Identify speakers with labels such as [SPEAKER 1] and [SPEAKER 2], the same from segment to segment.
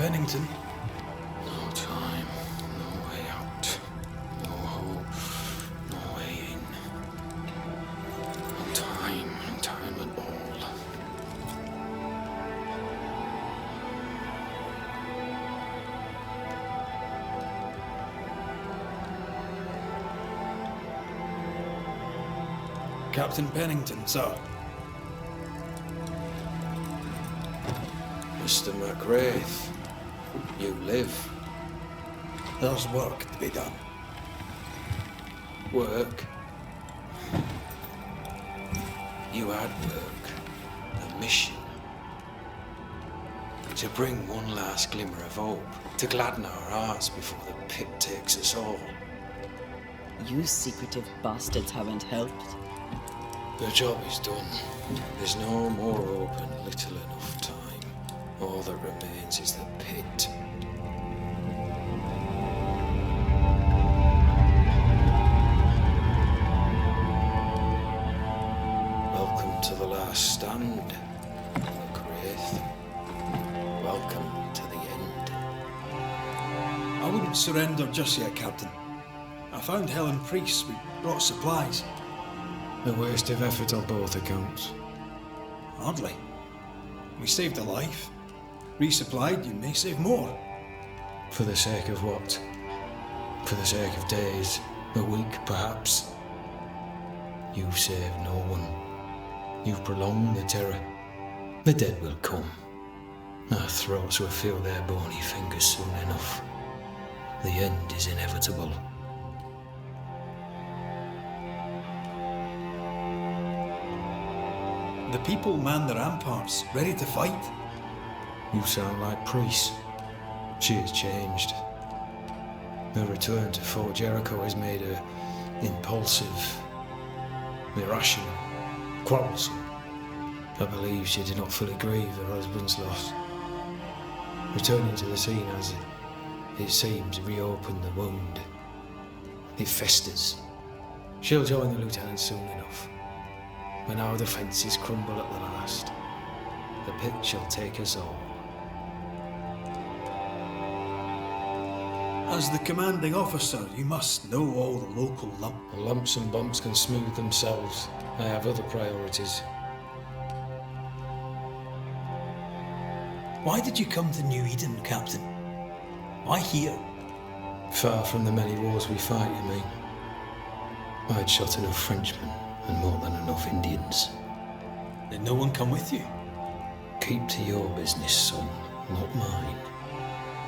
[SPEAKER 1] Pennington.
[SPEAKER 2] No time, no way out. No hope, no way in. No time at all.
[SPEAKER 1] Captain Pennington, sir.
[SPEAKER 2] Mr. McGrath, you live.
[SPEAKER 1] There's work to be done.
[SPEAKER 2] Work. You had work. A mission. To bring one last glimmer of hope. To gladden our hearts before the pit takes us all.
[SPEAKER 3] You secretive bastards haven't helped.
[SPEAKER 2] The job is done. There's no more hope and little enough time. All that remains is the pit. Welcome to the last stand, McGrath. Welcome to the end.
[SPEAKER 1] I wouldn't surrender just yet, Captain. I found Helen Priest. We brought supplies.
[SPEAKER 2] A waste of effort on both accounts.
[SPEAKER 1] Hardly. We saved a life. Resupplied, you may save more.
[SPEAKER 2] For the sake of what? For the sake of days, a week perhaps? You've saved no one. You've prolonged the terror. The dead will come. Our throats will feel their bony fingers soon enough. The end is inevitable.
[SPEAKER 1] The people man the ramparts, ready to fight.
[SPEAKER 2] You sound like Priest. She has changed. Her return to Fort Jericho has made her impulsive, irrational, quarrelsome. I believe she did not fully grieve her husband's loss. Returning to the scene has, it seems, reopened the wound. It festers. She'll join the lieutenant soon enough. When our defences crumble at the last, the pit shall take us all.
[SPEAKER 1] As the commanding officer, you must know all the local
[SPEAKER 2] The lumps and bumps can smooth themselves. I have other priorities.
[SPEAKER 1] Why did you come to New Eden, Captain? Why here?
[SPEAKER 2] Far from the many wars we fight, you mean? I'd shot enough Frenchmen and more than enough Indians.
[SPEAKER 1] Did no one come with you?
[SPEAKER 2] Keep to your business, son, not mine.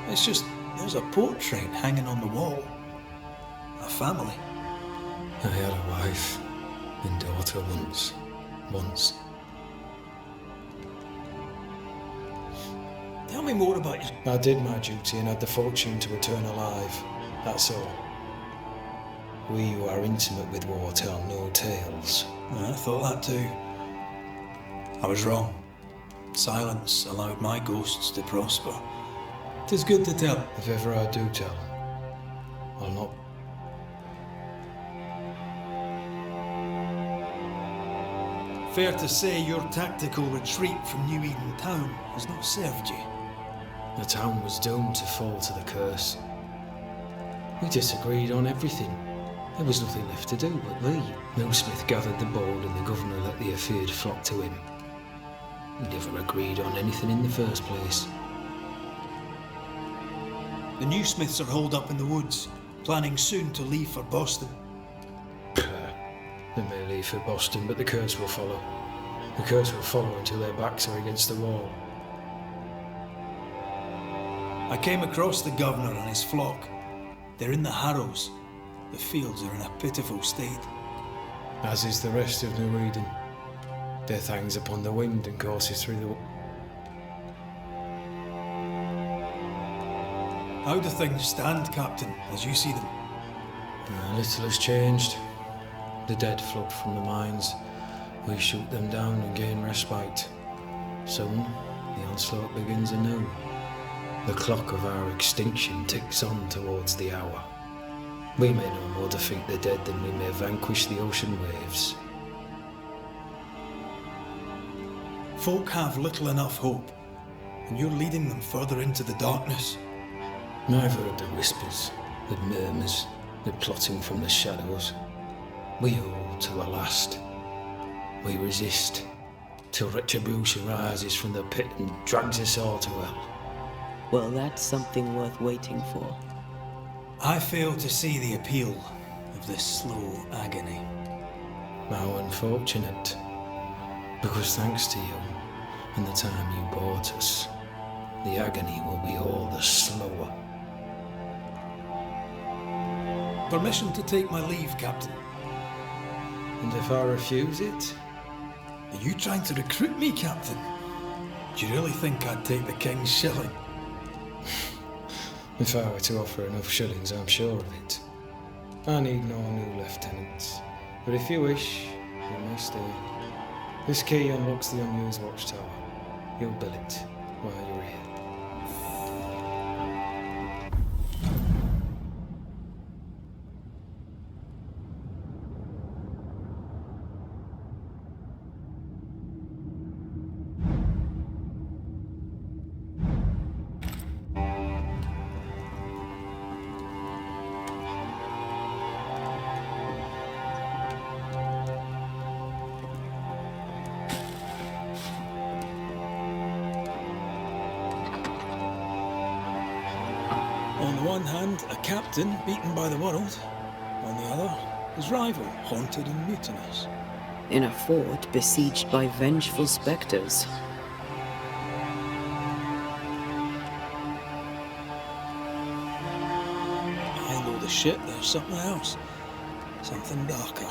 [SPEAKER 1] It's just, there's a portrait hanging on the wall. A family.
[SPEAKER 2] I had a wife and daughter once.
[SPEAKER 1] Tell me more about you.
[SPEAKER 2] I did my duty and had the fortune to return alive. That's all. We who are intimate with war tell no tales.
[SPEAKER 1] I thought that too. I was wrong. Silence allowed my ghosts to prosper. 'Tis good to tell.
[SPEAKER 2] If ever I do tell, I'll not.
[SPEAKER 1] Fair to say your tactical retreat from New Eden town has not served you.
[SPEAKER 2] The town was doomed to fall to the curse. We disagreed on everything. There was nothing left to do but leave. No Smith gathered the board and the governor let the affair flock to him. We never agreed on anything in the first place.
[SPEAKER 1] The new Smiths are holed up in the woods, planning soon to leave for Boston.
[SPEAKER 2] They may leave for Boston, but the curse will follow. The curse will follow until their backs are against the wall.
[SPEAKER 1] I came across the governor and his flock. They're in the harrows. The fields are in a pitiful state.
[SPEAKER 2] As is the rest of New Eden. Death hangs upon the wind and courses through the...
[SPEAKER 1] How do things stand, Captain, as you see them?
[SPEAKER 2] Little has changed. The dead flood from the mines. We shoot them down and gain respite. Soon, the onslaught begins anew. The clock of our extinction ticks on towards the hour. We may no more defeat the dead than we may vanquish the ocean waves.
[SPEAKER 1] Folk have little enough hope. and you're leading them further into the darkness.
[SPEAKER 2] I've heard the whispers, the murmurs, the plotting from the shadows. We hold to the last. We resist, till retribution rises from the pit and drags us all to hell.
[SPEAKER 3] Well, that's something worth waiting for.
[SPEAKER 1] I fail to see the appeal of this slow agony.
[SPEAKER 2] How unfortunate. Because thanks to you, and the time you bought us, the agony will be all the slower.
[SPEAKER 1] Permission to take my leave, Captain.
[SPEAKER 2] And if I refuse it?
[SPEAKER 1] Are you trying to recruit me, Captain? Do you really think I'd take the King's shilling?
[SPEAKER 2] If I were to offer enough shillings, I'm sure of it. I need no new lieutenants. But if you wish, you may stay. This key unlocks the unused watchtower. You'll bill it while you're here.
[SPEAKER 1] On the one hand, a captain beaten by the world. On the other, his rival haunted and mutinous.
[SPEAKER 3] In a fort besieged by vengeful spectres.
[SPEAKER 1] I know the shit, there's something else. Something darker.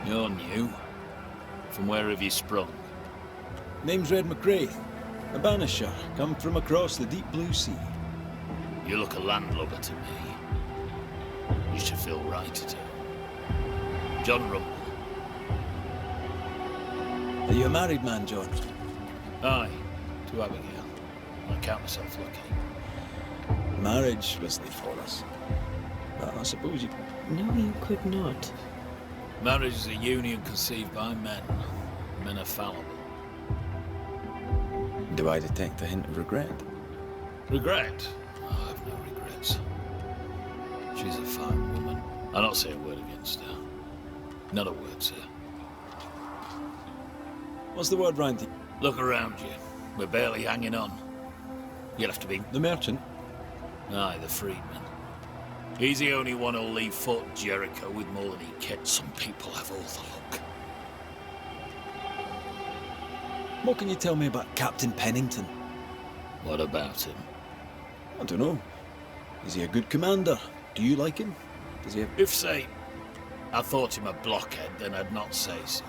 [SPEAKER 4] You're new. From where have you sprung?
[SPEAKER 5] Name's Red McCraith, a Banisher, come from across the deep blue sea.
[SPEAKER 4] You look a landlubber to me. You should feel right at it. John Rumble.
[SPEAKER 5] Are you a married man, John?
[SPEAKER 4] Aye, to Abigail. I count myself lucky.
[SPEAKER 5] Marriage was the for us. But I suppose you...
[SPEAKER 3] No, you could not.
[SPEAKER 4] Marriage is a union conceived by men. Men are fallible.
[SPEAKER 5] Do I detect a hint of regret?
[SPEAKER 4] Regret? Oh, I have no regrets. She's a fine woman. I'll not say a word against her. Not a word, sir.
[SPEAKER 5] What's the word round here?
[SPEAKER 4] Look around you. We're barely hanging on. You'll have to be...
[SPEAKER 5] The merchant?
[SPEAKER 4] Aye, the freedman. He's the only one who'll leave Fort Jericho with more than he kept. Some people have all the luck.
[SPEAKER 5] What can you tell me about Captain Pennington?
[SPEAKER 4] What about him?
[SPEAKER 5] I don't know. Is he a good commander? Do you like him? Does he have...
[SPEAKER 4] If, say, I thought him a blockhead, then I'd not say so.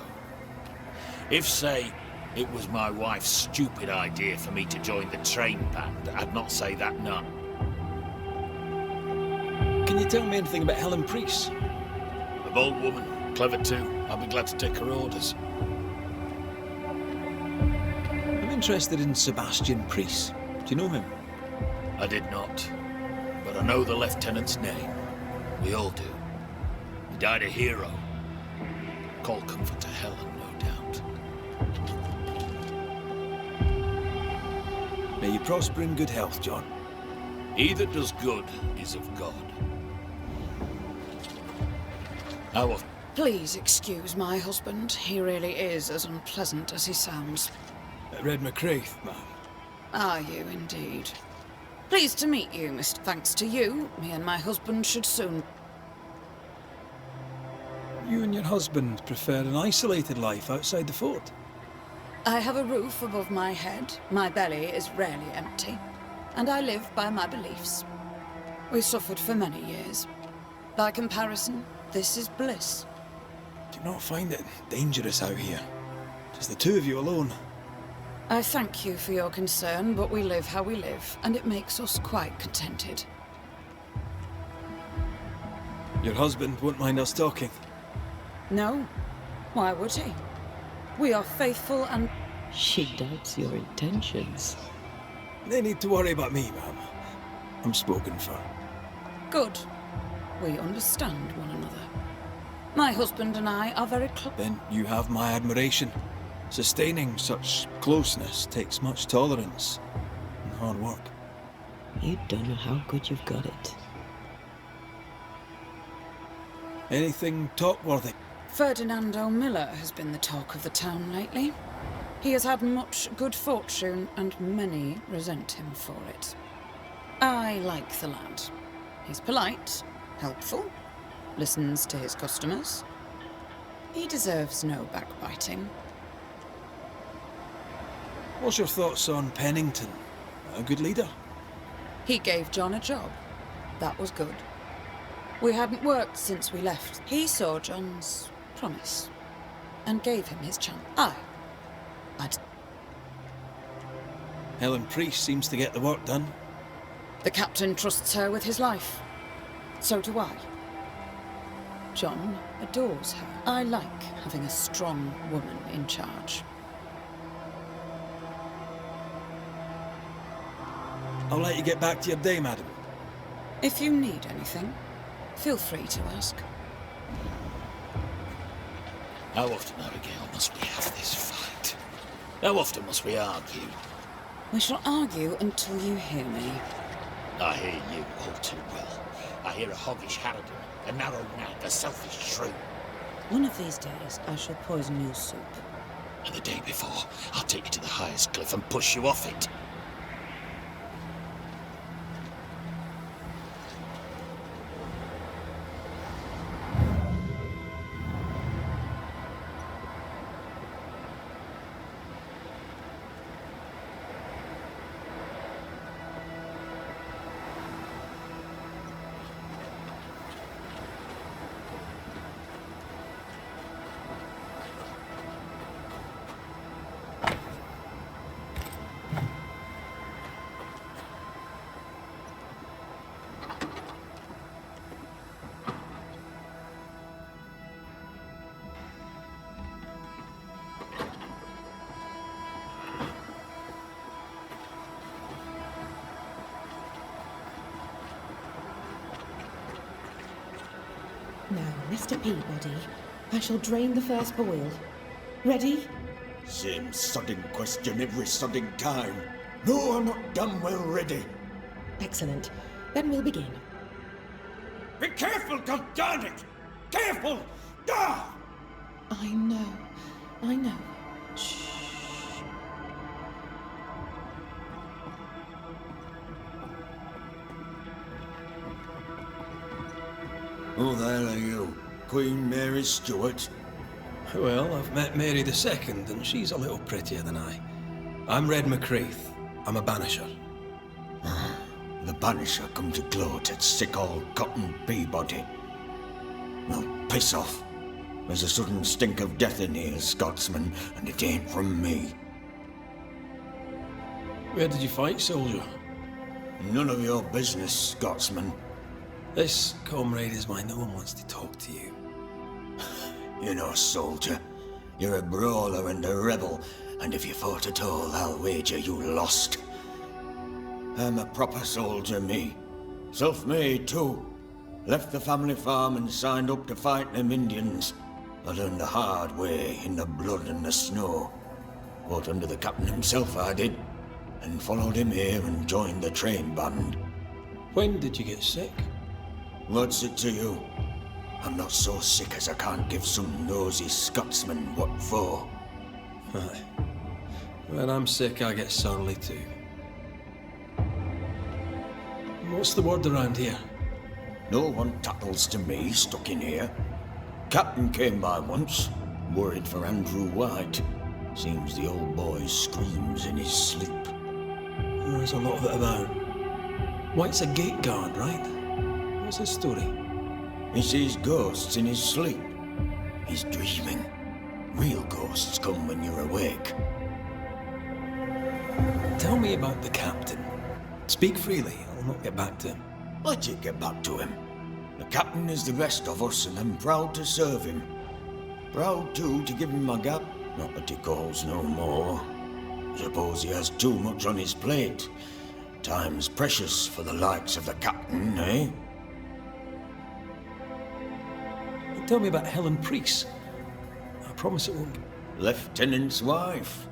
[SPEAKER 4] If, say, it was my wife's stupid idea for me to join the train band, I'd not say that none.
[SPEAKER 5] Can you tell me anything about Helen Priest?
[SPEAKER 4] A bold woman, clever too. I'll be glad to take her orders.
[SPEAKER 5] I'm interested in Sebastian Priest. Do you know him?
[SPEAKER 4] I did not, but I know the lieutenant's name. We all do. He died a hero. Call comfort to Helen, no doubt.
[SPEAKER 1] May you prosper in good health, John.
[SPEAKER 4] He that does good is of God. How often?
[SPEAKER 6] Please excuse my husband. He really is as unpleasant as he sounds.
[SPEAKER 1] Red McCraith, ma'am.
[SPEAKER 6] Are you indeed? Pleased to meet you, Mr. Thanks to you, me and my husband should soon.
[SPEAKER 1] You and your husband prefer an isolated life outside the fort?
[SPEAKER 6] I have a roof above my head, my belly is rarely empty, and I live by my beliefs. We suffered for many years. By comparison, this is bliss.
[SPEAKER 1] Do you not find it dangerous out here? Just the two of you alone?
[SPEAKER 6] I thank you for your concern, but we live how we live, and it makes us quite contented.
[SPEAKER 1] Your husband won't mind us talking.
[SPEAKER 6] No, why would he? We are faithful and...
[SPEAKER 3] She doubts your intentions.
[SPEAKER 1] No need to worry about me, ma'am. I'm spoken for.
[SPEAKER 6] Good. We understand one another. My husband and I are very close.
[SPEAKER 1] Then you have my admiration. Sustaining such closeness takes much tolerance and hard work.
[SPEAKER 3] You don't know how good you've got it.
[SPEAKER 1] Anything talk-worthy?
[SPEAKER 6] Ferdinando Miller has been the talk of the town lately. He has had much good fortune, and many resent him for it. I like the lad. He's polite, helpful, listens to his customers. He deserves no backbiting.
[SPEAKER 1] What's your thoughts on Pennington? A good leader?
[SPEAKER 6] He gave John a job. That was good. We hadn't worked since we left. He saw John's promise and gave him his chance. I'd...
[SPEAKER 1] Helen Priest seems to get the work done.
[SPEAKER 6] The captain trusts her with his life. So do I. John adores her. I like having a strong woman in charge.
[SPEAKER 1] I'll let you get back to your day, madam.
[SPEAKER 6] If you need anything, feel free to ask.
[SPEAKER 4] How often, Abigail, must we have this fight? How often must we argue?
[SPEAKER 6] We shall argue until you hear me.
[SPEAKER 4] I hear you all too well. I hear a hoggish harridan, a narrow nag, a selfish shrew.
[SPEAKER 3] One of these days, I shall poison your soup.
[SPEAKER 4] And the day before, I'll take you to the highest cliff and push you off it.
[SPEAKER 7] Now, Mr. Peabody, I shall drain the first boil. Ready?
[SPEAKER 8] Same sodding question every sodding time. No, I'm not damn well ready.
[SPEAKER 7] Excellent. Then we'll begin.
[SPEAKER 8] Be careful, goddammit! Careful! Ah!
[SPEAKER 7] I know. I know. Shh.
[SPEAKER 8] Who the hell are you? Queen Mary Stuart?
[SPEAKER 1] Well, I've met Mary II, and she's a little prettier than I. I'm Red McCraith. I'm a Banisher.
[SPEAKER 8] The Banisher come to gloat at sick old Cotton Peabody. Well, piss off. There's a sudden stink of death in here, Scotsman, and it ain't from me.
[SPEAKER 1] Where did you fight, soldier?
[SPEAKER 8] None of your business, Scotsman.
[SPEAKER 1] This comrade is mine. No one wants to talk to you.
[SPEAKER 8] You know, soldier, you're a brawler and a rebel, and if you fought at all, I'll wager you lost. I'm a proper soldier, me. Self-made, too. Left the family farm and signed up to fight them Indians. I learned the hard way, in the blood and the snow. Fought under the captain himself, I did, and followed him here and joined the train band.
[SPEAKER 1] When did you get sick?
[SPEAKER 8] What's it to you? I'm not so sick as I can't give some nosy Scotsman what for.
[SPEAKER 1] Aye. When I'm sick, I get surly too. What's the word around here?
[SPEAKER 8] No one tattles to me stuck in here. Captain came by once, worried for Andrew White. Seems the old boy screams in his sleep.
[SPEAKER 1] There's a lot of it about. White's a gate guard, right? What's his story?
[SPEAKER 8] He sees ghosts in his sleep. He's dreaming. Real ghosts come when you're awake.
[SPEAKER 1] Tell me about the captain. Speak freely, I'll not get back to him.
[SPEAKER 8] Let you get back to him. The captain is the rest of us, and I'm proud to serve him. Proud, too, to give him my gap. Not that he calls no more. Suppose he has too much on his plate. Time's precious for the likes of the captain, eh?
[SPEAKER 1] Tell me about Helen Priest. I promise it won't...
[SPEAKER 8] Lieutenant's wife.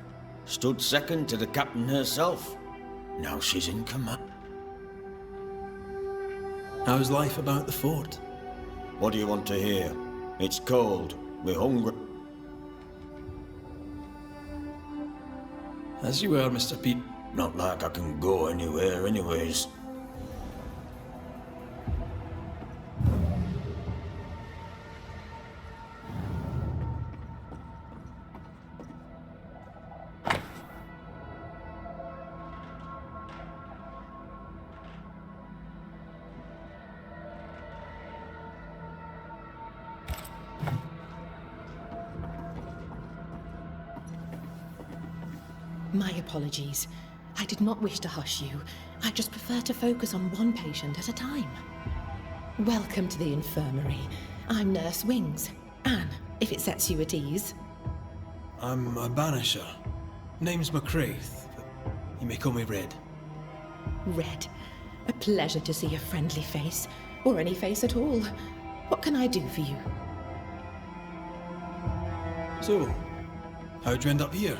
[SPEAKER 8] Stood second to the captain herself. Now she's in command.
[SPEAKER 1] How's life about the fort?
[SPEAKER 8] What do you want to hear? It's cold. We're hungry.
[SPEAKER 1] As you were, Mr. Pete.
[SPEAKER 8] Not like I can go anywhere anyways.
[SPEAKER 7] My apologies. I did not wish to hush you. I just prefer to focus on one patient at a time. Welcome to the infirmary. I'm Nurse Wings. Anne, if it sets you at ease.
[SPEAKER 1] I'm a Banisher. Name's McCraith, but you may call me Red.
[SPEAKER 7] Red. A pleasure to see a friendly face, or any face at all. What can I do for you?
[SPEAKER 1] So, how'd you end up here?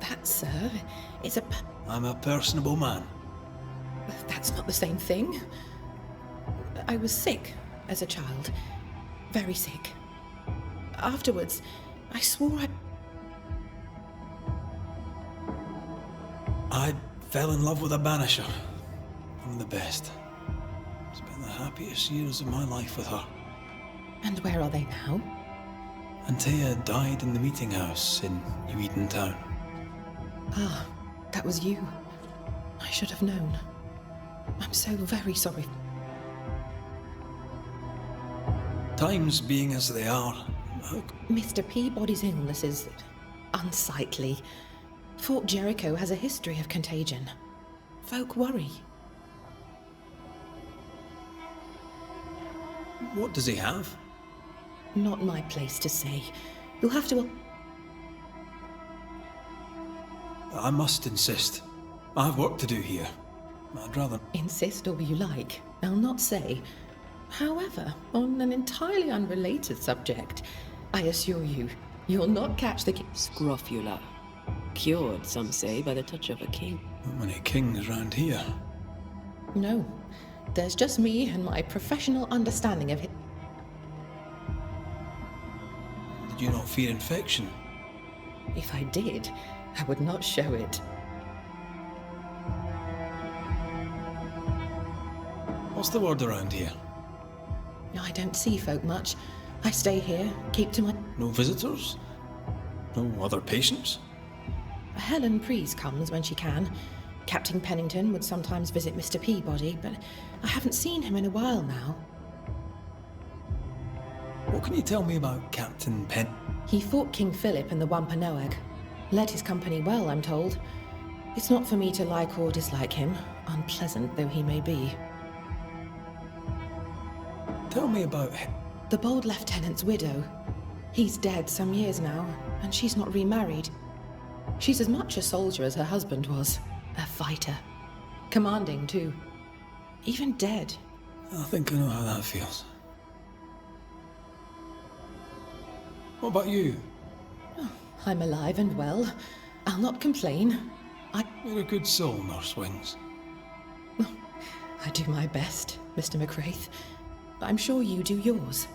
[SPEAKER 7] That, sir, is a...
[SPEAKER 1] I'm a personable man.
[SPEAKER 7] That's not the same thing. I was sick as a child. Very sick. Afterwards, I swore
[SPEAKER 1] I fell in love with a Banisher. One of the best. Spent the happiest years of my life with her.
[SPEAKER 7] And where are they now?
[SPEAKER 1] Antea died in the meeting house in New Eden Town.
[SPEAKER 7] Ah, that was you. I should have known. I'm so very sorry.
[SPEAKER 1] Times being as they are,
[SPEAKER 7] Mr. Peabody's illness is unsightly. Fort Jericho has a history of contagion. Folk worry.
[SPEAKER 1] what does he have?
[SPEAKER 7] Not my place to say. You'll have to...
[SPEAKER 1] I must insist. I have work to do here. I'd rather...
[SPEAKER 7] Insist all you like. I'll not say. However, on an entirely unrelated subject, I assure you, you'll not catch the...
[SPEAKER 3] Scrofula. Cured, some say, by the touch of a king.
[SPEAKER 1] Not many kings round here.
[SPEAKER 7] No. There's just me and my professional understanding of it.
[SPEAKER 1] Did you not fear infection?
[SPEAKER 7] If I did, I would not show it.
[SPEAKER 1] What's the word around here?
[SPEAKER 7] I don't see folk much. I stay here, keep to my...
[SPEAKER 1] No visitors? No other patients?
[SPEAKER 7] Helen Priest comes when she can. Captain Pennington would sometimes visit Mr. Peabody, but I haven't seen him in a while now.
[SPEAKER 1] What can you tell me about Captain Penn?
[SPEAKER 7] He fought King Philip in the Wampanoag. Led his company well, I'm told. It's not for me to like or dislike him, unpleasant though he may be.
[SPEAKER 1] Tell me about him.
[SPEAKER 7] The bold lieutenant's widow. He's dead some years now, and she's not remarried. She's as much a soldier as her husband was. A fighter. Commanding, too. Even dead.
[SPEAKER 1] I think I know how that feels. What about you?
[SPEAKER 7] I'm alive and well. I'll not complain.
[SPEAKER 1] You're a good soul, Nurse Wings.
[SPEAKER 7] I do my best, Mr. McCraith. I'm sure you do yours.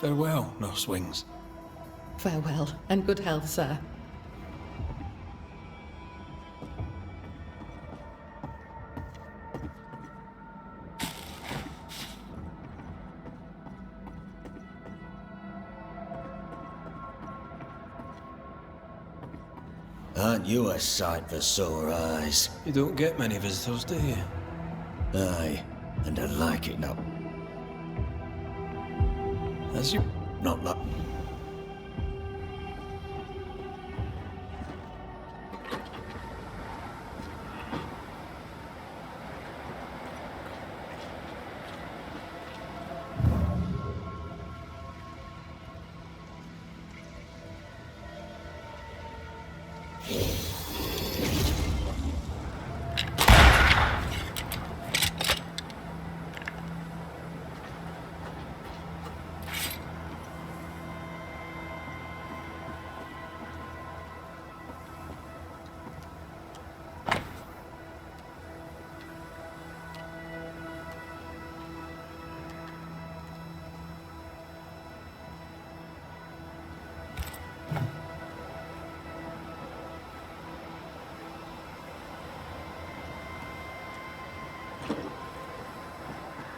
[SPEAKER 1] Farewell, Nurse Wings.
[SPEAKER 7] Farewell, and good health, sir.
[SPEAKER 8] Aren't you a sight for sore eyes?
[SPEAKER 2] You don't get many visitors, do you?
[SPEAKER 8] Aye, and I like it now.
[SPEAKER 2] As you...
[SPEAKER 8] Not that.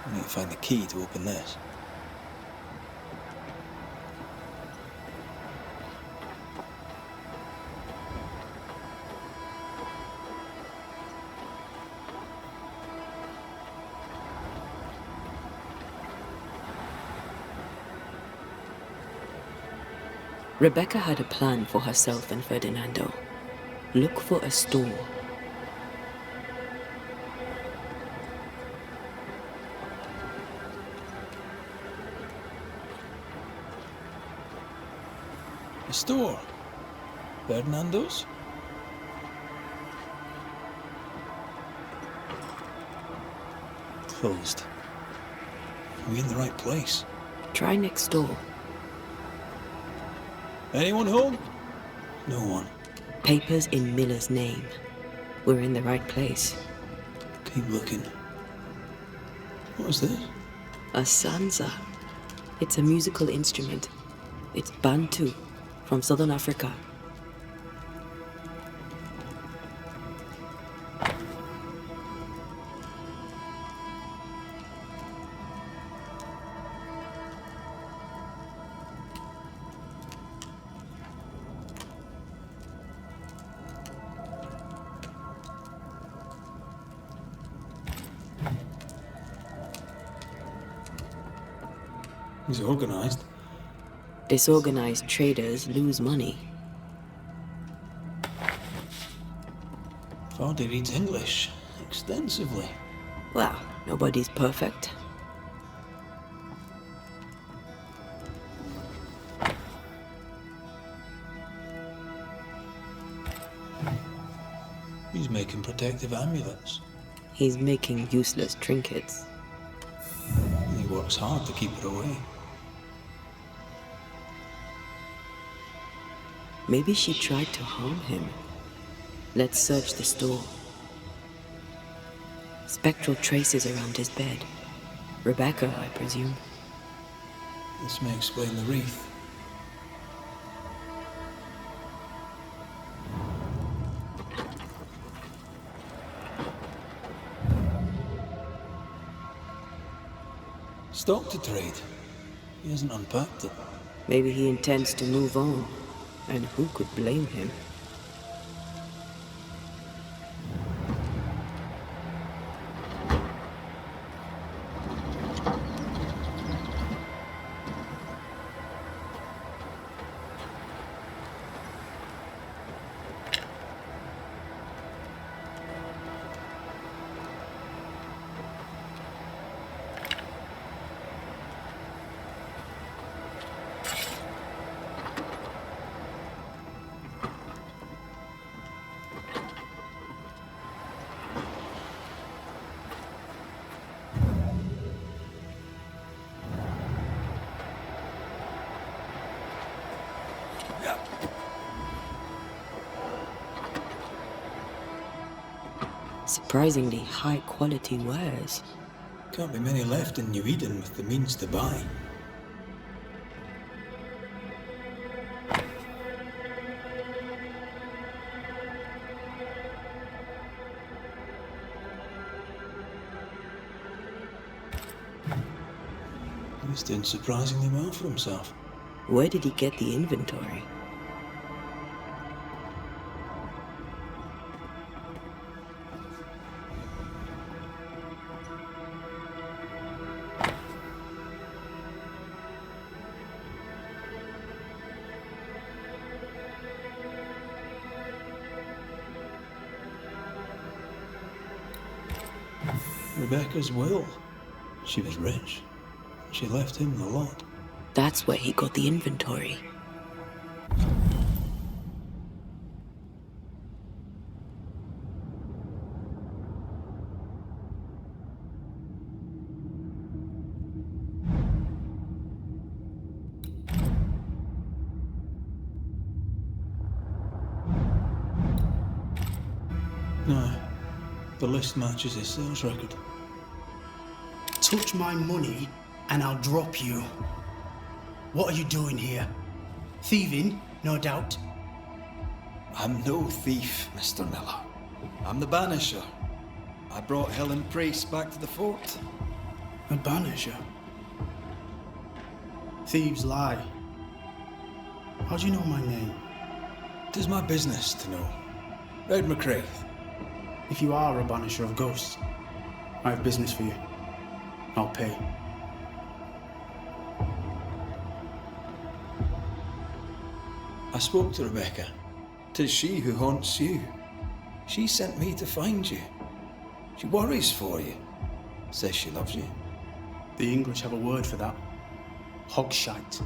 [SPEAKER 2] I need to find the key to open this.
[SPEAKER 3] Rebecca had a plan for herself and Ferdinando. Look for a store.
[SPEAKER 2] A store? Ferdinando's? Closed. Are we in the right place?
[SPEAKER 3] Try next door.
[SPEAKER 2] Anyone home? No one.
[SPEAKER 3] Papers in Miller's name. We're in the right place.
[SPEAKER 2] Keep looking. What is this?
[SPEAKER 3] A sansa. It's a musical instrument. It's Bantu, from southern Africa.
[SPEAKER 2] He's organized.
[SPEAKER 3] Disorganized traders lose money.
[SPEAKER 2] Vardy reads English extensively.
[SPEAKER 3] Well, nobody's perfect.
[SPEAKER 2] He's making protective amulets.
[SPEAKER 3] He's making useless trinkets.
[SPEAKER 2] And he works hard to keep it away.
[SPEAKER 3] Maybe she tried to harm him. Let's search the store. Spectral traces around his bed. Rebecca, I presume.
[SPEAKER 2] This may explain the wreath. Stock to trade. He hasn't unpacked it.
[SPEAKER 3] Maybe he intends to move on. And who could blame him? Surprisingly high-quality wares.
[SPEAKER 2] Can't be many left in New Eden with the means to buy. He's doing surprisingly well for himself.
[SPEAKER 3] Where did he get the inventory?
[SPEAKER 1] Rebecca's will. She was rich. She left him the lot.
[SPEAKER 3] That's where he got the inventory.
[SPEAKER 1] No, the list matches his sales record.
[SPEAKER 9] Touch my money and I'll drop you. What are you doing here? Thieving, no doubt.
[SPEAKER 5] I'm no thief, Mr. Miller. I'm the Banisher. I brought Helen Price back to the fort.
[SPEAKER 9] A banisher. Thieves lie. How do you know my name?
[SPEAKER 5] It is my business to know. Red McCraith.
[SPEAKER 9] If you are a banisher of ghosts, I have business for you. I'll pay.
[SPEAKER 5] I spoke to Rebecca. 'Tis she who haunts you. She sent me to find you. She worries for you. Says she loves you.
[SPEAKER 9] The English have a word for that. Hogshite.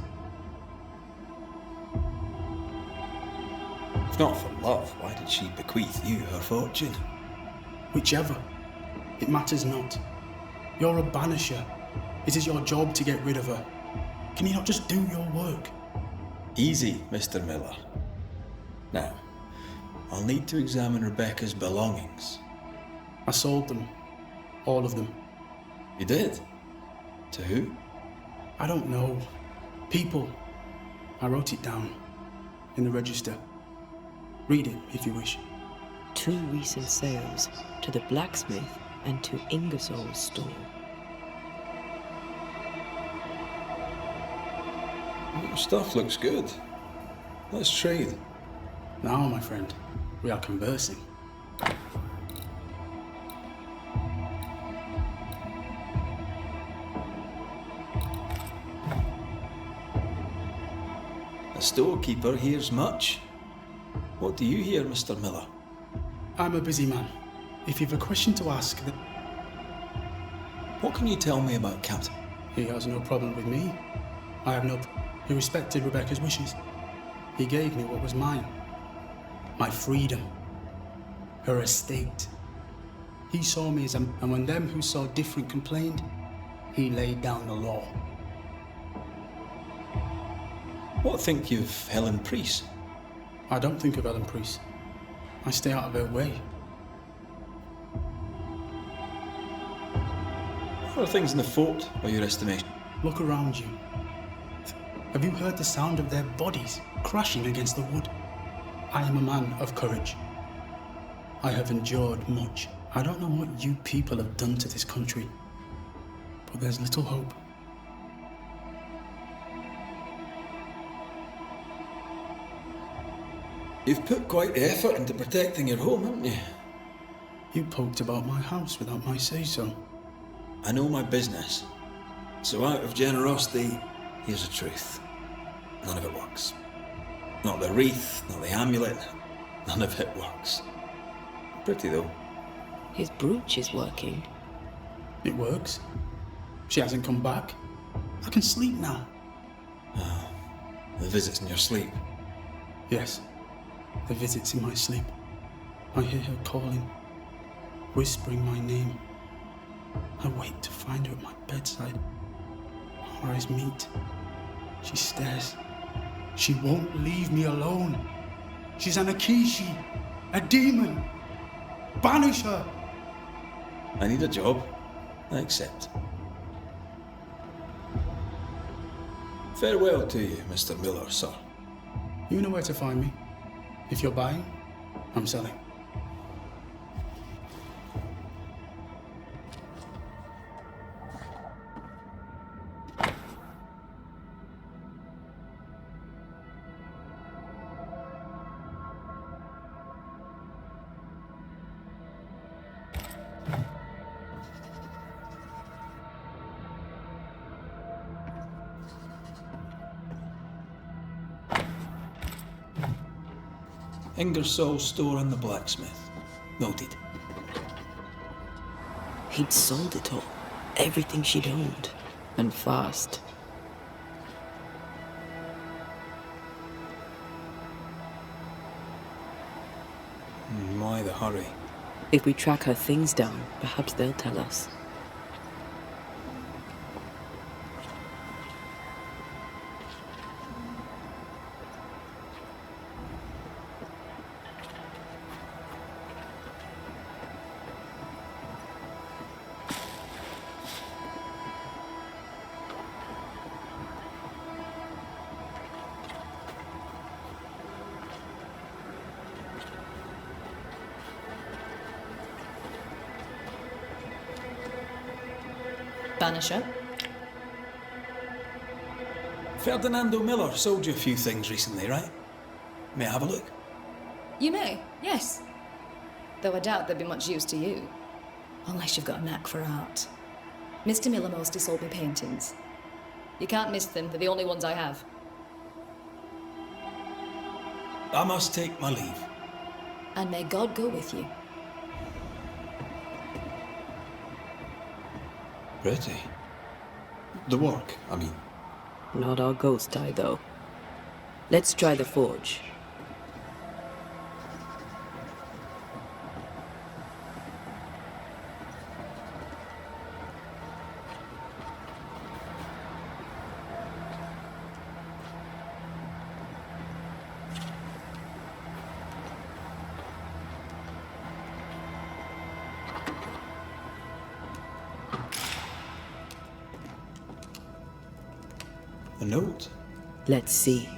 [SPEAKER 5] If not for love, why did she bequeath you her fortune?
[SPEAKER 9] Whichever. It matters not. You're a banisher. It is your job to get rid of her. Can you not just do your work?
[SPEAKER 5] Easy, Mr. Miller. Now, I'll need to examine Rebecca's belongings.
[SPEAKER 9] I sold them. All of them.
[SPEAKER 5] You did? To who?
[SPEAKER 9] I don't know. People. I wrote it down. In the register. Read it if you wish.
[SPEAKER 3] 2 recent sales to the blacksmith and to Ingersoll's store.
[SPEAKER 5] Your stuff looks good. Let's trade.
[SPEAKER 9] Now, my friend, we are conversing.
[SPEAKER 5] The storekeeper hears much. What do you hear, Mr. Miller?
[SPEAKER 9] I'm a busy man. If you've a question to ask, then
[SPEAKER 5] What can you tell me about Captain?
[SPEAKER 9] he has no problem with me. I have no. He respected Rebecca's wishes. He gave me what was mine. My freedom. Her estate. He saw me as a. And when them who saw different complained, he laid down the law.
[SPEAKER 5] What think you of Helen Price?
[SPEAKER 9] I don't think of Ellen Priest. I stay out of her way.
[SPEAKER 5] What are things in the fort, by your estimation?
[SPEAKER 9] Look around you. Have you heard the sound of their bodies crashing against the wood? I am a man of courage. I have endured much. I don't know what you people have done to this country, but there's little hope.
[SPEAKER 5] You've put quite the effort into protecting your home, haven't you?
[SPEAKER 9] You poked about my house without my say-so.
[SPEAKER 5] I know my business. So out of generosity, here's the truth. None of it works. Not the wreath, not the amulet. None of it works. Pretty though.
[SPEAKER 3] His brooch is working.
[SPEAKER 9] It works. She hasn't come back. I can sleep now.
[SPEAKER 5] The visits in your sleep.
[SPEAKER 9] Yes, the visits in my sleep. I hear her calling, whispering my name. I wait to find her at my bedside. Our eyes meet. She stares. She won't leave me alone. She's an Akishi, a demon. Banish her!
[SPEAKER 5] I need a job. I accept. Farewell to you, Mr. Miller, sir.
[SPEAKER 9] You know where to find me. If you're buying, I'm selling.
[SPEAKER 1] Ingersoll's store and the blacksmith. Noted.
[SPEAKER 3] He'd sold it all. Everything she'd owned. And fast.
[SPEAKER 1] Why the hurry?
[SPEAKER 3] If we track her things down, perhaps they'll tell us.
[SPEAKER 7] Banisher?
[SPEAKER 1] Ferdinando Miller sold you a few things recently, right? May I have a look?
[SPEAKER 10] You may, yes. Though I doubt they'd be much use to you. Unless you've got a knack for art. Mr. Miller mostly sold me paintings. You can't miss them, they're the only ones I have.
[SPEAKER 1] I must take my leave.
[SPEAKER 10] And may God go with you.
[SPEAKER 1] Pretty. The work, I mean.
[SPEAKER 3] Not our ghost eye, though. Let's try the forge.
[SPEAKER 1] A note?
[SPEAKER 3] Let's see.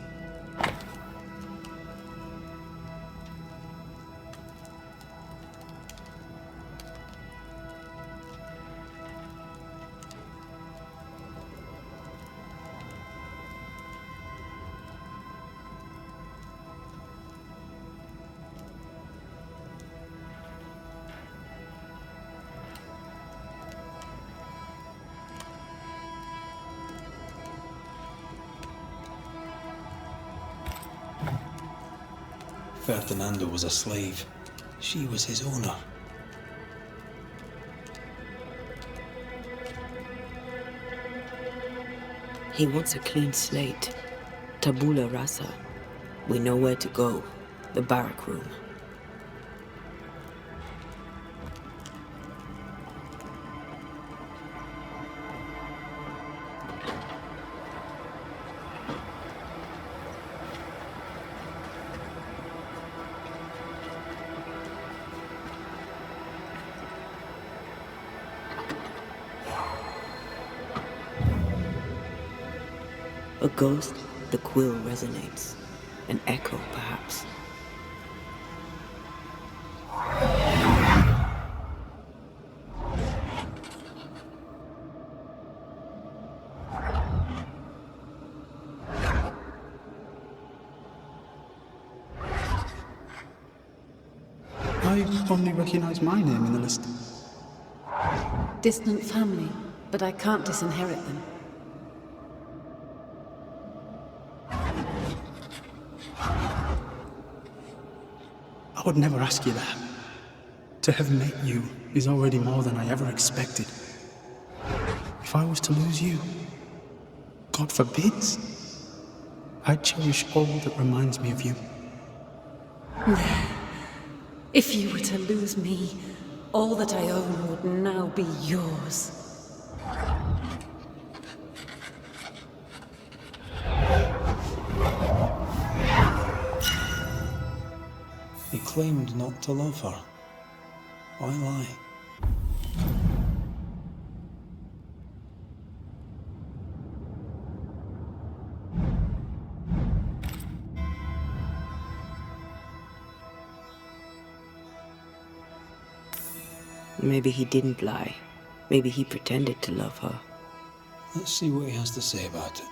[SPEAKER 1] Ferdinando was a slave. She was his owner.
[SPEAKER 3] He wants a clean slate. Tabula rasa. We know where to go. The barrack room. A ghost, the quill resonates. An echo, perhaps.
[SPEAKER 9] I only recognize my name in the list.
[SPEAKER 11] Distant family, but I can't disinherit them.
[SPEAKER 9] I would never ask you that. To have met you is already more than I ever expected. If I was to lose you, God forbids, I'd cherish all that reminds me of you.
[SPEAKER 11] If you were to lose me, all that I own would now be yours.
[SPEAKER 1] He claimed not to love her. Why lie?
[SPEAKER 3] Maybe he didn't lie. Maybe he pretended to love her.
[SPEAKER 1] Let's see what he has to say about it.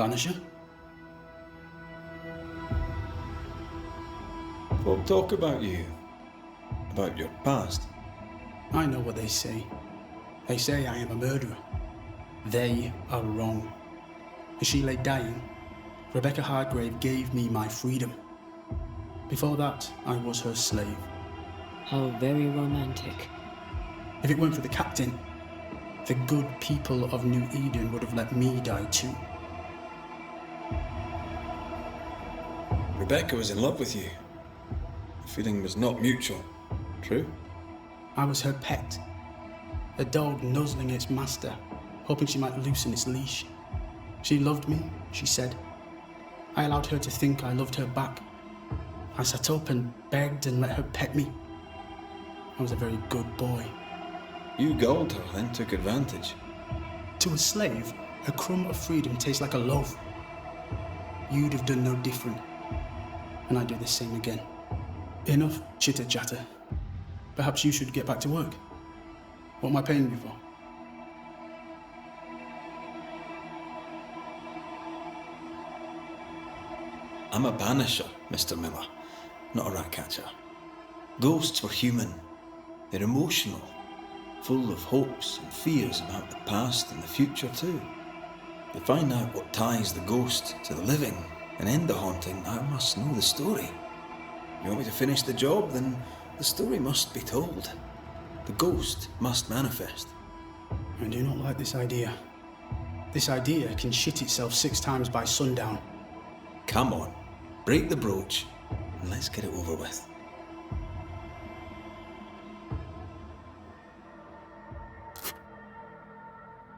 [SPEAKER 9] Banisher?
[SPEAKER 5] Folk talk about you. About your past.
[SPEAKER 9] I know what they say. They say I am a murderer. They are wrong. As she lay dying, Rebecca Hargrave gave me my freedom. Before that, I was her slave.
[SPEAKER 3] How very romantic.
[SPEAKER 9] If it weren't for the captain, the good people of New Eden would have let me die too.
[SPEAKER 5] Rebecca was in love with you. The feeling was not mutual. True?
[SPEAKER 9] I was her pet. A dog nuzzling its master, hoping she might loosen its leash. She loved me, she said. I allowed her to think I loved her back. I sat up and begged and let her pet me. I was a very good boy.
[SPEAKER 5] You gulled her, then took advantage.
[SPEAKER 9] To a slave, a crumb of freedom tastes like a loaf. You'd have done no different, and I'd do the same again. Enough chitter-chatter. Perhaps you should get back to work. What am I paying you for?
[SPEAKER 5] I'm a banisher, Mr. Miller, not a rat catcher. Ghosts were human. They're emotional, full of hopes and fears about the past and the future too. To find out what ties the ghost to the living and end the haunting, I must know the story. You want me to finish the job, then the story must be told. The ghost must manifest.
[SPEAKER 9] I do not like this idea. This idea can shit itself 6 times by sundown.
[SPEAKER 5] Come on, break the brooch and let's get it over with.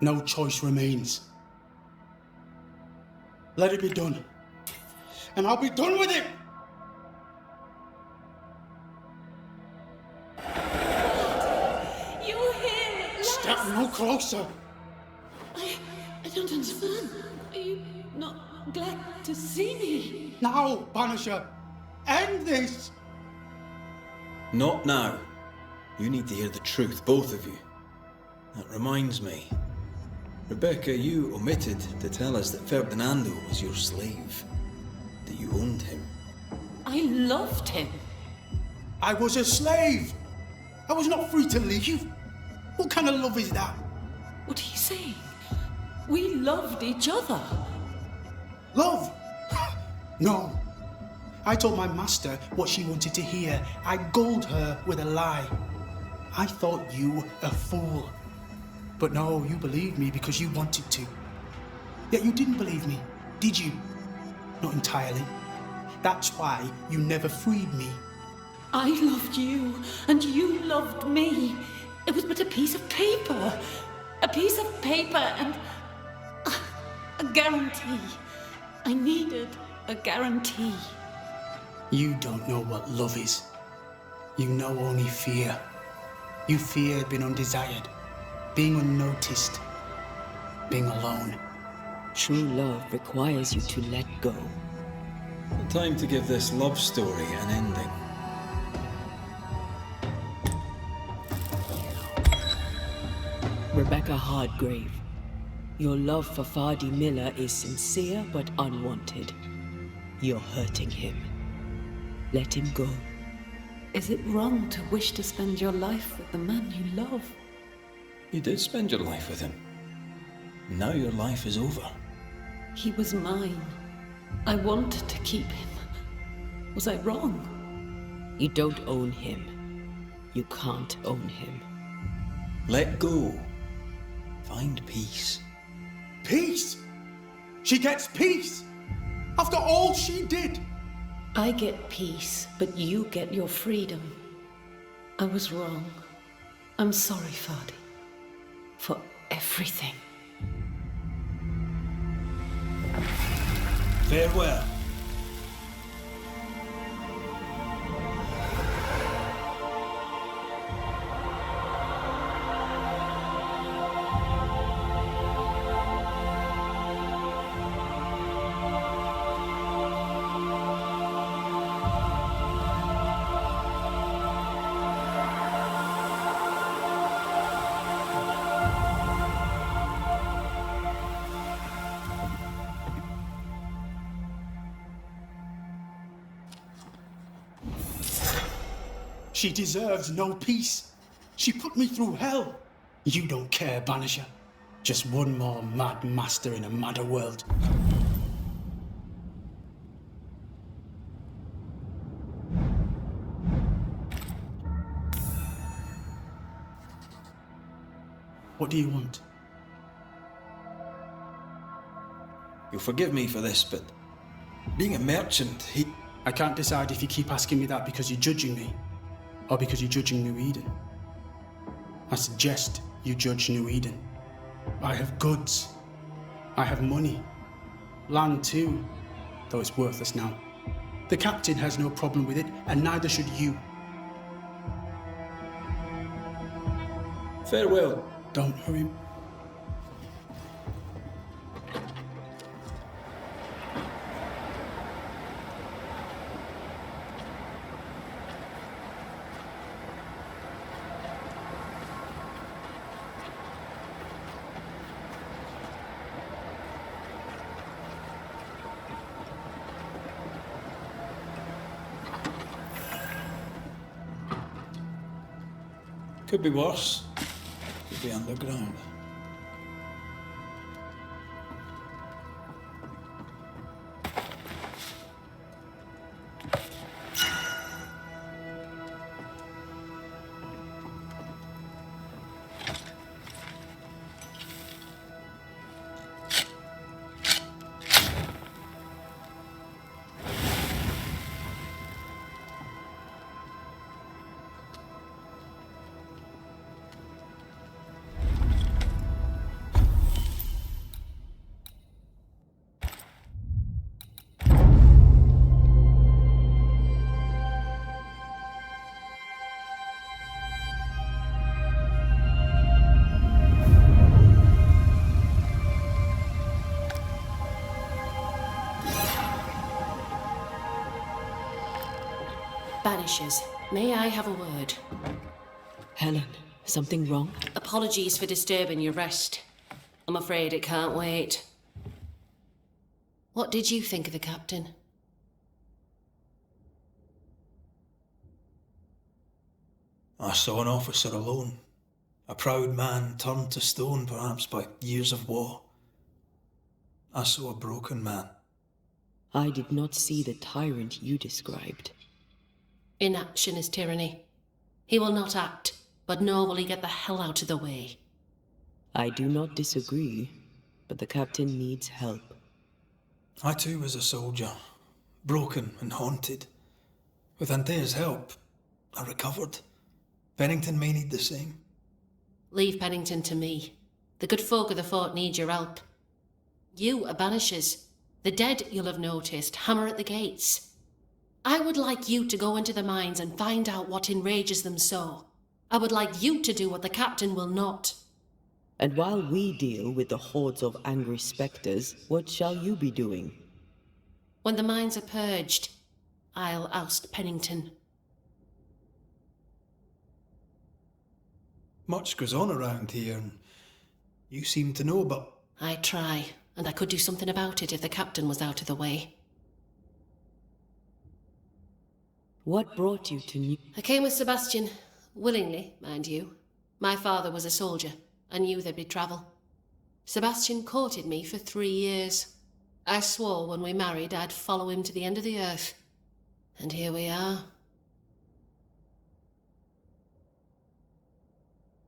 [SPEAKER 9] No choice remains. Let it be done. And I'll be done with it!
[SPEAKER 11] You're here at last!
[SPEAKER 9] Step no closer!
[SPEAKER 11] I don't understand. Are you not glad to see me?
[SPEAKER 9] Now, Banisher! End this!
[SPEAKER 5] Not now. You need to hear the truth, both of you. That reminds me. Rebecca, you omitted to tell us that Ferdinando was your slave. That you owned him.
[SPEAKER 11] I loved him.
[SPEAKER 9] I was a slave! I was not free to leave. What kind of love is that?
[SPEAKER 11] What are you saying? We loved each other.
[SPEAKER 9] Love? No. I told my master what she wanted to hear. I gulled her with a lie. I thought you a fool. But no, you believed me because you wanted to. Yet you didn't believe me, did you? Not entirely. That's why you never freed me.
[SPEAKER 11] I loved you, and you loved me. It was but a piece of paper. A piece of paper and a guarantee. I needed a guarantee.
[SPEAKER 9] You don't know what love is. You know only fear. You feared being undesired, being unnoticed, being alone.
[SPEAKER 3] True love requires you to let go.
[SPEAKER 5] Time to give this love story an ending.
[SPEAKER 3] Rebecca Hardgrave, your love for Fardy Miller is sincere but unwanted. You're hurting him. Let him go.
[SPEAKER 11] Is it wrong to wish to spend your life with the man you love?
[SPEAKER 5] You did spend your life with him. Now your life is over.
[SPEAKER 11] He was mine. I wanted to keep him. Was I wrong?
[SPEAKER 3] You don't own him. You can't own him.
[SPEAKER 5] Let go. Find peace.
[SPEAKER 9] Peace? She gets peace? After all she did?
[SPEAKER 11] I get peace, but you get your freedom. I was wrong. I'm sorry, Fardy. For everything.
[SPEAKER 5] Farewell.
[SPEAKER 9] She deserves no peace. She put me through hell. You don't care, Banisher. Just one more mad master in a madder world. What do you want?
[SPEAKER 5] You'll forgive me for this, but being a merchant,
[SPEAKER 9] I can't decide if you keep asking me that because you're judging me, or because you're judging New Eden. I suggest you judge New Eden. I have goods. I have money. Land too, though it's worthless now. The captain has no problem with it, and neither should you.
[SPEAKER 5] Farewell.
[SPEAKER 9] Don't hurry.
[SPEAKER 5] Could be worse. Could be underground.
[SPEAKER 12] Banishers, may I have a word?
[SPEAKER 3] Helen, something wrong?
[SPEAKER 12] Apologies for disturbing your rest. I'm afraid it can't wait. What did you think of the captain?
[SPEAKER 1] I saw an officer alone. A proud man turned to stone, perhaps by years of war. I saw a broken man.
[SPEAKER 3] I did not see the tyrant you described.
[SPEAKER 12] Inaction is tyranny. He will not act, but nor will he get the hell out of the way.
[SPEAKER 3] I do not disagree, but the captain needs help.
[SPEAKER 1] I too was a soldier, broken and haunted. With Antea's help, I recovered. Pennington may need the same.
[SPEAKER 12] Leave Pennington to me. The good folk of the fort need your help. You are Banishers. The dead, you'll have noticed, hammer at the gates. I would like you to go into the mines and find out what enrages them so. I would like you to do what the captain will not.
[SPEAKER 3] And while we deal with the hordes of angry spectres, what shall you be doing?
[SPEAKER 12] When the mines are purged, I'll oust Pennington.
[SPEAKER 1] Much goes on around here, and you seem to know, but...
[SPEAKER 12] I try, and I could do something about it if the captain was out of the way.
[SPEAKER 3] What brought you to New...
[SPEAKER 12] I came with Sebastian. Willingly, mind you. My father was a soldier. I knew there'd be travel. Sebastian courted me for 3 years. I swore when we married I'd follow him to the end of the earth. And here we are.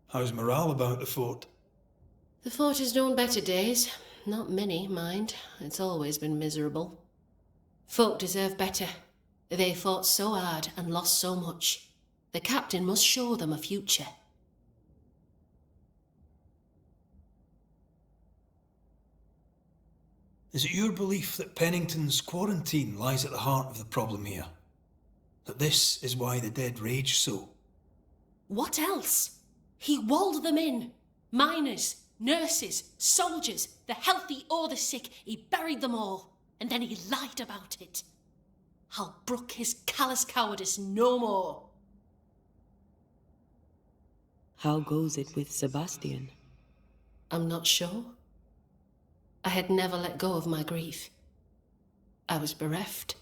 [SPEAKER 1] How's morale about the fort?
[SPEAKER 12] The fort has known better days. Not many, mind. It's always been miserable. Folk deserve better. They fought so hard and lost so much. The captain must show them a future.
[SPEAKER 1] Is it your belief that Pennington's quarantine lies at the heart of the problem here? That this is why the dead rage so?
[SPEAKER 12] What else? He walled them in. Miners, nurses, soldiers, the healthy or the sick. He buried them all. And then he lied about it. I'll brook his callous cowardice no more.
[SPEAKER 3] How goes it with Sebastian?
[SPEAKER 12] I'm not sure. I had never let go of my grief. I was bereft,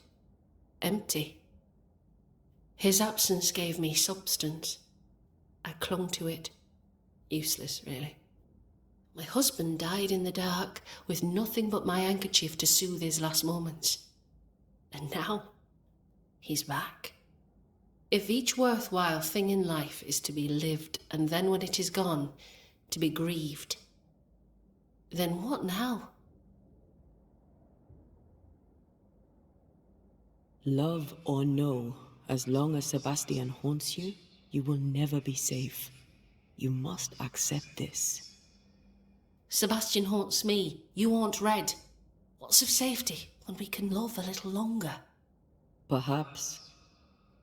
[SPEAKER 12] empty. His absence gave me substance. I clung to it. Useless, really. My husband died in the dark with nothing but my handkerchief to soothe his last moments. And now, he's back. If each worthwhile thing in life is to be lived, and then when it is gone, to be grieved, then what now?
[SPEAKER 3] Love or no, as long as Sebastian haunts you, you will never be safe. You must accept this.
[SPEAKER 12] Sebastian haunts me, you haunt Red. What's of safety when we can love a little longer?
[SPEAKER 3] Perhaps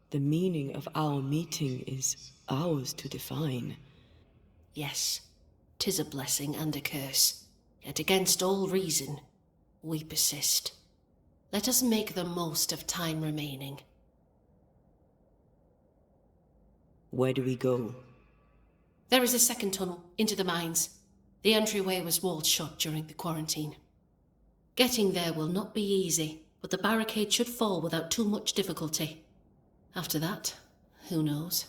[SPEAKER 3] the meaning of our meeting is ours to define.
[SPEAKER 12] Yes, 'tis a blessing and a curse, yet against all reason, we persist. Let us make the most of time remaining.
[SPEAKER 3] Where do we go?
[SPEAKER 12] There is a second tunnel into the mines. The entryway was walled shut during the quarantine. Getting there will not be easy, but the barricade should fall without too much difficulty. After that, who knows?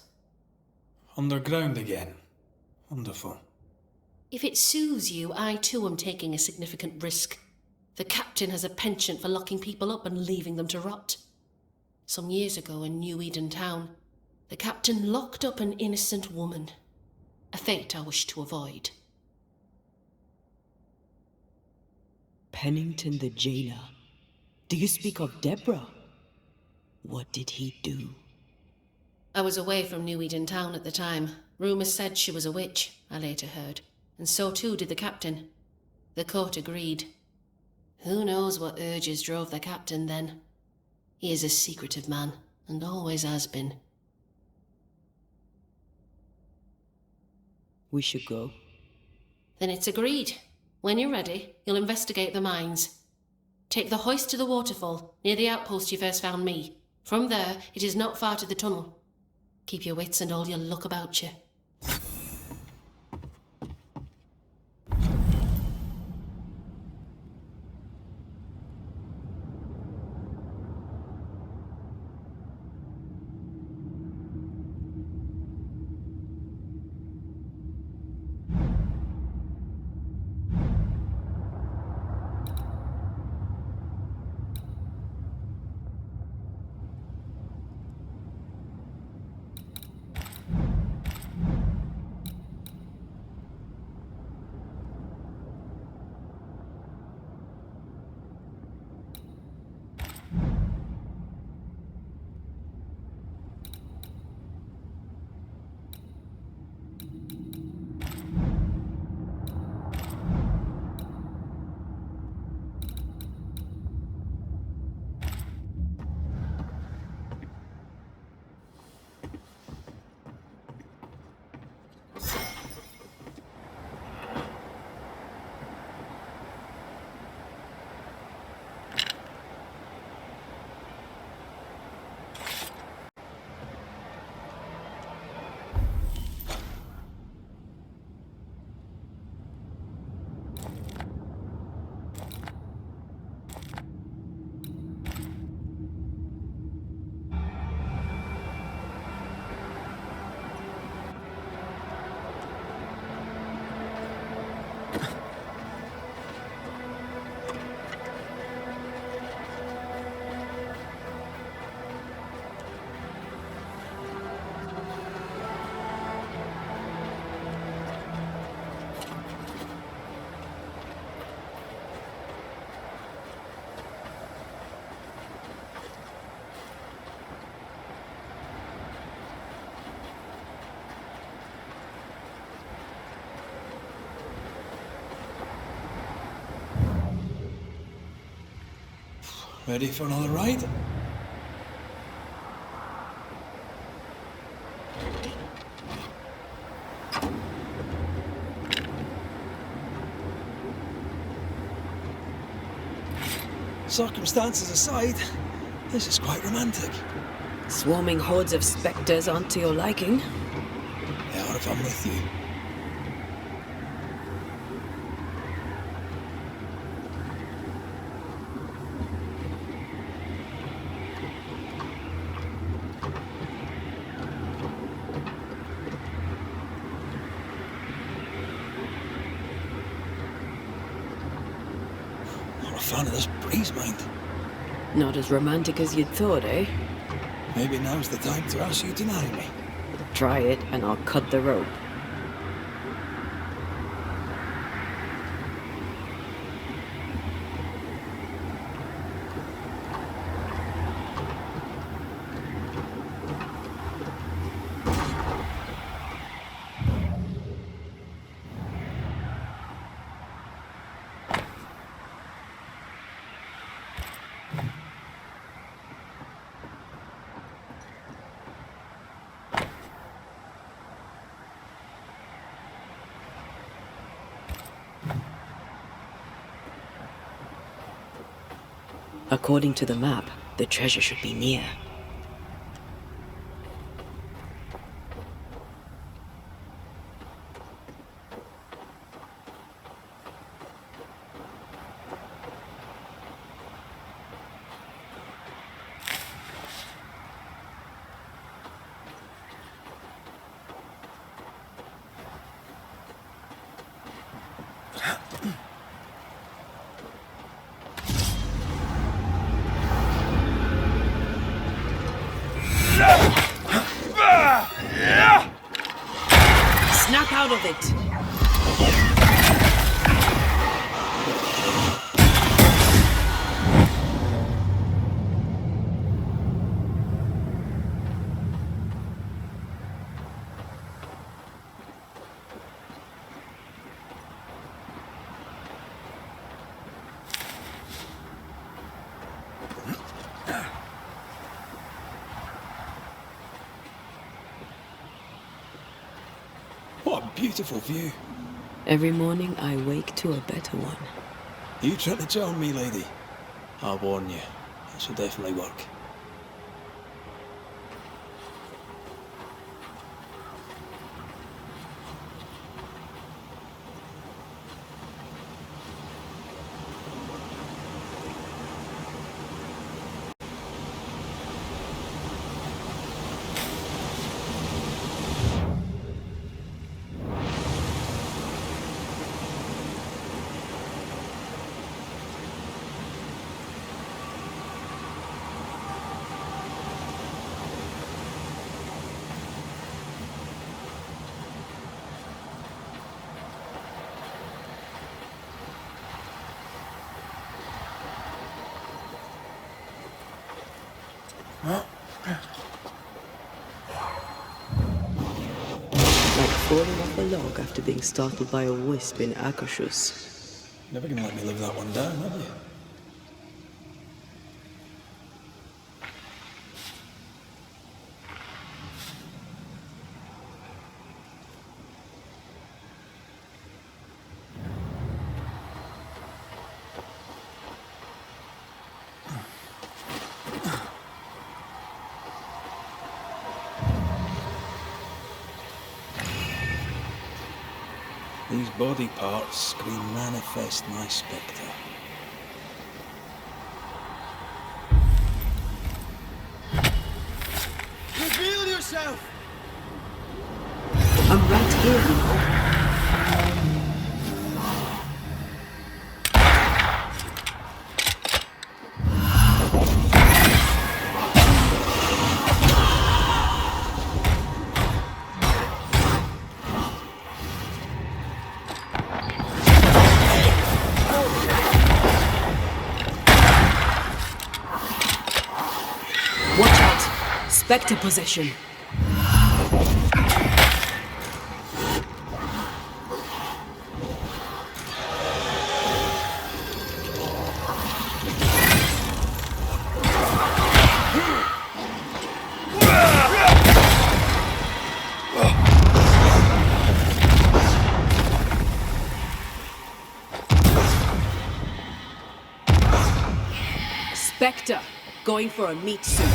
[SPEAKER 1] Underground again. Wonderful.
[SPEAKER 12] If it soothes you, I too am taking a significant risk. The captain has a penchant for locking people up and leaving them to rot. Some years ago in New Eden Town, the captain locked up an innocent woman. A fate I wish to avoid.
[SPEAKER 3] Pennington the jailer. Do you speak of Deborah? What did he do?
[SPEAKER 12] I was away from New Eden Town at the time. Rumours said she was a witch, I later heard. And so too did the captain. The court agreed. Who knows what urges drove the captain then? He is a secretive man, and always has been.
[SPEAKER 3] We should go.
[SPEAKER 12] Then it's agreed. When you're ready, you'll investigate the mines. Take the hoist to the waterfall, near the outpost you first found me. From there, it is not far to the tunnel. Keep your wits and all your luck about you.
[SPEAKER 1] Ready for another ride? Circumstances aside, this is quite romantic.
[SPEAKER 3] Swarming hordes of spectres aren't to your liking.
[SPEAKER 1] They are if I'm with you.
[SPEAKER 5] fan of this breeze, mind.
[SPEAKER 3] Not as romantic as you'd thought, eh?
[SPEAKER 5] Maybe now's the time to ask you to marry me.
[SPEAKER 3] Try it and I'll cut the rope. According to the map, the treasure should be near. Snap out of it!
[SPEAKER 5] What a beautiful view.
[SPEAKER 3] Every morning I wake to a better one.
[SPEAKER 5] You trying to charm me, lady? I'll warn you. This will definitely work.
[SPEAKER 3] Like falling off a log after being startled by a wisp in Akashus.
[SPEAKER 5] Never gonna let me live that one down, have you? These body parts scream manifest my spectre. Reveal yourself!
[SPEAKER 3] I'm right here, Lord. Watch out! Spectre possession. Spectre, going for a meat suit.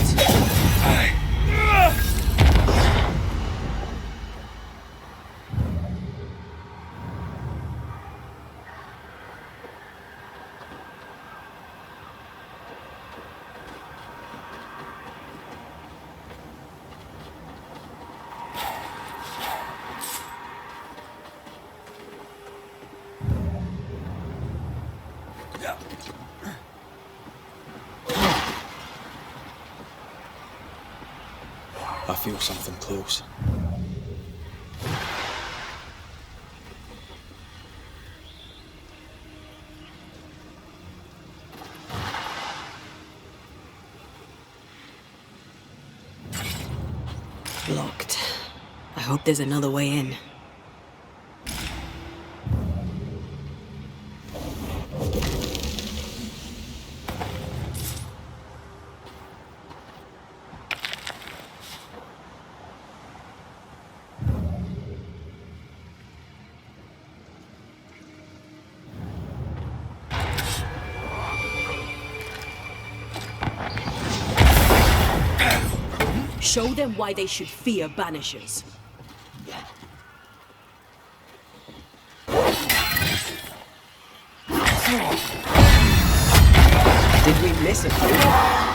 [SPEAKER 9] feel something close.
[SPEAKER 3] Locked. I hope there's another way in. Show them why they should fear Banishers. Did we miss a few?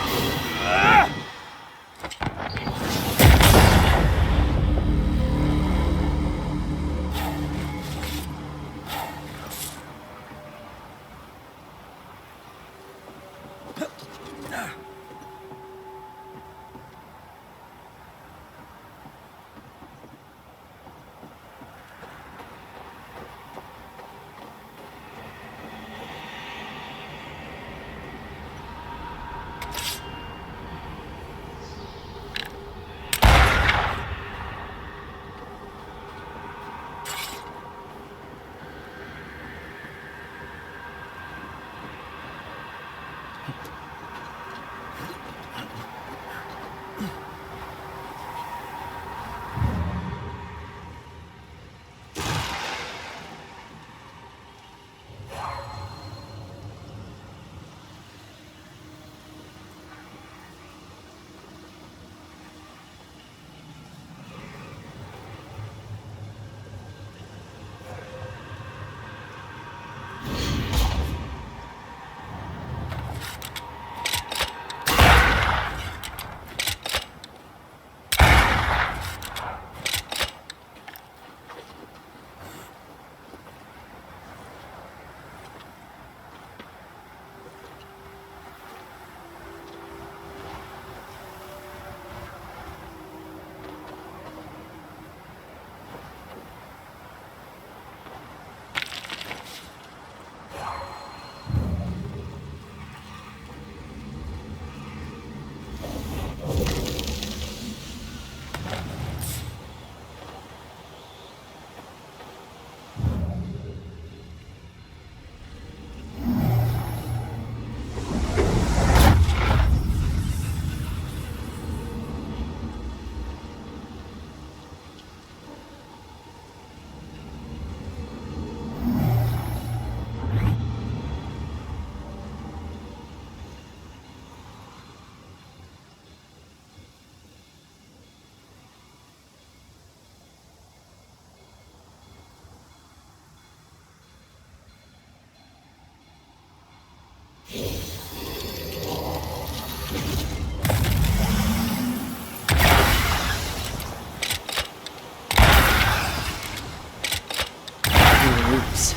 [SPEAKER 3] Oops.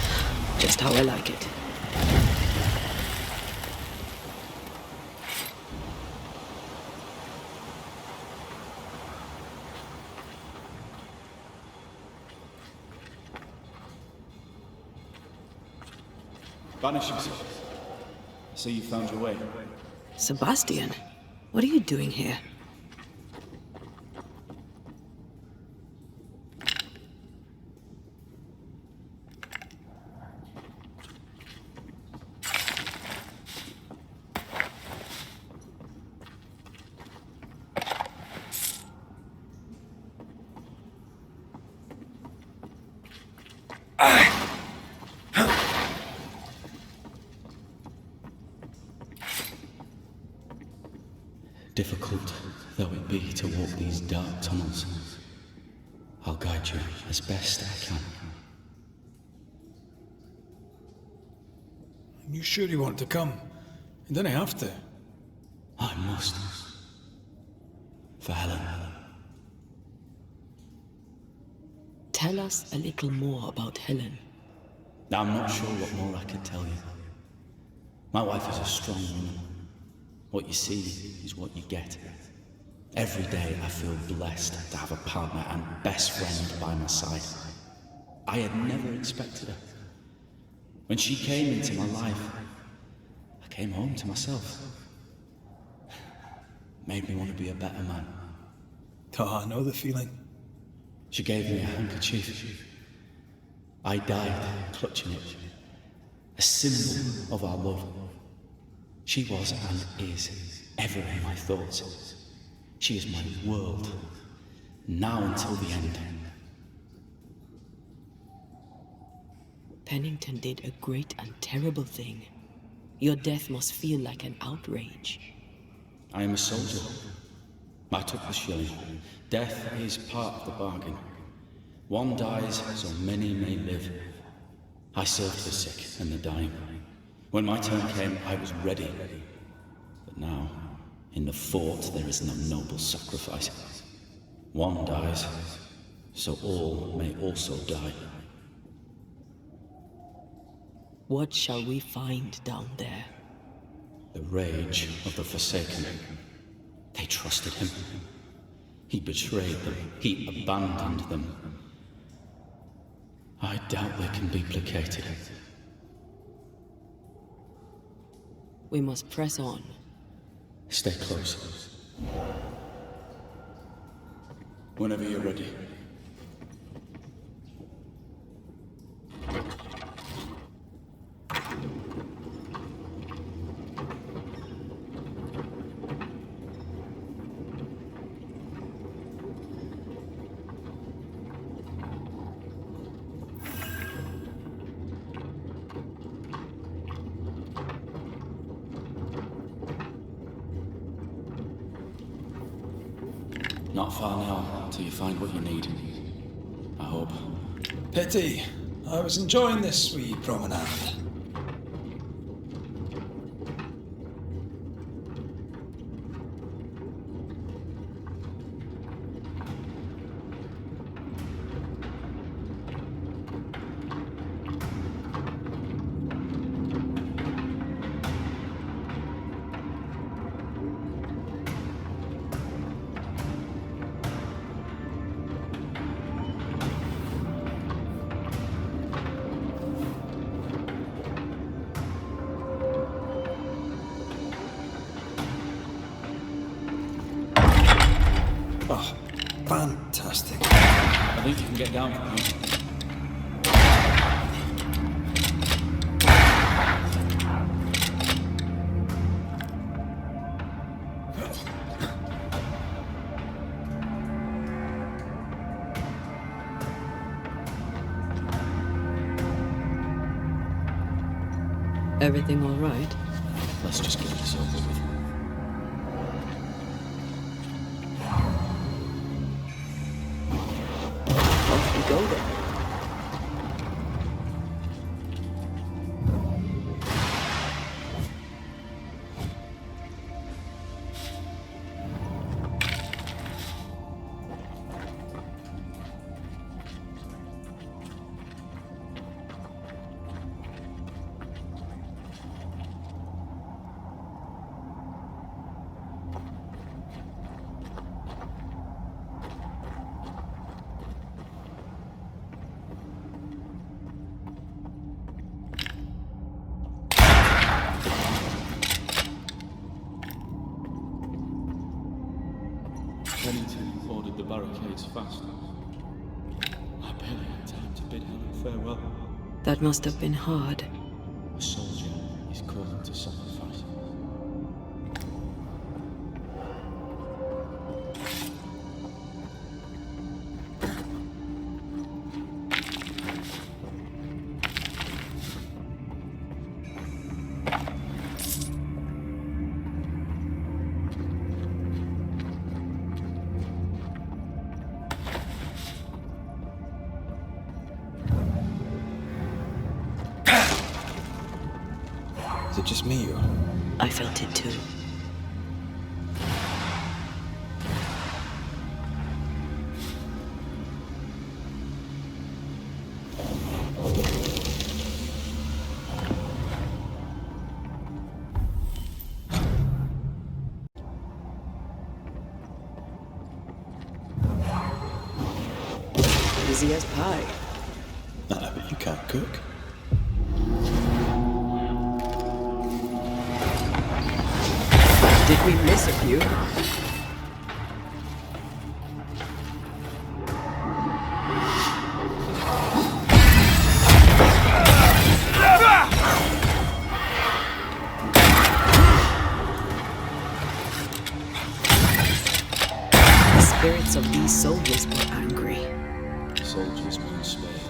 [SPEAKER 3] Just how I like it.
[SPEAKER 9] Banishers. So you found your way.
[SPEAKER 3] Sebastian, what are you doing here?
[SPEAKER 13] Difficult though it be to walk these dark tunnels, I'll guide you as best I can.
[SPEAKER 1] You sure you want to come? You don't have to.
[SPEAKER 13] I must. For Helen.
[SPEAKER 3] Tell us a little more about Helen.
[SPEAKER 13] I'm not sure what more I can tell you. My wife is a strong woman. What you see is what you get. Every day I feel blessed to have a partner and best friend by my side. I had never expected her. When she came into my life, I came home to myself. Made me want to be a better man.
[SPEAKER 1] Oh, I know the feeling.
[SPEAKER 13] She gave me a handkerchief. I died clutching it. A symbol of our love. She was and is ever in my thoughts. She is my world, now until the end.
[SPEAKER 3] Pennington did a great and terrible thing. Your death must feel like an outrage.
[SPEAKER 13] I am a soldier. I took the shilling. Death is part of the bargain. One dies so many may live. I served the sick and the dying. When my turn came, I was ready. But now, in the fort, there is no noble sacrifice. One dies, so all may also die.
[SPEAKER 3] What shall we find down there?
[SPEAKER 13] The rage of the Forsaken. They trusted him. He betrayed them. He abandoned them. I doubt they can be placated.
[SPEAKER 3] We must press on.
[SPEAKER 13] Stay close. Whenever you're ready. Not far now, until you find what you need. I hope.
[SPEAKER 1] Pity. I was enjoying this wee promenade. Oh, fantastic.
[SPEAKER 13] I think you can get down from here.
[SPEAKER 3] Everything all right?
[SPEAKER 13] Let's just get this over with.
[SPEAKER 3] Off we go then.
[SPEAKER 13] Pennington ordered the barricades fast. I barely had time to bid Helen farewell.
[SPEAKER 3] That must have been hard.
[SPEAKER 13] A soldier is called to sacrifice.
[SPEAKER 1] Is it just me or?
[SPEAKER 3] I felt it too. easy as pie.
[SPEAKER 5] Nah, but you can't cook.
[SPEAKER 3] Did we miss a few? The spirits of these soldiers were angry.
[SPEAKER 13] Soldiers weren't spared.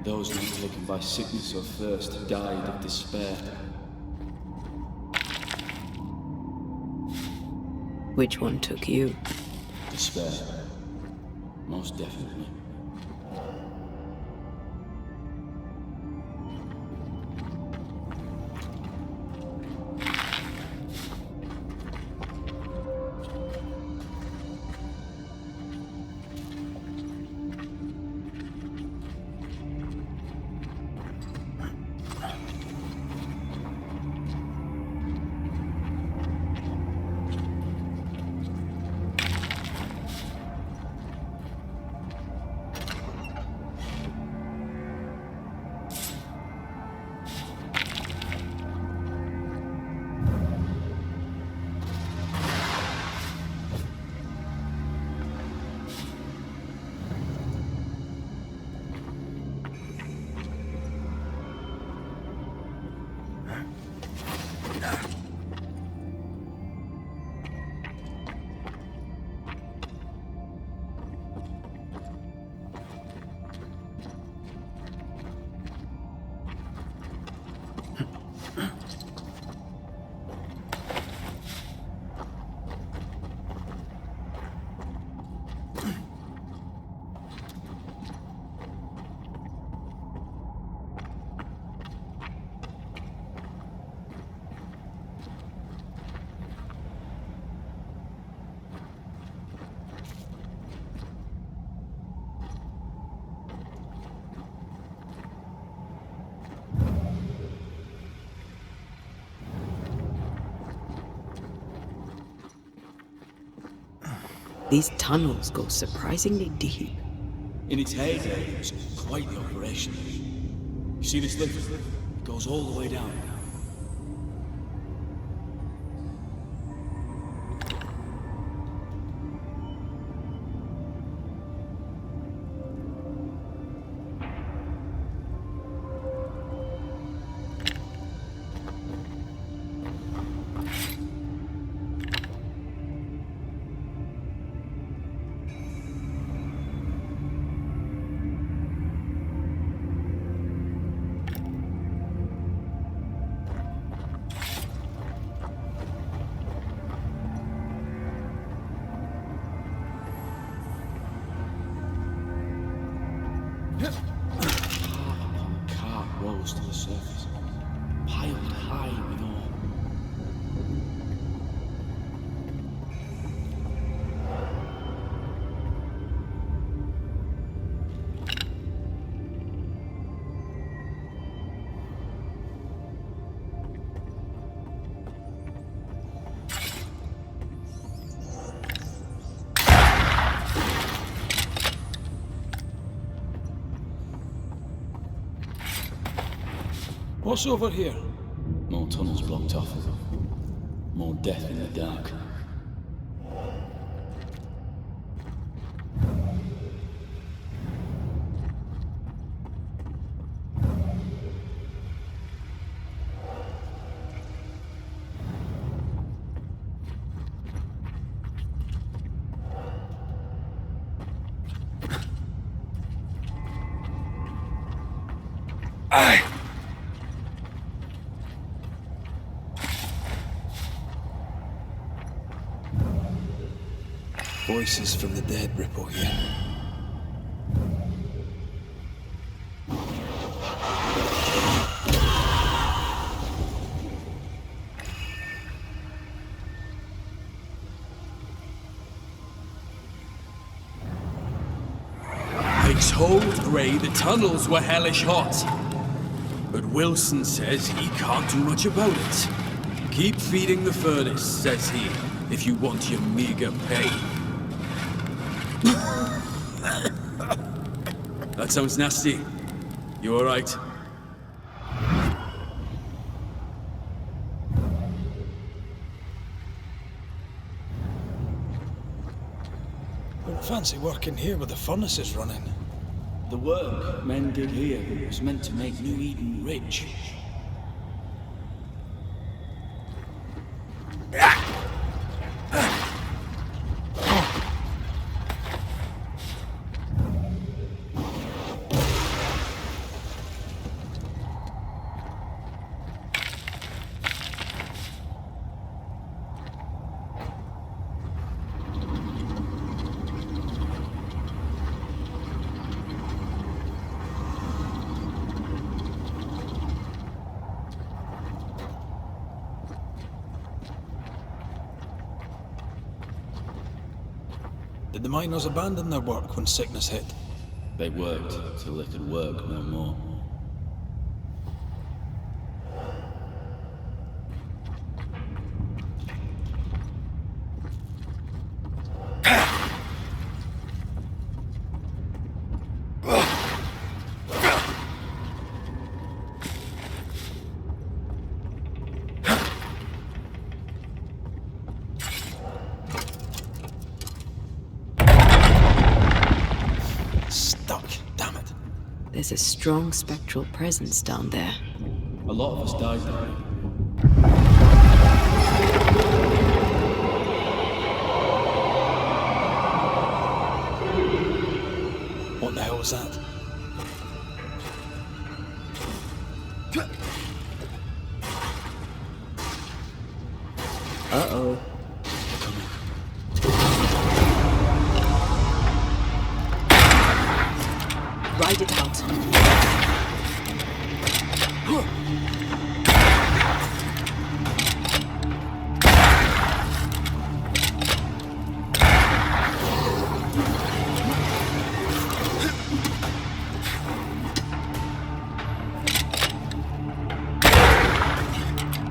[SPEAKER 13] Those not taken by sickness or thirst died of despair.
[SPEAKER 3] Which one took you?
[SPEAKER 13] Despair. Most definitely.
[SPEAKER 3] These tunnels go surprisingly deep.
[SPEAKER 14] In its heyday, it was quite the operation. You see this lift? It goes all the way down.
[SPEAKER 13] Cart rose to the surface, piled high with ore.
[SPEAKER 14] What's over here?
[SPEAKER 13] More tunnels blocked off. More death in the dark.
[SPEAKER 5] Voices from the dead ripple here.
[SPEAKER 14] I told Gray the tunnels were hellish hot. But Wilson says he can't do much about it. Keep feeding the furnace, says he, if you want your meager pay. That sounds nasty. You alright?
[SPEAKER 2] Wouldn't fancy working here with the furnaces running.
[SPEAKER 13] The work men did here was meant to make New Eden rich.
[SPEAKER 2] Did the miners abandon their work when sickness hit?
[SPEAKER 13] They worked till they could work no more.
[SPEAKER 3] There's a strong spectral presence down there.
[SPEAKER 13] A lot of us died there.
[SPEAKER 2] What the hell was that?
[SPEAKER 3] Uh-oh. Ride it out.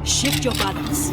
[SPEAKER 3] Shift your balance.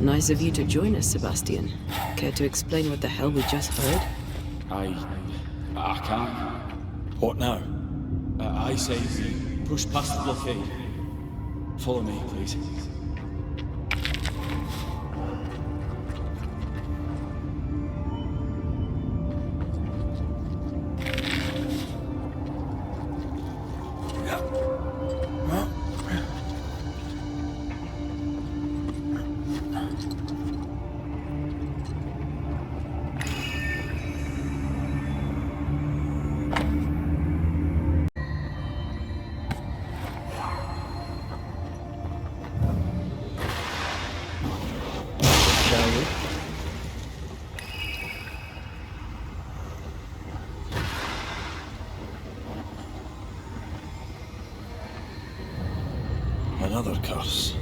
[SPEAKER 3] Nice of you to join us, Sebastian. Care to explain what the hell we just heard?
[SPEAKER 13] I can't.
[SPEAKER 2] What now?
[SPEAKER 13] I say we push past the blockade. Follow me, please.
[SPEAKER 2] Another curse.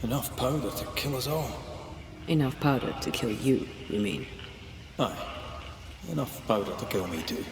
[SPEAKER 1] Enough powder to kill us all.
[SPEAKER 3] Enough powder to kill you, you mean?
[SPEAKER 1] Aye. Enough powder to kill me too.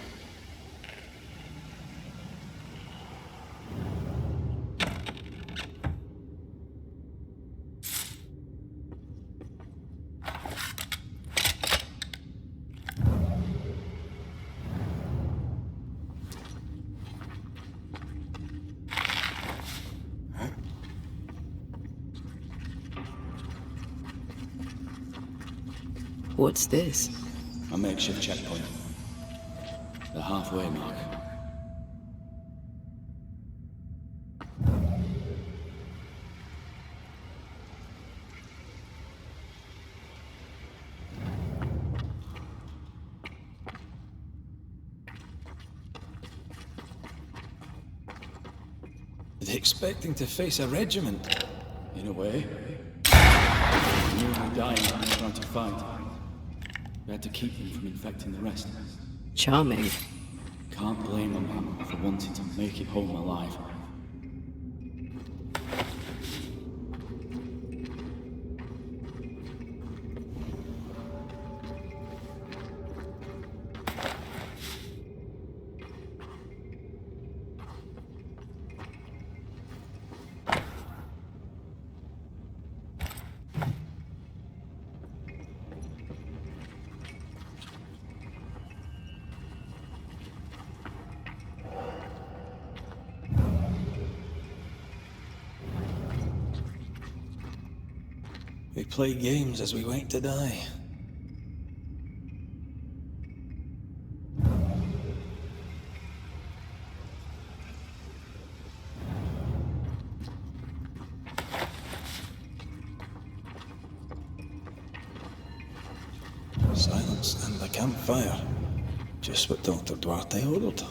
[SPEAKER 3] What's this?
[SPEAKER 13] A makeshift checkpoint. The halfway mark.
[SPEAKER 1] Are they expecting to face a regiment?
[SPEAKER 13] In a way. Nearly dying trying to fight. We had to keep them from infecting the rest.
[SPEAKER 3] Charming.
[SPEAKER 13] Can't blame them for wanting to make it home alive.
[SPEAKER 1] We play games as we wait to die. Silence and the campfire. Just what Dr. Duarte ordered.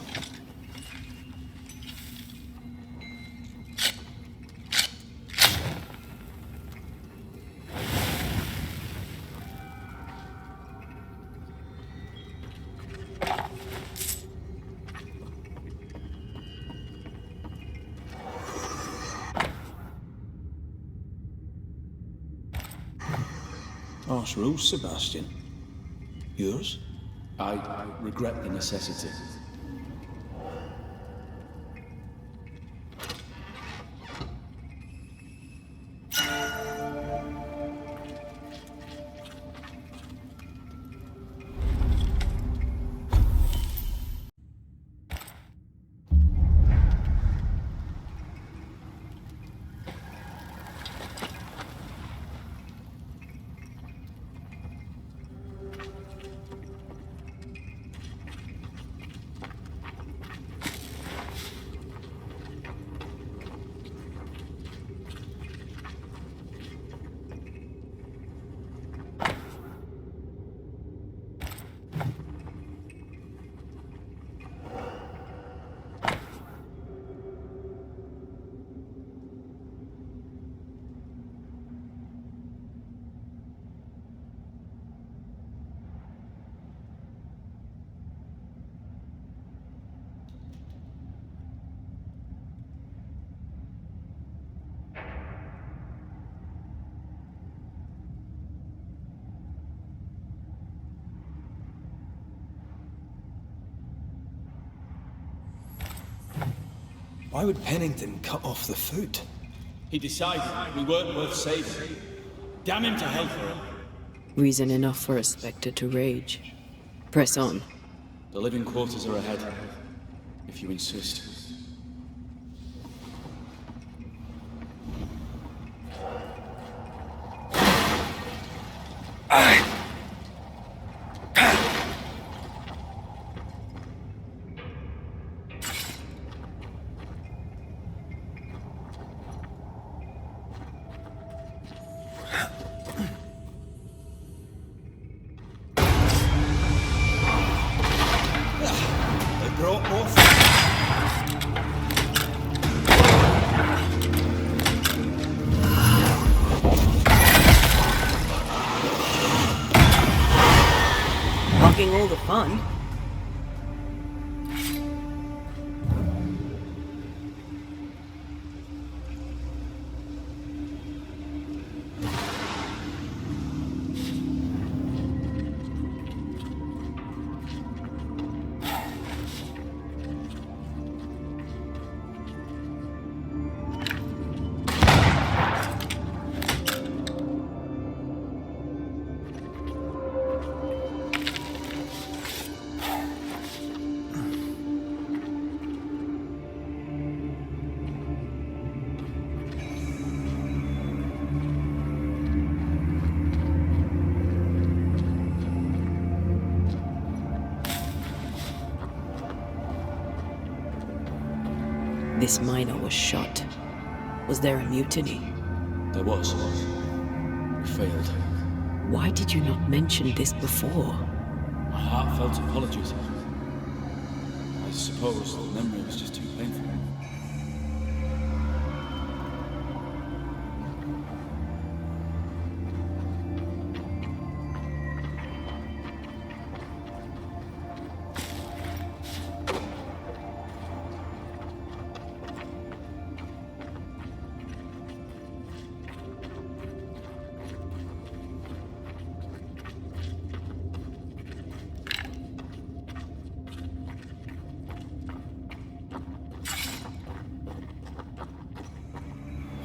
[SPEAKER 1] Harsh rules, Sebastian. Yours?
[SPEAKER 13] I regret the necessity.
[SPEAKER 1] Why would Pennington cut off the foot?
[SPEAKER 13] He decided we weren't worth saving. Damn him to hell for it.
[SPEAKER 3] Reason enough for a Spectre to rage. Press on.
[SPEAKER 13] The living quarters are ahead, if you insist.
[SPEAKER 3] All the fun. This miner was shot. Was there a mutiny?
[SPEAKER 13] There was. We failed.
[SPEAKER 3] Why did you not mention this before?
[SPEAKER 13] My heartfelt apologies. I suppose the memory was just too painful.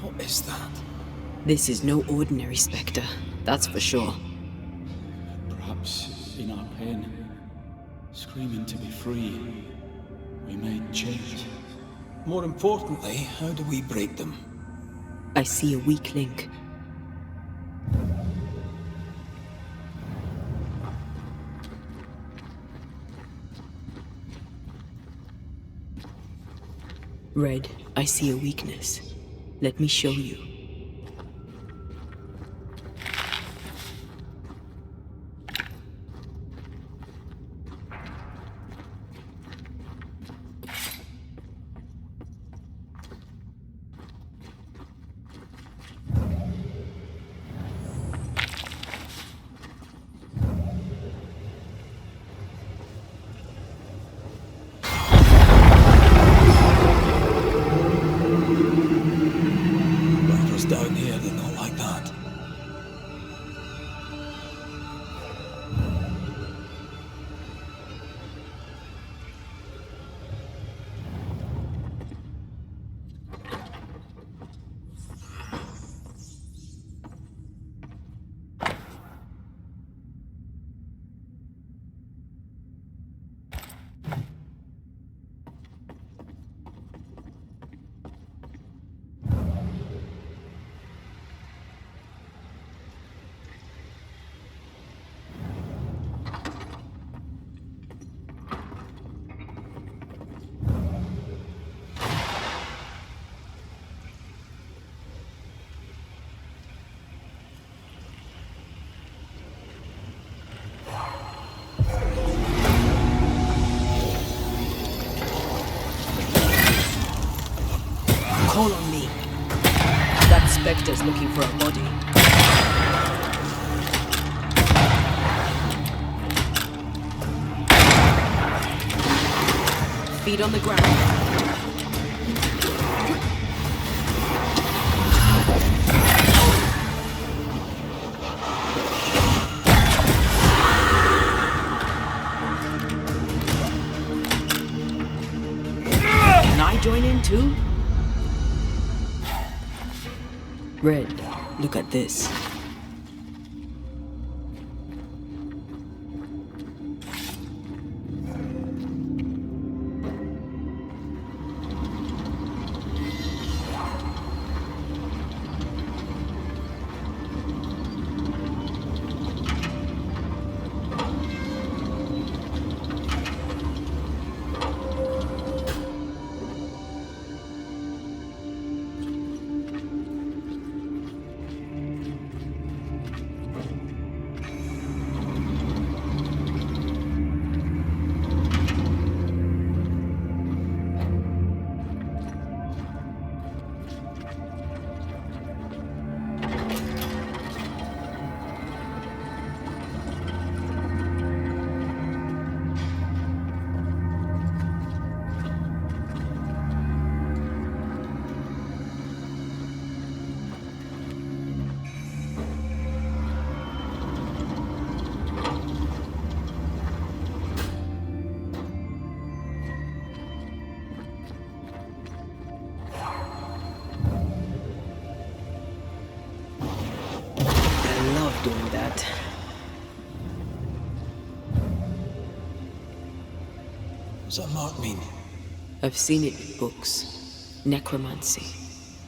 [SPEAKER 1] What is that?
[SPEAKER 3] This is no ordinary spectre, that's for sure.
[SPEAKER 13] Perhaps in our pain, screaming to be free, we made change.
[SPEAKER 1] More importantly, how do we break them?
[SPEAKER 3] I see a weak link. Red, I see a weakness. Let me show you.
[SPEAKER 1] Down here, they're not like that.
[SPEAKER 3] Call on me. That spectre's looking for a body. Feet on the ground. Can I join in too? Red, look at this. Doing that.
[SPEAKER 1] What does that mark mean?
[SPEAKER 3] I've seen it in books. Necromancy,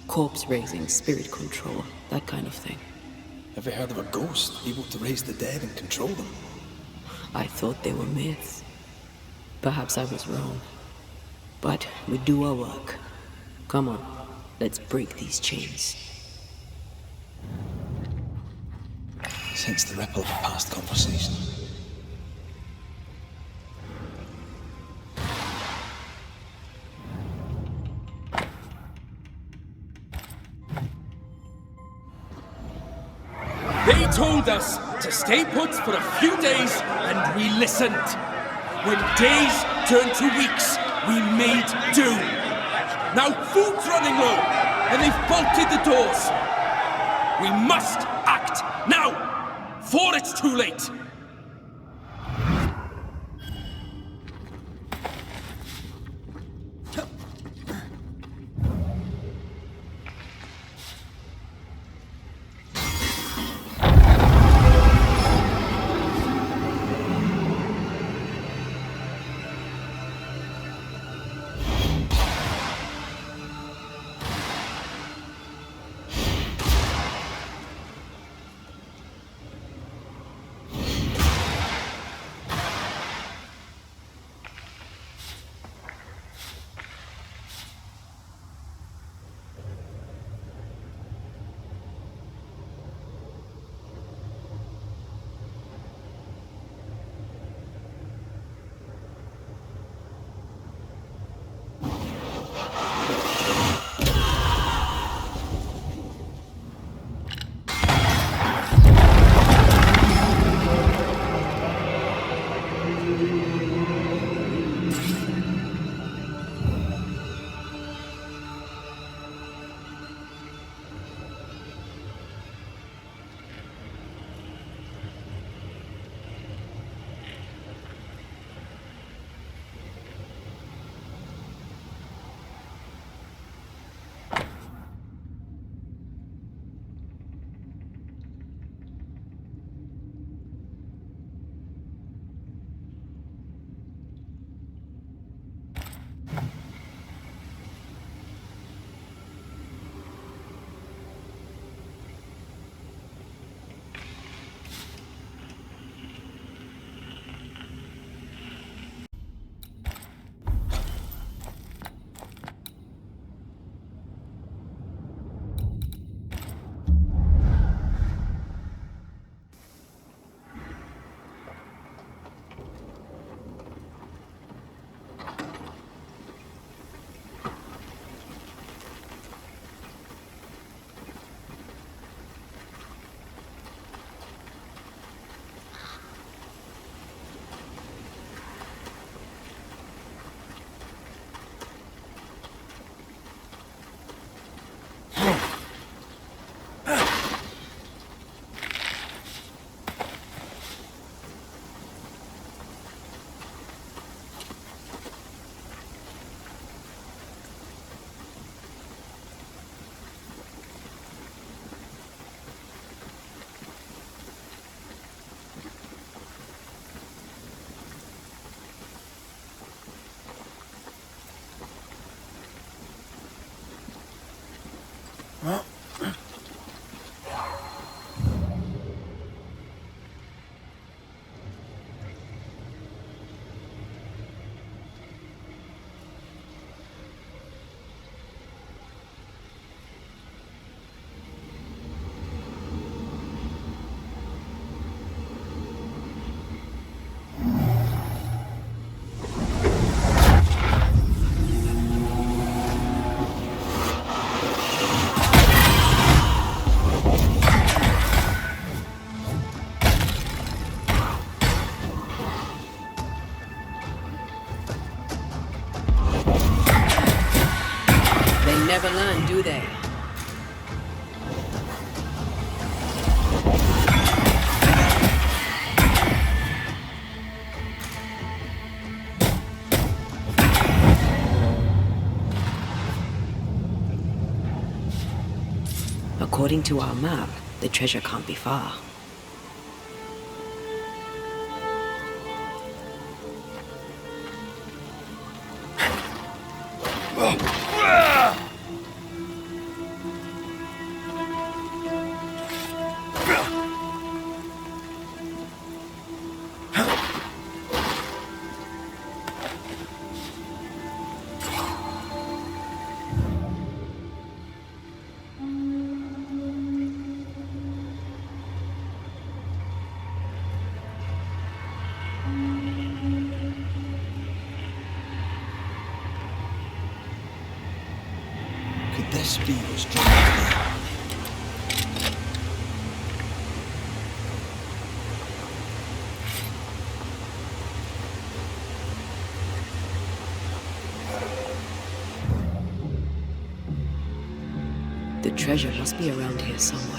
[SPEAKER 3] corpse raising, spirit control, that kind of thing.
[SPEAKER 1] Ever heard of a ghost able to raise the dead and control them?
[SPEAKER 3] I thought they were myths. Perhaps I was wrong. But we do our work. Come on, let's break these chains.
[SPEAKER 5] Sense the ripple of a past conversation.
[SPEAKER 14] They told us to stay put for a few days, and we listened. When days turned to weeks, we made do. Now food's running low, and they've bolted the doors. We must act now, before it's too late.
[SPEAKER 3] Never learn, do they? According to our map, the treasure can't be far.
[SPEAKER 5] this fee was drawn today.
[SPEAKER 3] The treasure must be around here somewhere.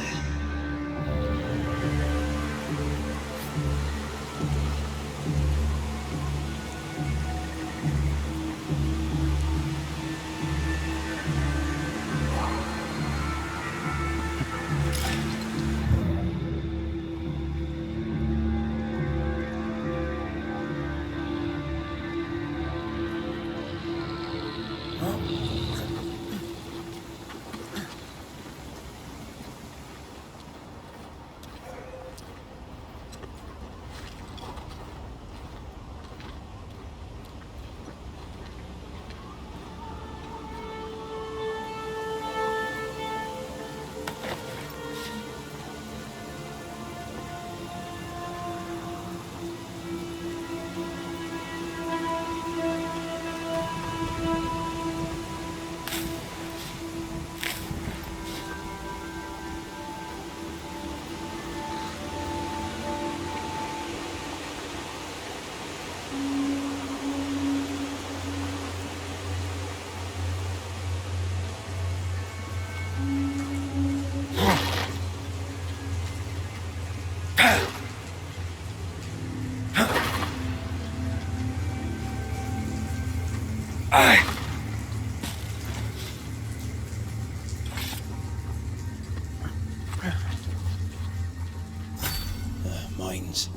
[SPEAKER 5] Mines.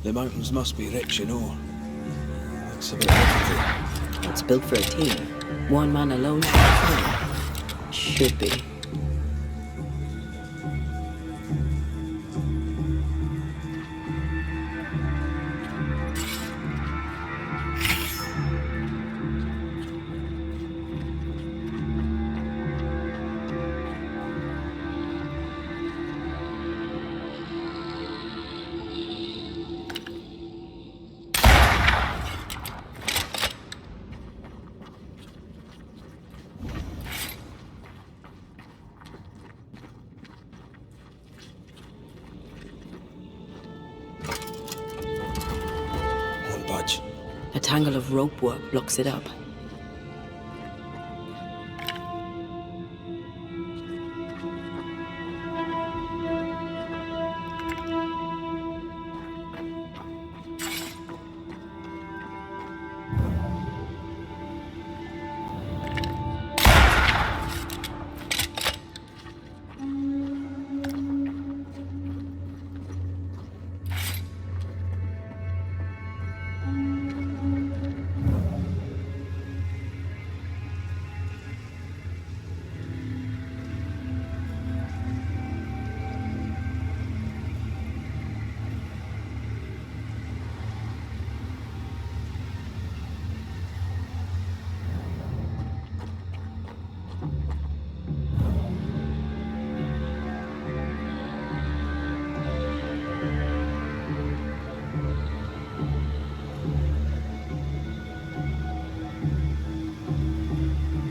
[SPEAKER 5] The mountains must be rich in ore. Looks a bit difficult.
[SPEAKER 3] It's built for a team. One man alone should be. A tangle of rope work blocks it up.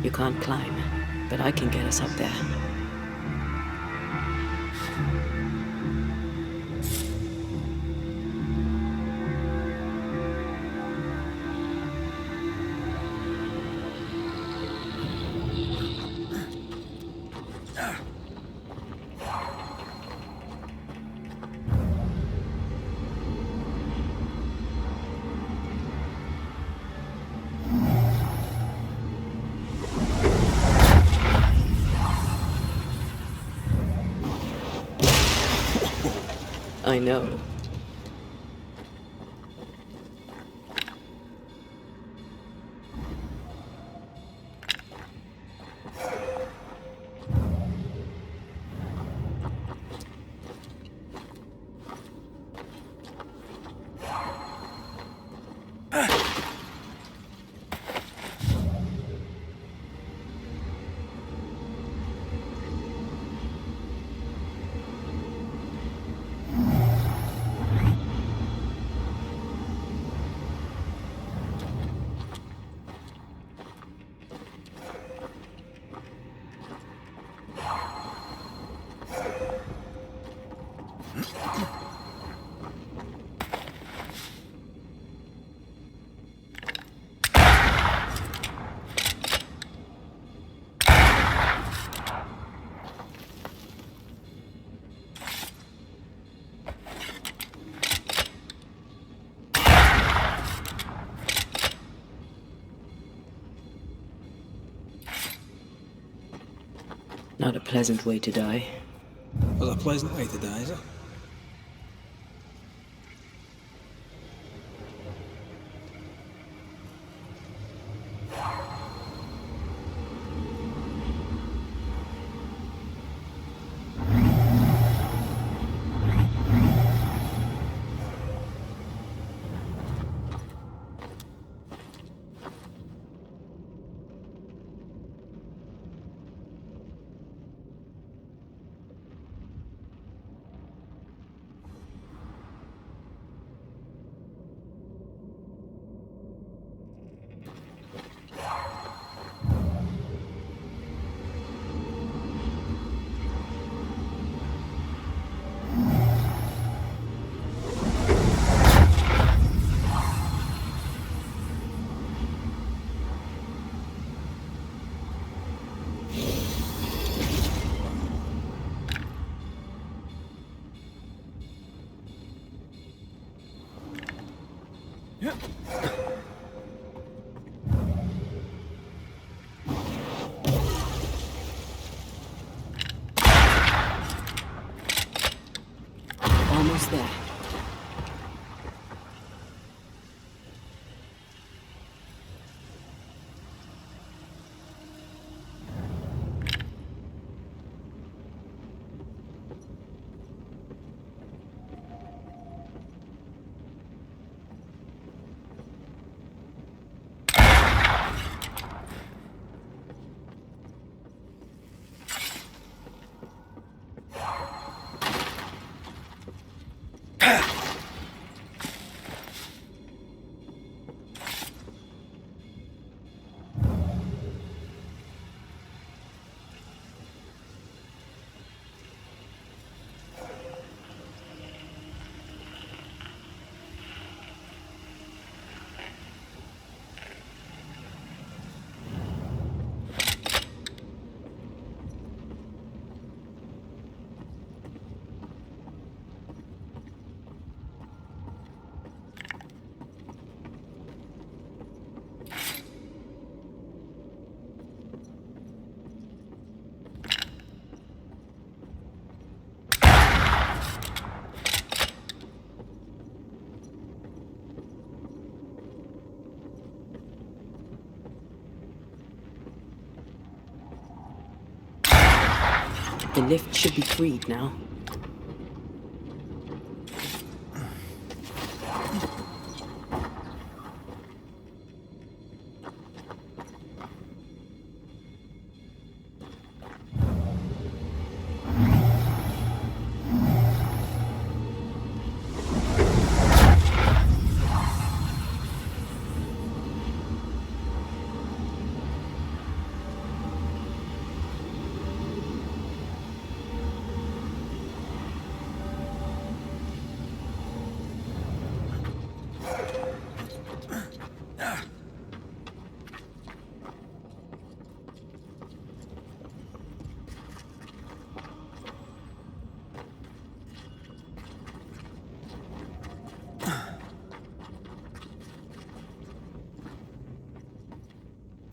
[SPEAKER 3] You can't climb, but I can get us up there. I know. Not a pleasant way to die.
[SPEAKER 2] Well, a pleasant way to die, is it?
[SPEAKER 3] Almost there. The lift should be freed now.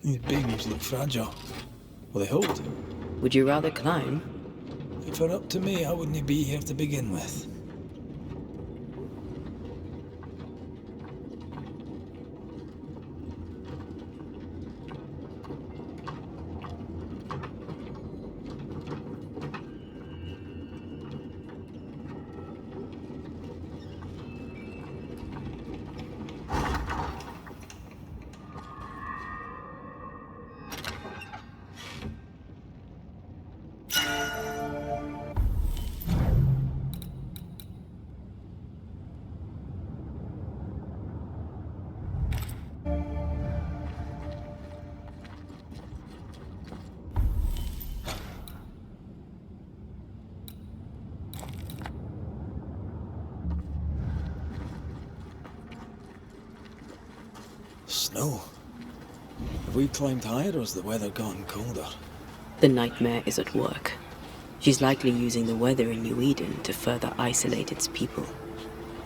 [SPEAKER 2] These beams look fragile. Will they hold?
[SPEAKER 3] Would you rather climb?
[SPEAKER 2] If it were up to me, I wouldn't be here to begin with.
[SPEAKER 5] snow. Have we climbed higher or has the weather gotten colder?
[SPEAKER 3] The nightmare is at work. She's likely using the weather in New Eden to further isolate its people.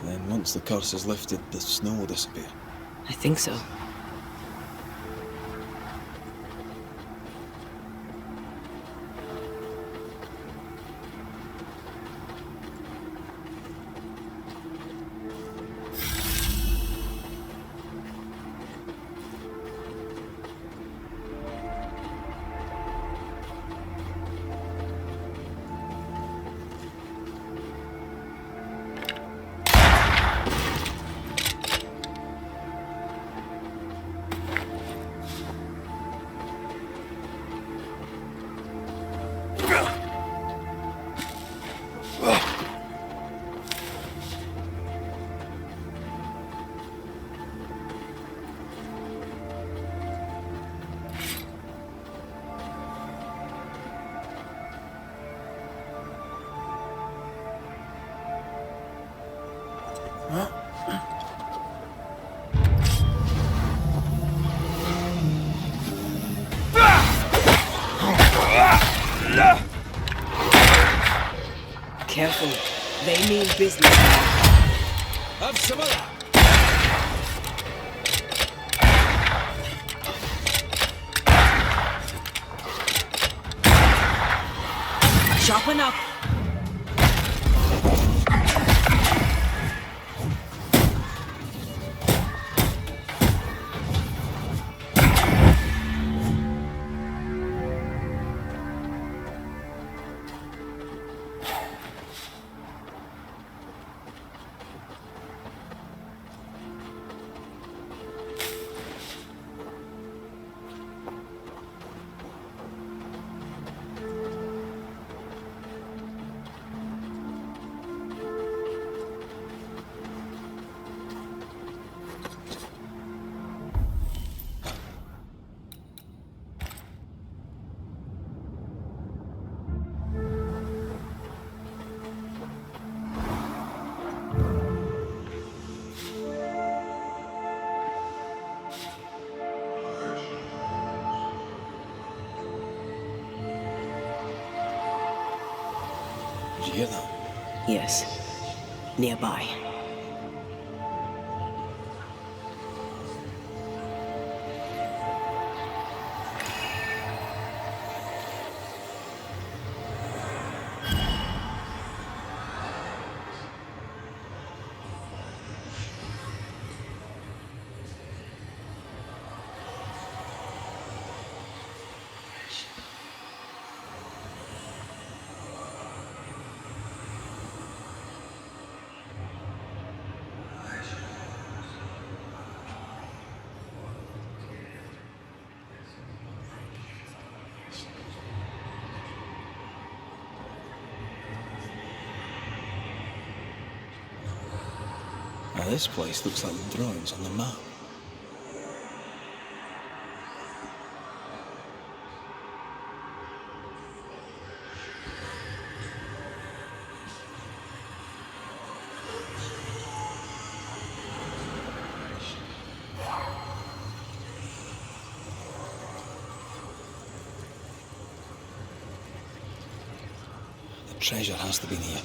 [SPEAKER 5] Then once the curse is lifted, the snow will disappear.
[SPEAKER 3] I think so. Careful. They mean business.
[SPEAKER 14] Have some of that.
[SPEAKER 3] Sharpen up.
[SPEAKER 5] Did you hear that?
[SPEAKER 3] Yes. Nearby.
[SPEAKER 5] Now this place looks like the drawings on the map. The treasure has to be here.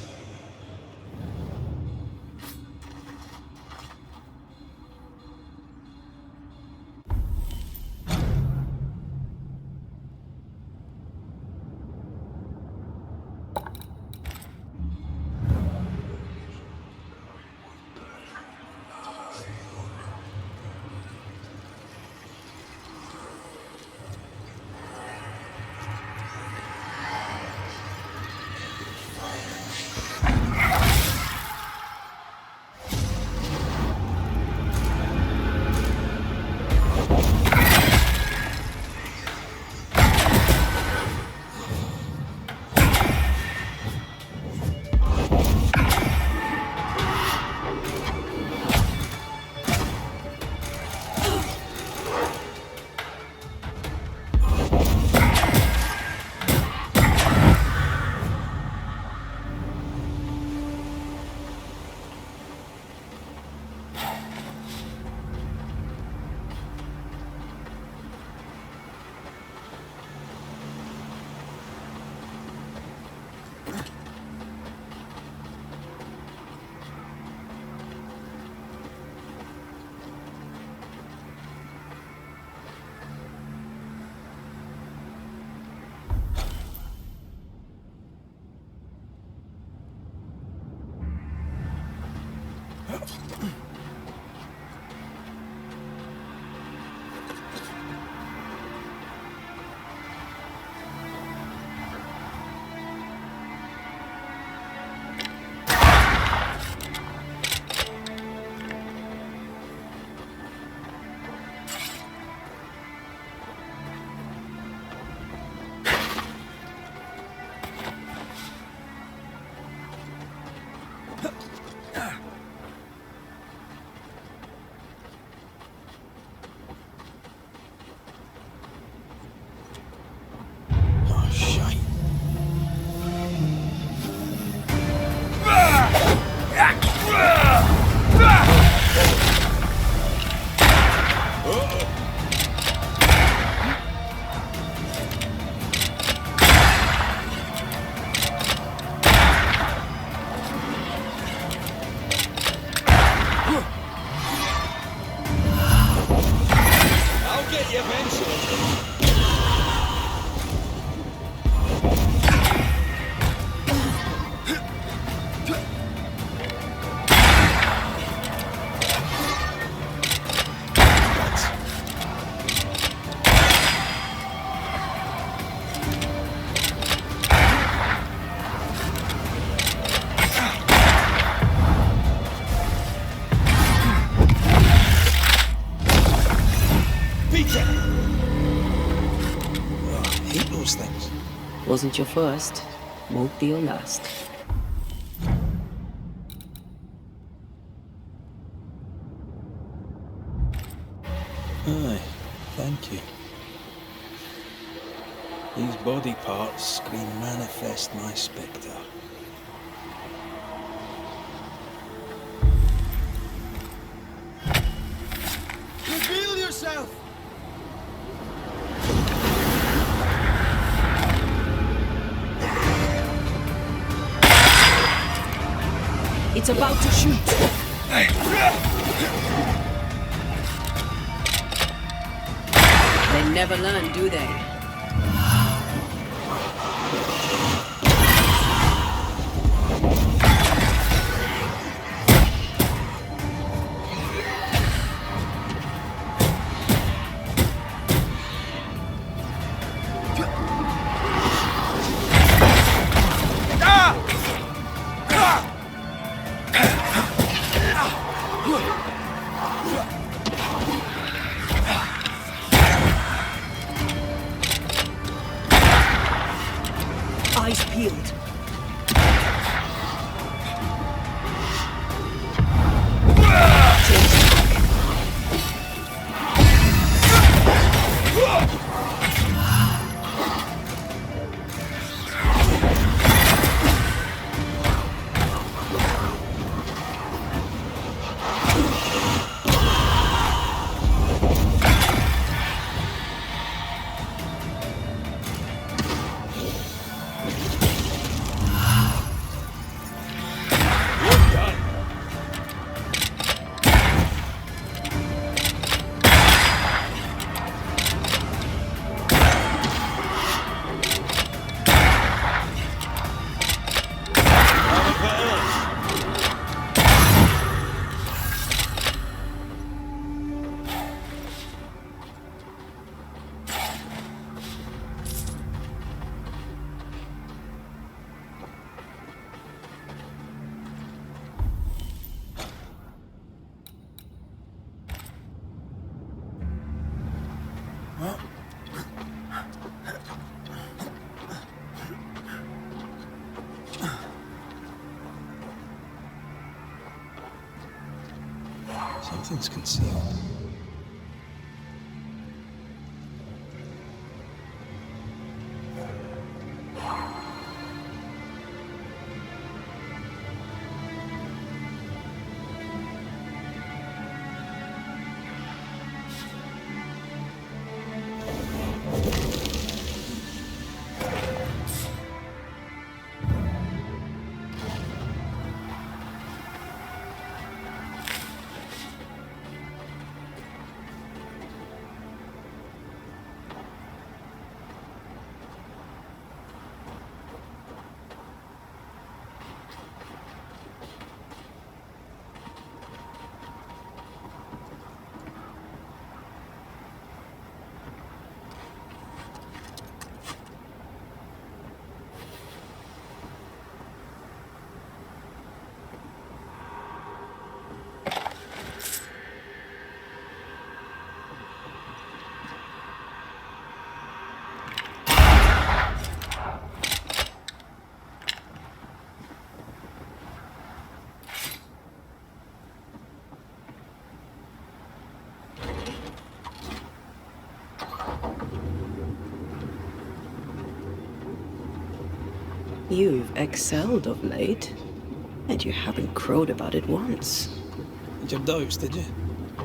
[SPEAKER 3] Isn't your first, won't be your last.
[SPEAKER 5] Aye, thank you. These body parts scream manifest my spectre.
[SPEAKER 14] Reveal yourself!
[SPEAKER 3] It's about to shoot! They never learn, do they? Eyes peeled.
[SPEAKER 5] Something's concealed.
[SPEAKER 3] You've excelled of late, and you haven't crowed about it once.
[SPEAKER 5] Had your doubts, did you?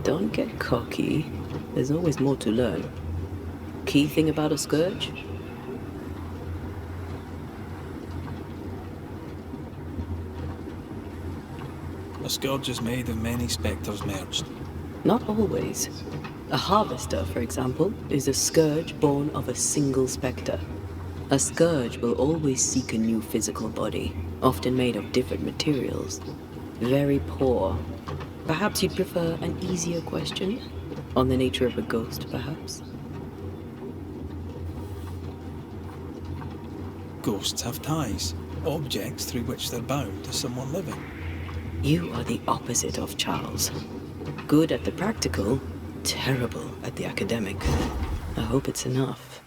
[SPEAKER 3] Don't get cocky. There's always more to learn. Key thing about a scourge?
[SPEAKER 5] A scourge is made of many spectres merged.
[SPEAKER 3] Not always. A harvester, for example, is a scourge born of a single spectre. A scourge will always seek a new physical body, often made of different materials. Very poor. Perhaps you'd prefer an easier question? On the nature of a ghost, perhaps?
[SPEAKER 5] Ghosts have ties, objects through which they're bound to someone living.
[SPEAKER 3] You are the opposite of Charles. Good at the practical, terrible at the academic. I hope it's enough.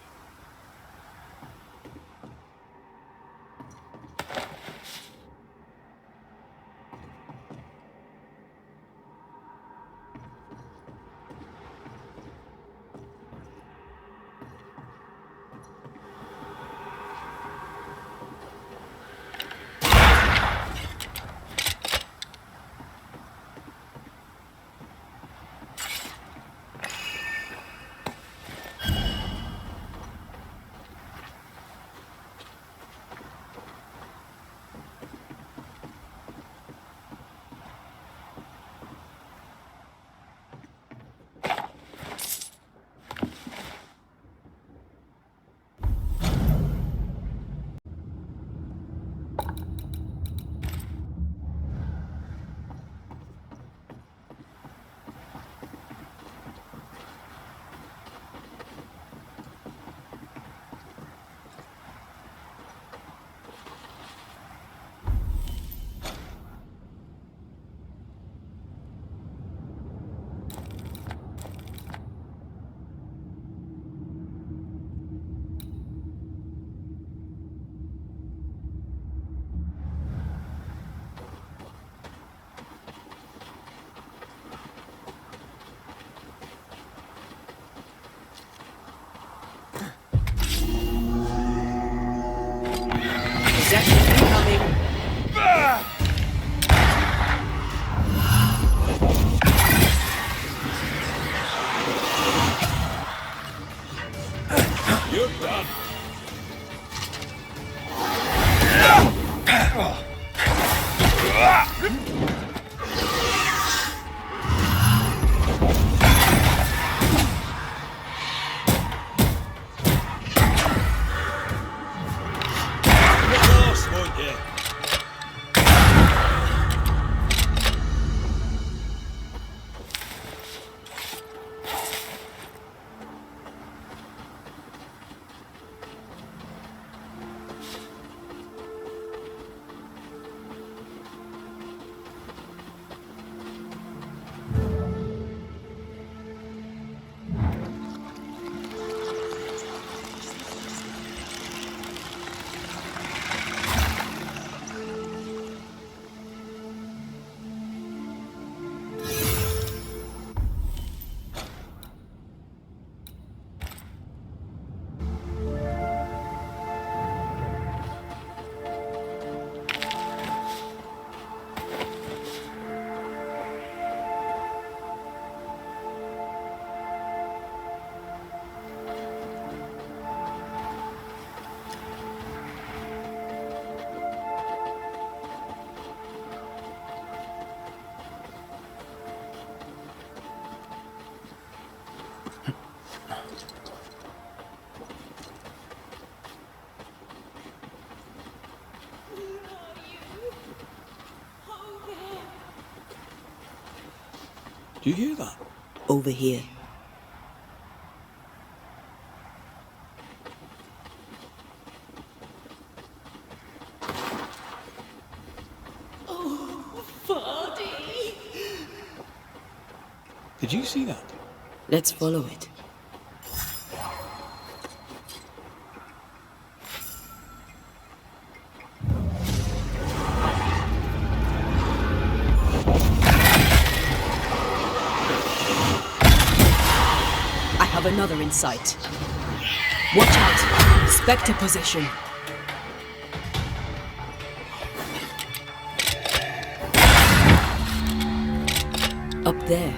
[SPEAKER 5] Do you hear that?
[SPEAKER 3] Over here.
[SPEAKER 11] Oh, Vardy!
[SPEAKER 5] Did you see that?
[SPEAKER 3] Let's follow it. Another in sight. Watch out! Spectre position. Up there.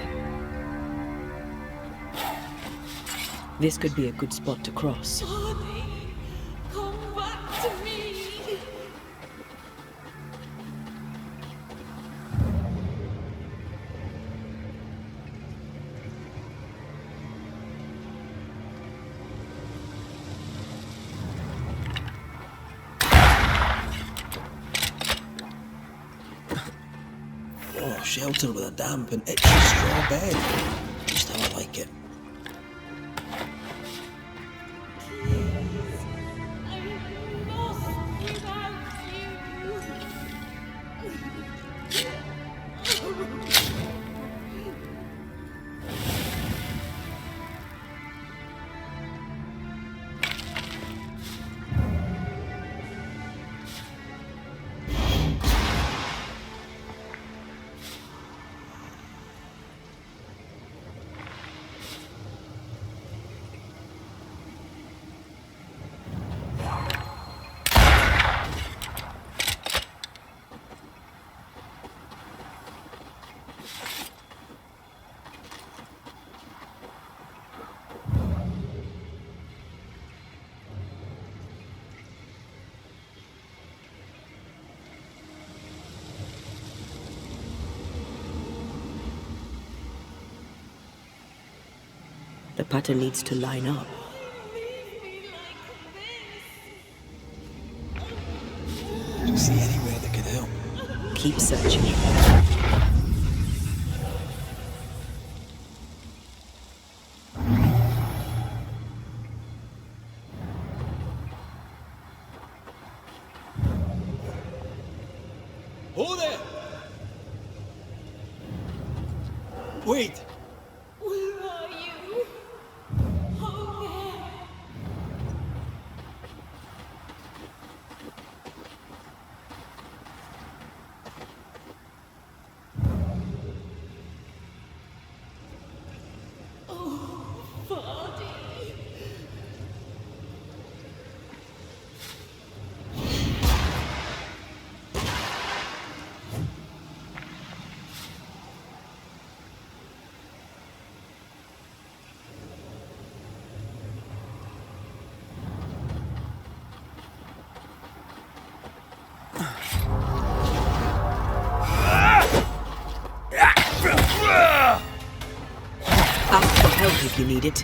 [SPEAKER 3] This could be a good spot to cross.
[SPEAKER 11] Vardy, come back to me!
[SPEAKER 5] Shelter with a damp and itchy straw bed. Just how I like it.
[SPEAKER 11] I'm lost without you.
[SPEAKER 3] The pattern needs to line up.
[SPEAKER 5] Do you see anywhere that could help?
[SPEAKER 3] Keep searching.
[SPEAKER 5] Hold it! Wait!
[SPEAKER 11] Where are you? Oh, there. Oh, Vardy.
[SPEAKER 3] if you need it.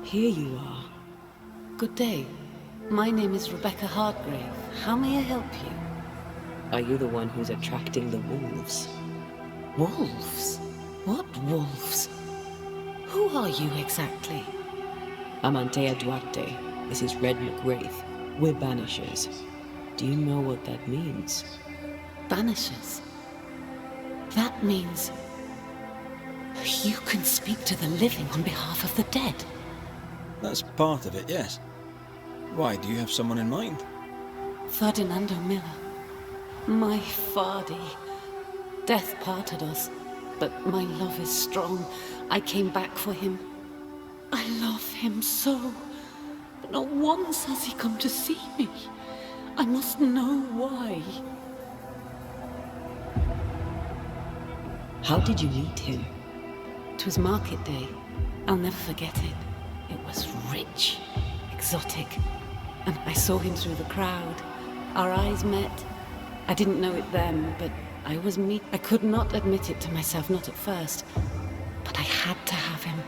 [SPEAKER 3] Here you are.
[SPEAKER 11] Good day. My name is Rebecca Hardgrave. How may I help you?
[SPEAKER 3] Are you the one who's attracting the wolves?
[SPEAKER 11] Wolves? What wolves? Who are you exactly?
[SPEAKER 3] I'm Antea Duarte. This is Red McWraith. We're Banishers. Do you know what that means?
[SPEAKER 11] Banishers? That means you can speak to the living on behalf of the dead.
[SPEAKER 5] That's part of it, yes. Why, do you have someone in mind?
[SPEAKER 11] Ferdinando Miller. My Fardy. Death parted us, but my love is strong. I came back for him. I love him so. But not once has he come to see me. I must know why.
[SPEAKER 3] How did you meet him?
[SPEAKER 11] 'Twas market day. I'll never forget it. It was rich, exotic, and I saw him through the crowd. Our eyes met. I didn't know it then, but I could not admit it to myself, not at first, but I had to have him.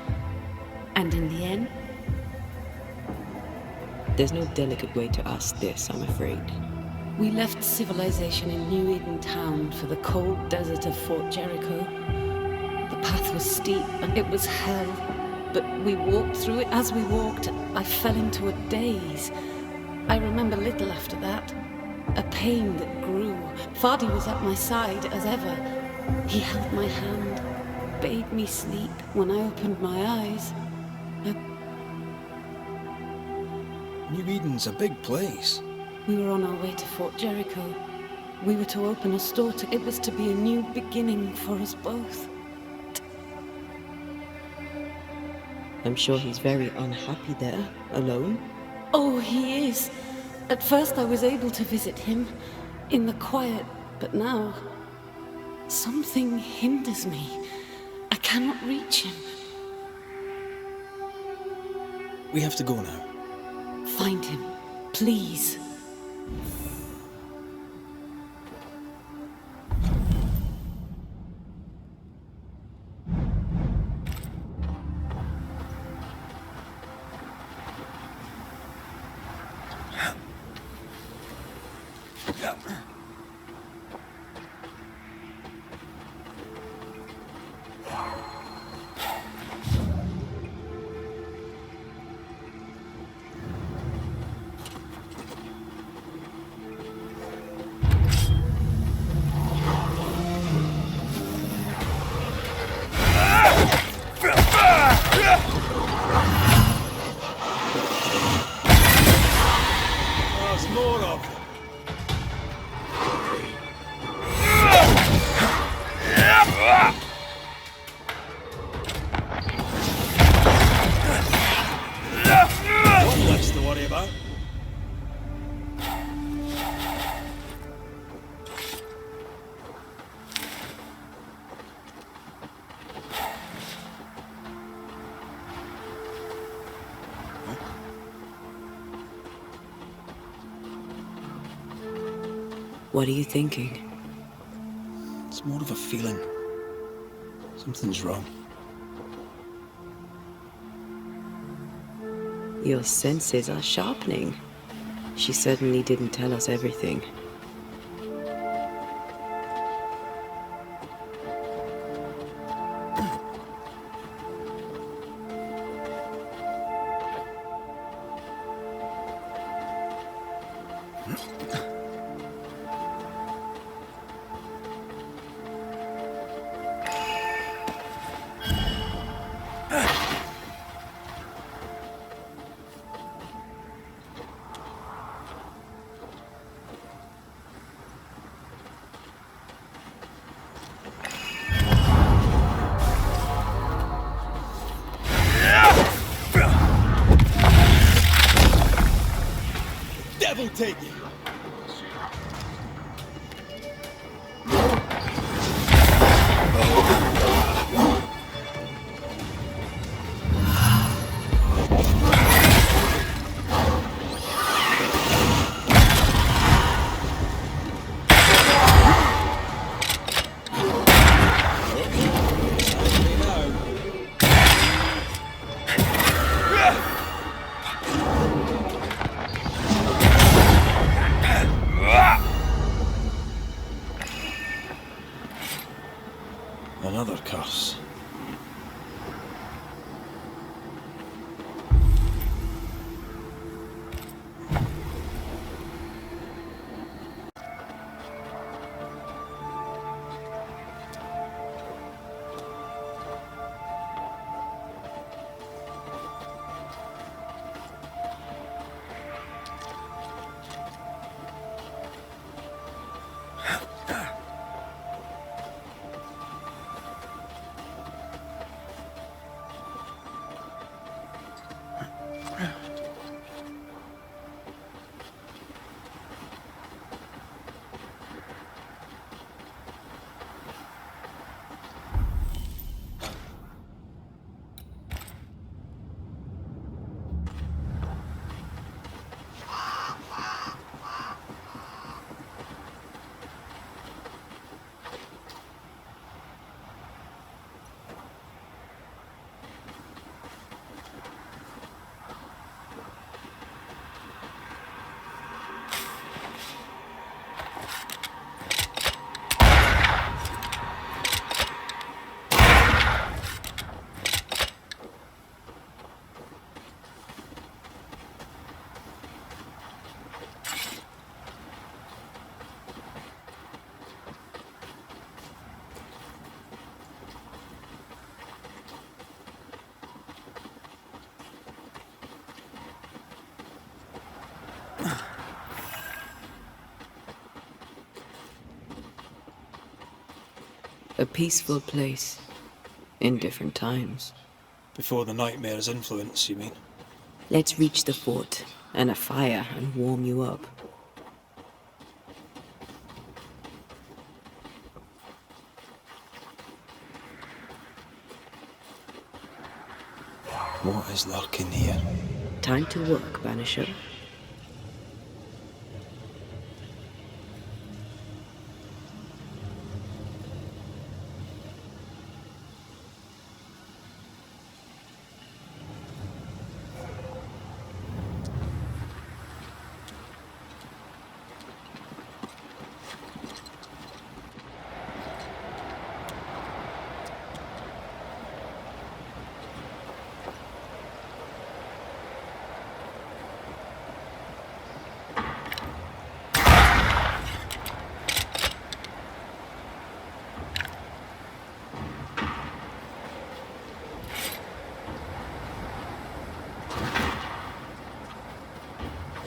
[SPEAKER 11] And in the end...
[SPEAKER 3] There's no delicate way to ask this, I'm afraid.
[SPEAKER 11] We left civilization in New Eden Town for the cold desert of Fort Jericho. The path was steep, and it was hell. But we walked through it. As we walked, I fell into a daze. I remember little after that. A pain that grew. Fardy was at my side, as ever. He held my hand, bade me sleep. When I opened my eyes,
[SPEAKER 5] New Eden's a big place.
[SPEAKER 11] we were on our way to Fort Jericho. We were to open a store. It was to be a new beginning for us both.
[SPEAKER 3] I'm sure he's very unhappy there, alone.
[SPEAKER 11] Oh, he is. At first I was able to visit him in the quiet, but now something hinders me. I cannot reach him.
[SPEAKER 5] We have to go now.
[SPEAKER 11] Find him, please.
[SPEAKER 5] There's more of them. One less to worry about.
[SPEAKER 3] What are you thinking?
[SPEAKER 5] It's more of a feeling. Something's wrong.
[SPEAKER 3] Your senses are sharpening. She certainly didn't tell us everything.
[SPEAKER 8] devil take you?
[SPEAKER 5] Another curse.
[SPEAKER 3] A peaceful place. In different times.
[SPEAKER 1] Before the nightmare's influence, you mean?
[SPEAKER 3] Let's reach the fort, and a fire, and warm you up.
[SPEAKER 1] What is lurking here?
[SPEAKER 3] Time to work, Banisher.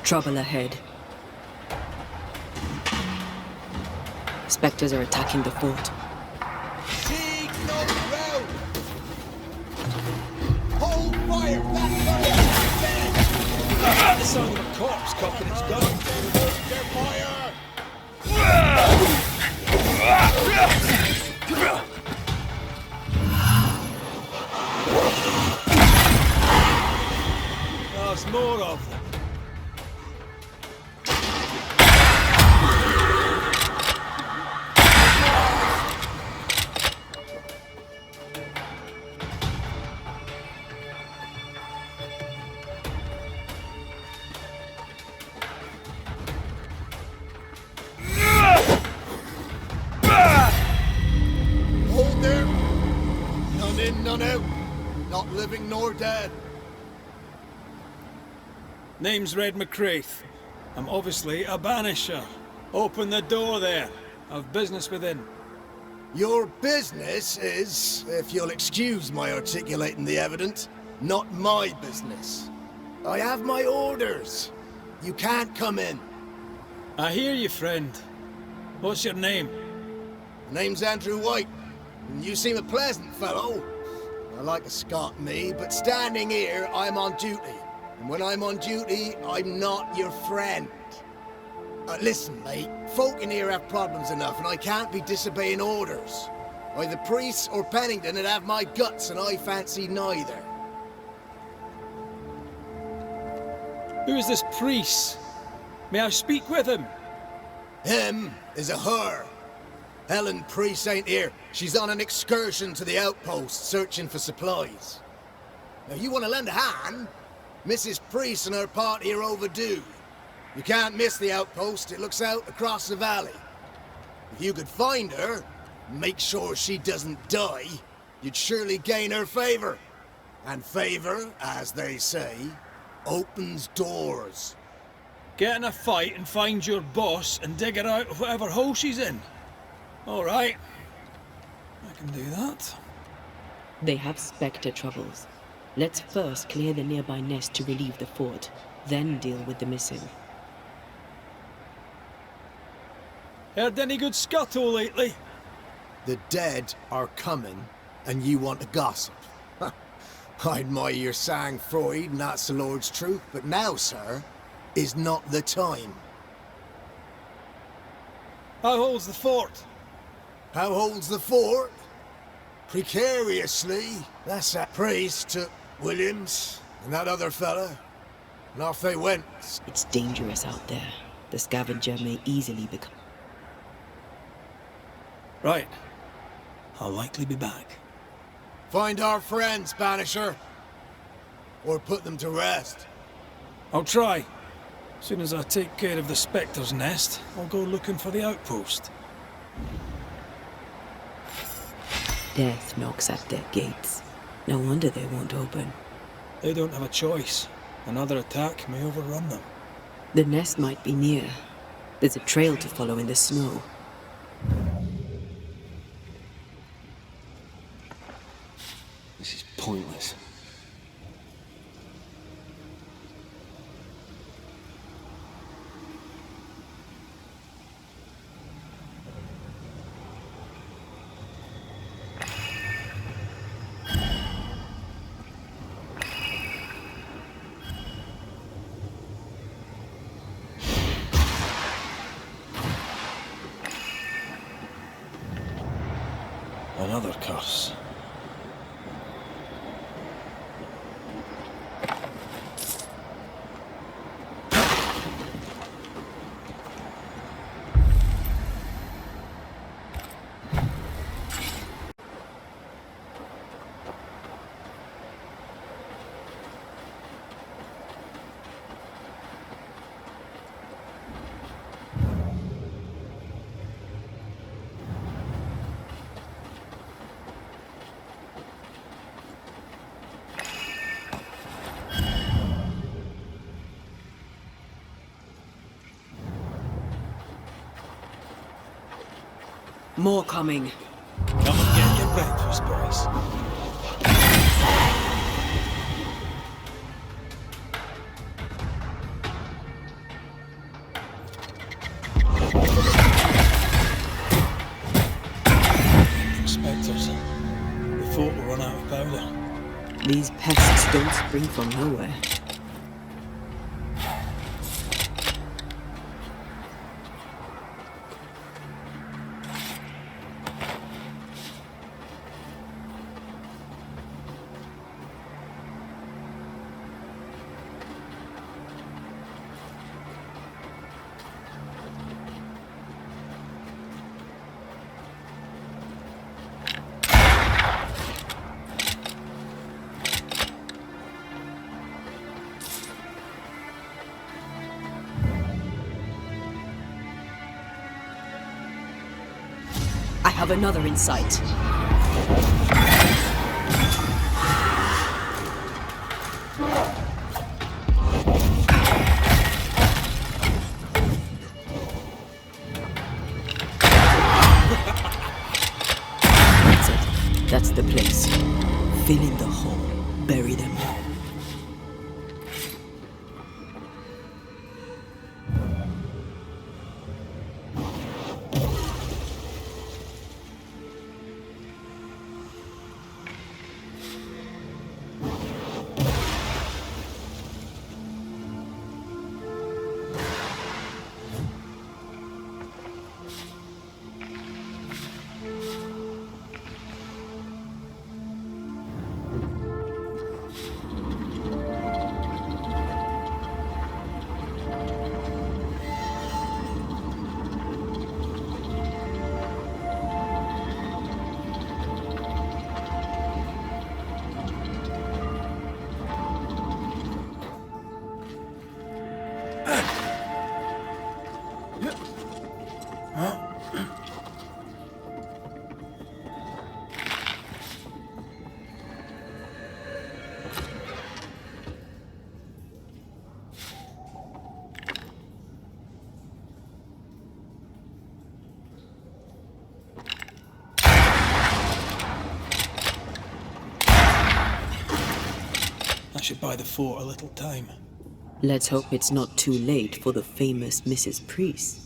[SPEAKER 3] Trouble ahead. Spectres are attacking the fort.
[SPEAKER 8] Dig no road! Hold fire! That
[SPEAKER 5] The sound of a corpse cocking its gun.
[SPEAKER 8] Hold their fire!
[SPEAKER 5] There's more of them.
[SPEAKER 8] Hold there! None in, none out. Not living nor dead.
[SPEAKER 5] Name's Red McCraith. I'm obviously a banisher. Open the door there. I've business within.
[SPEAKER 8] Your business is, if you'll excuse my articulating the evidence, not my business. I have my orders. You can't come in.
[SPEAKER 5] I hear you, friend. What's your name?
[SPEAKER 8] Name's Andrew White. You seem a pleasant fellow. I like a Scot, me, but standing here, I'm on duty. And when I'm on duty, I'm not your friend.
[SPEAKER 15] Listen, mate. Folk in here have problems enough, and I can't be disobeying orders. Either priests or Pennington would have my guts, and I fancy neither.
[SPEAKER 2] Who is this priest? May I speak with him?
[SPEAKER 15] Him is a her. Helen Priest ain't here. She's on an excursion to the outpost, searching for supplies. Now, you want to lend a hand? Mrs. Priest and her party are overdue. You can't miss the outpost. It looks out across the valley. If you could find her, and make sure she doesn't die, you'd surely gain her favor. And favor, as they say, opens doors.
[SPEAKER 2] Get in a fight and find your boss and dig her out of whatever hole she's in. All right. I can do that.
[SPEAKER 3] They have Spectre troubles. Let's first clear the nearby nest to relieve the fort, then deal with the missing.
[SPEAKER 2] Heard any good scuttle lately?
[SPEAKER 15] The dead are coming, and you want to gossip. I admire your sang-froid, and that's the Lord's truth, but now, sir, is not the time.
[SPEAKER 2] How holds the fort?
[SPEAKER 15] How holds the fort? Precariously. That's that priest took Williams and that other fella, and off they went.
[SPEAKER 3] It's dangerous out there. The scavenger may easily become...
[SPEAKER 1] Right. I'll likely be back.
[SPEAKER 15] Find our friends, Banisher. Or put them to rest.
[SPEAKER 2] I'll try. As soon as I take care of the Spectre's nest, I'll go looking for the outpost.
[SPEAKER 3] Death knocks at their gates. No wonder they won't open.
[SPEAKER 2] They don't have a choice. Another attack may overrun them.
[SPEAKER 3] The nest might be near. There's a trail to follow in the snow.
[SPEAKER 1] This is pointless.
[SPEAKER 2] Another curse.
[SPEAKER 3] More coming.
[SPEAKER 2] Come and get your breakfast, boys. Spectres. The fort will run out of powder.
[SPEAKER 3] These pests don't spring from nowhere. I have another in sight. That's it. That's the place. Fill in the hole. Bury them.
[SPEAKER 1] should buy the fort a little time.
[SPEAKER 3] Let's hope it's not too late for the famous Mrs. Priest.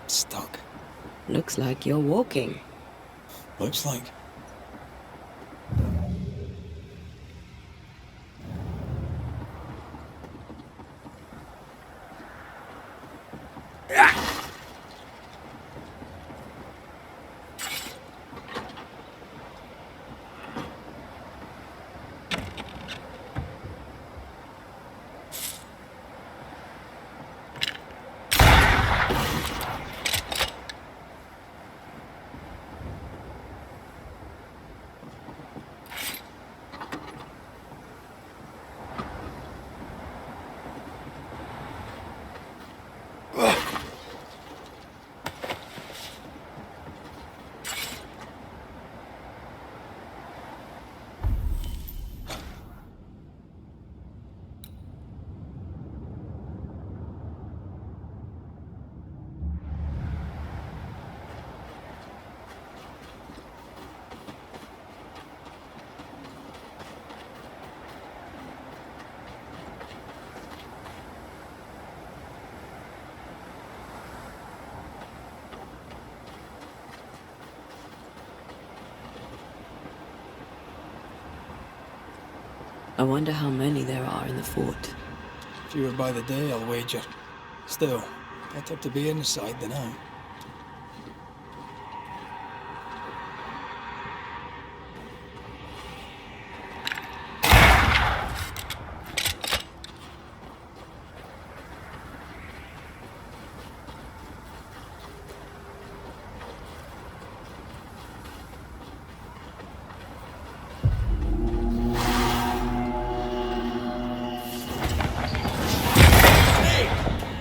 [SPEAKER 1] Stuck.
[SPEAKER 3] Looks like you're walking.
[SPEAKER 1] Looks like.
[SPEAKER 3] I wonder how many there are in the fort.
[SPEAKER 1] Fewer by the day, I'll wager. Still, better to be inside than out.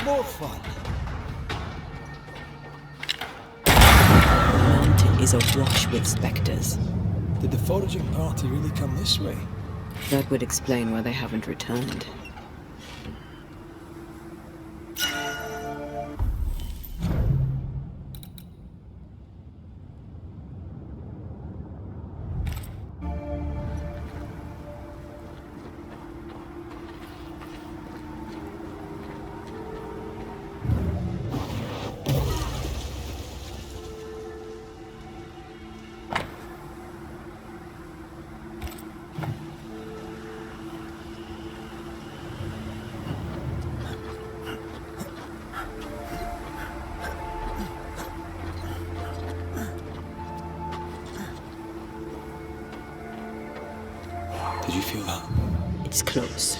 [SPEAKER 15] More fun.
[SPEAKER 3] The mountain is awash with spectres.
[SPEAKER 1] Did the foraging party really come this way?
[SPEAKER 3] That would explain why they haven't returned.
[SPEAKER 1] Did you feel that?
[SPEAKER 3] It's close.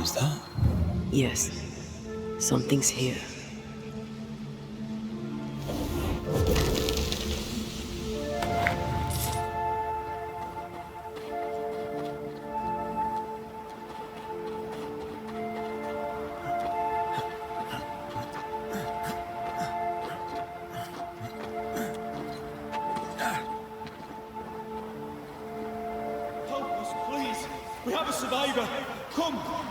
[SPEAKER 1] Who's that?
[SPEAKER 3] Yes, something's here.
[SPEAKER 14] Help us, please! We have a survivor! Come!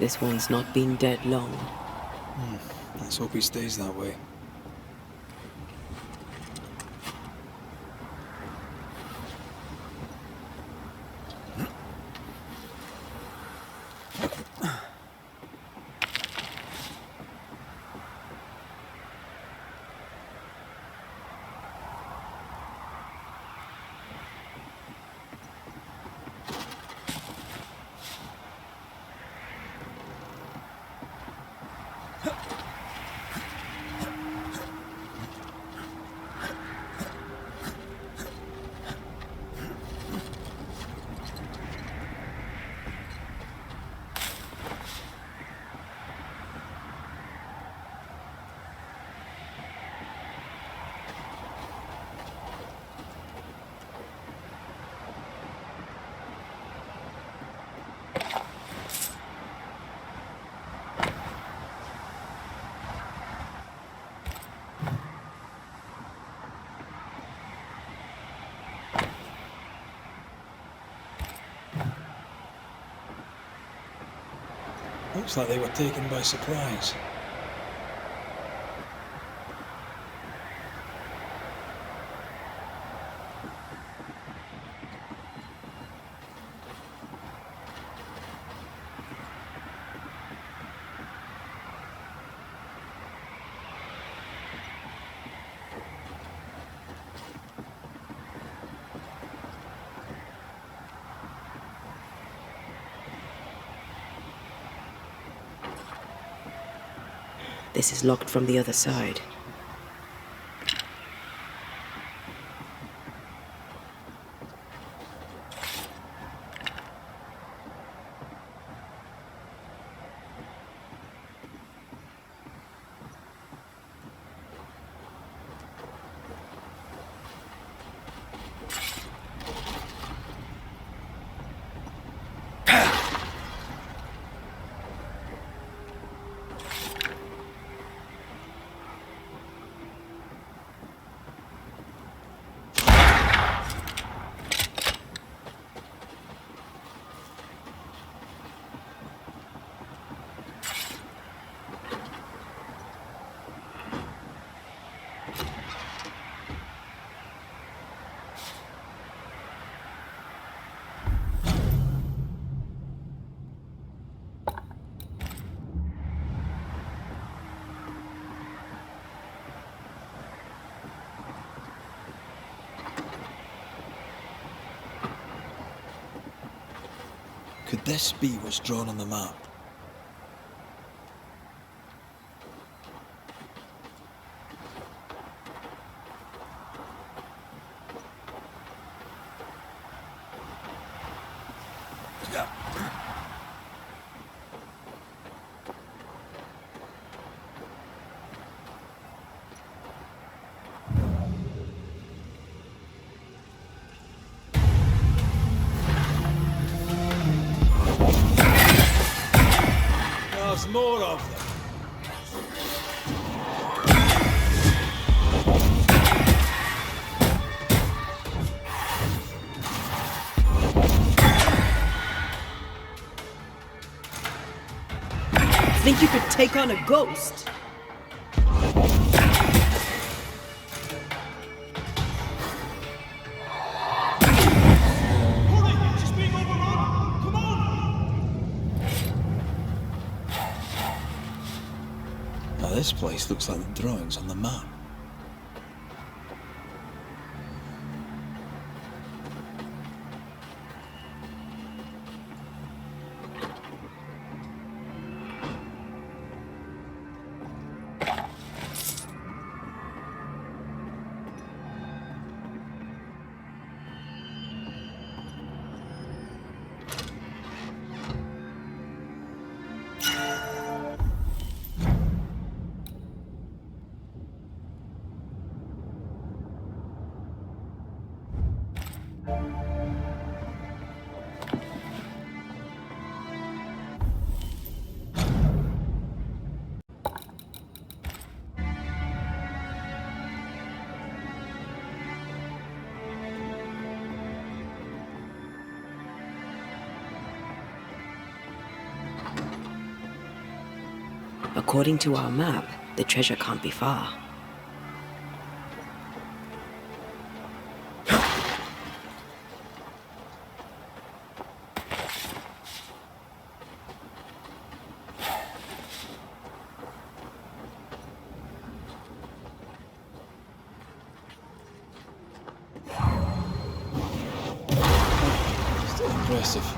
[SPEAKER 3] This one's not been dead long.
[SPEAKER 1] Let's hope he stays that way. Looks like they were taken by surprise.
[SPEAKER 3] This is locked from the other side.
[SPEAKER 5] this be what's drawn on the map? There's more of them.
[SPEAKER 3] Think you could take on a ghost?
[SPEAKER 5] Now this place looks like the drawings on the map.
[SPEAKER 3] According to our map, the treasure can't be far.
[SPEAKER 5] Still impressive.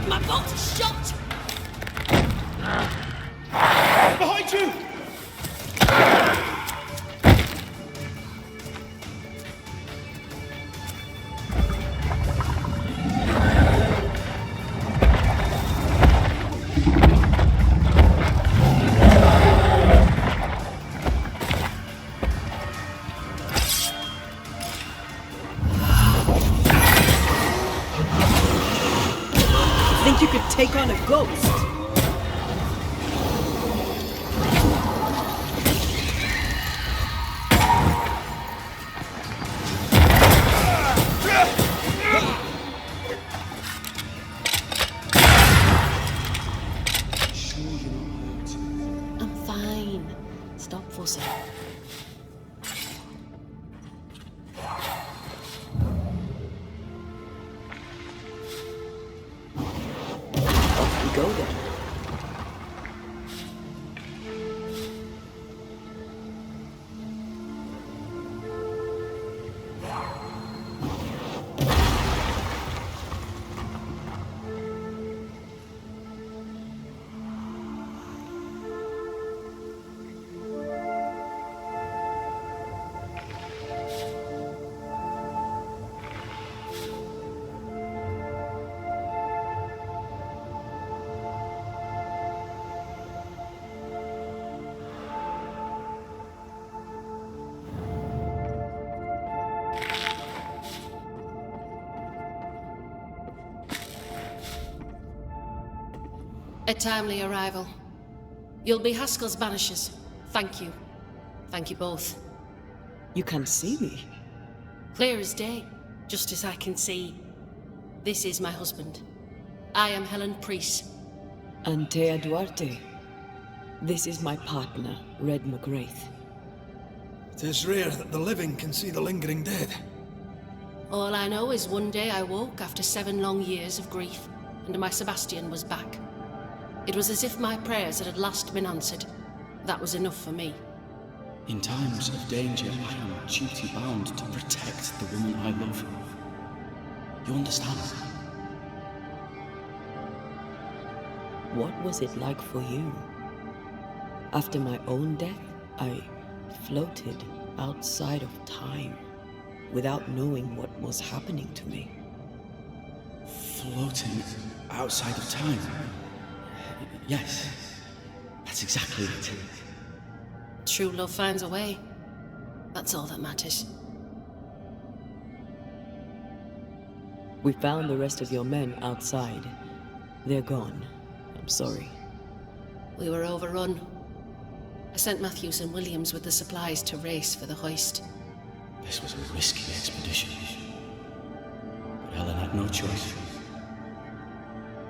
[SPEAKER 11] My bolt is shot!
[SPEAKER 14] Behind you!
[SPEAKER 3] Think you could take on a ghost?
[SPEAKER 12] I'm fine. Stop fussing.
[SPEAKER 3] Off we go then.
[SPEAKER 12] timely arrival. You'll be Haskell's Banishers. Thank you. Thank you both.
[SPEAKER 3] You can see me?
[SPEAKER 12] Clear as day, just as I can see. This is my husband. I am Helen Priest.
[SPEAKER 3] And Thea Duarte. This is my partner, Red McGrath.
[SPEAKER 1] It is rare that the living can see the lingering dead.
[SPEAKER 12] All I know is one day I woke after 7 long years of grief, and my Sebastian was back. It was as if my prayers had at last been answered. That was enough for me.
[SPEAKER 13] In times of danger, I am duty-bound to protect the woman I love. You understand?
[SPEAKER 3] What was it like for you? After my own death, I floated outside of time, without knowing what was happening to me.
[SPEAKER 13] Floating outside of time? Yes, that's exactly it.
[SPEAKER 12] True love finds a way. That's all that matters.
[SPEAKER 3] We found the rest of your men outside. They're gone. I'm sorry.
[SPEAKER 12] We were overrun. I sent Matthews and Williams with the supplies to race for the hoist.
[SPEAKER 13] This was a risky expedition. But Helen had no choice.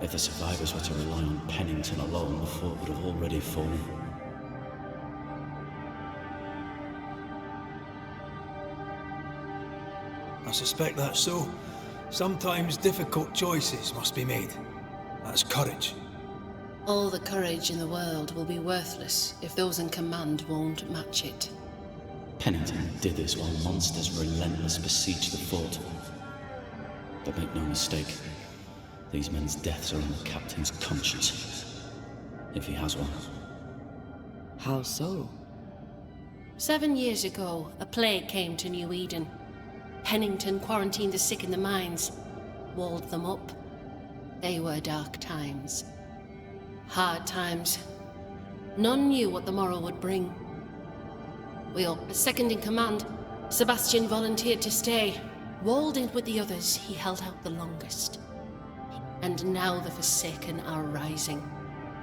[SPEAKER 13] If the survivors were to rely on Pennington alone, the fort would have already fallen.
[SPEAKER 1] I suspect that's so. Sometimes difficult choices must be made. That's courage.
[SPEAKER 12] All the courage in the world will be worthless if those in command won't match it.
[SPEAKER 13] Pennington did this while monsters relentlessly besieged the fort. But make no mistake, these men's deaths are on the captain's conscience. If he has one.
[SPEAKER 3] How so?
[SPEAKER 12] 7 years ago, a plague came to New Eden. Pennington quarantined the sick in the mines, walled them up. They were dark times. Hard times. None knew what the morrow would bring. As second in command, Sebastian volunteered to stay. Walled in with the others, he held out the longest. And now the Forsaken are rising.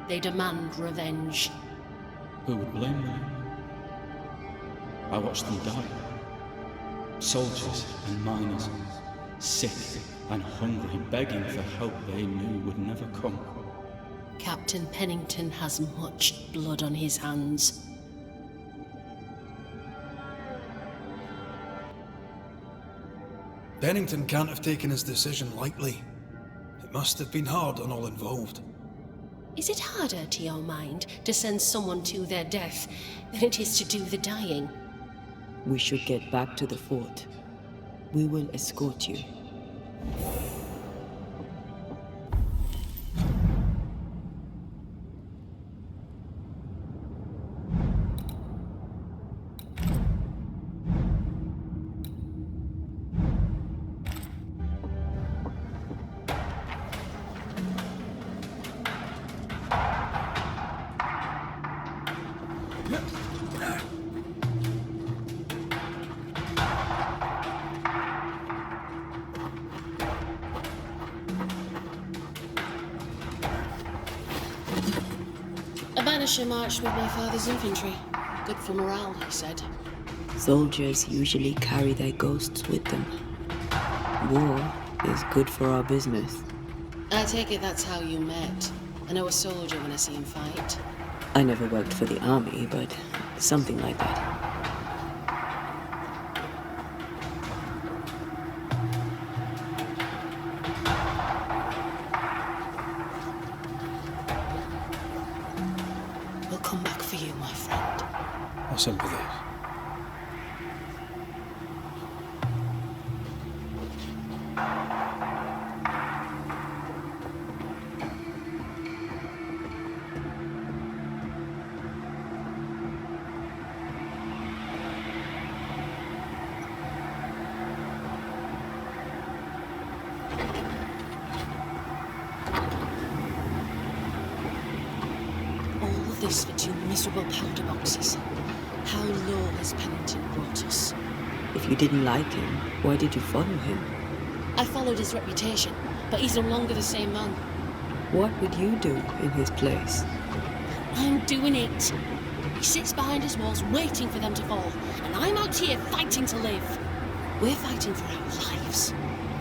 [SPEAKER 12] They demand revenge.
[SPEAKER 13] Who would blame them? I watched them die. Soldiers and miners, sick and hungry, begging for help they knew would never come.
[SPEAKER 12] Captain Pennington has much blood on his hands.
[SPEAKER 1] Pennington can't have taken his decision lightly. It must have been hard on all involved.
[SPEAKER 12] Is it harder, to your mind, to send someone to their death than it is to do the dying?
[SPEAKER 3] We should get back to the fort. We will escort you.
[SPEAKER 12] A banisher marched with my father's infantry. Good for morale, he said.
[SPEAKER 3] Soldiers usually carry their ghosts with them. War is good for our business.
[SPEAKER 12] I take it that's how you met. I know a soldier when I see him fight.
[SPEAKER 3] I never worked for the army, but something like that.
[SPEAKER 12] We'll come back for you, my friend.
[SPEAKER 1] I sympathize.
[SPEAKER 12] This for 2 miserable powder boxes. How low has Pennington brought us?
[SPEAKER 3] If you didn't like him, why did you follow him?
[SPEAKER 12] I followed his reputation, but he's no longer the same man.
[SPEAKER 3] What would you do in his place?
[SPEAKER 12] I'm doing it. He sits behind his walls waiting for them to fall, and I'm out here fighting to live. We're fighting for our lives.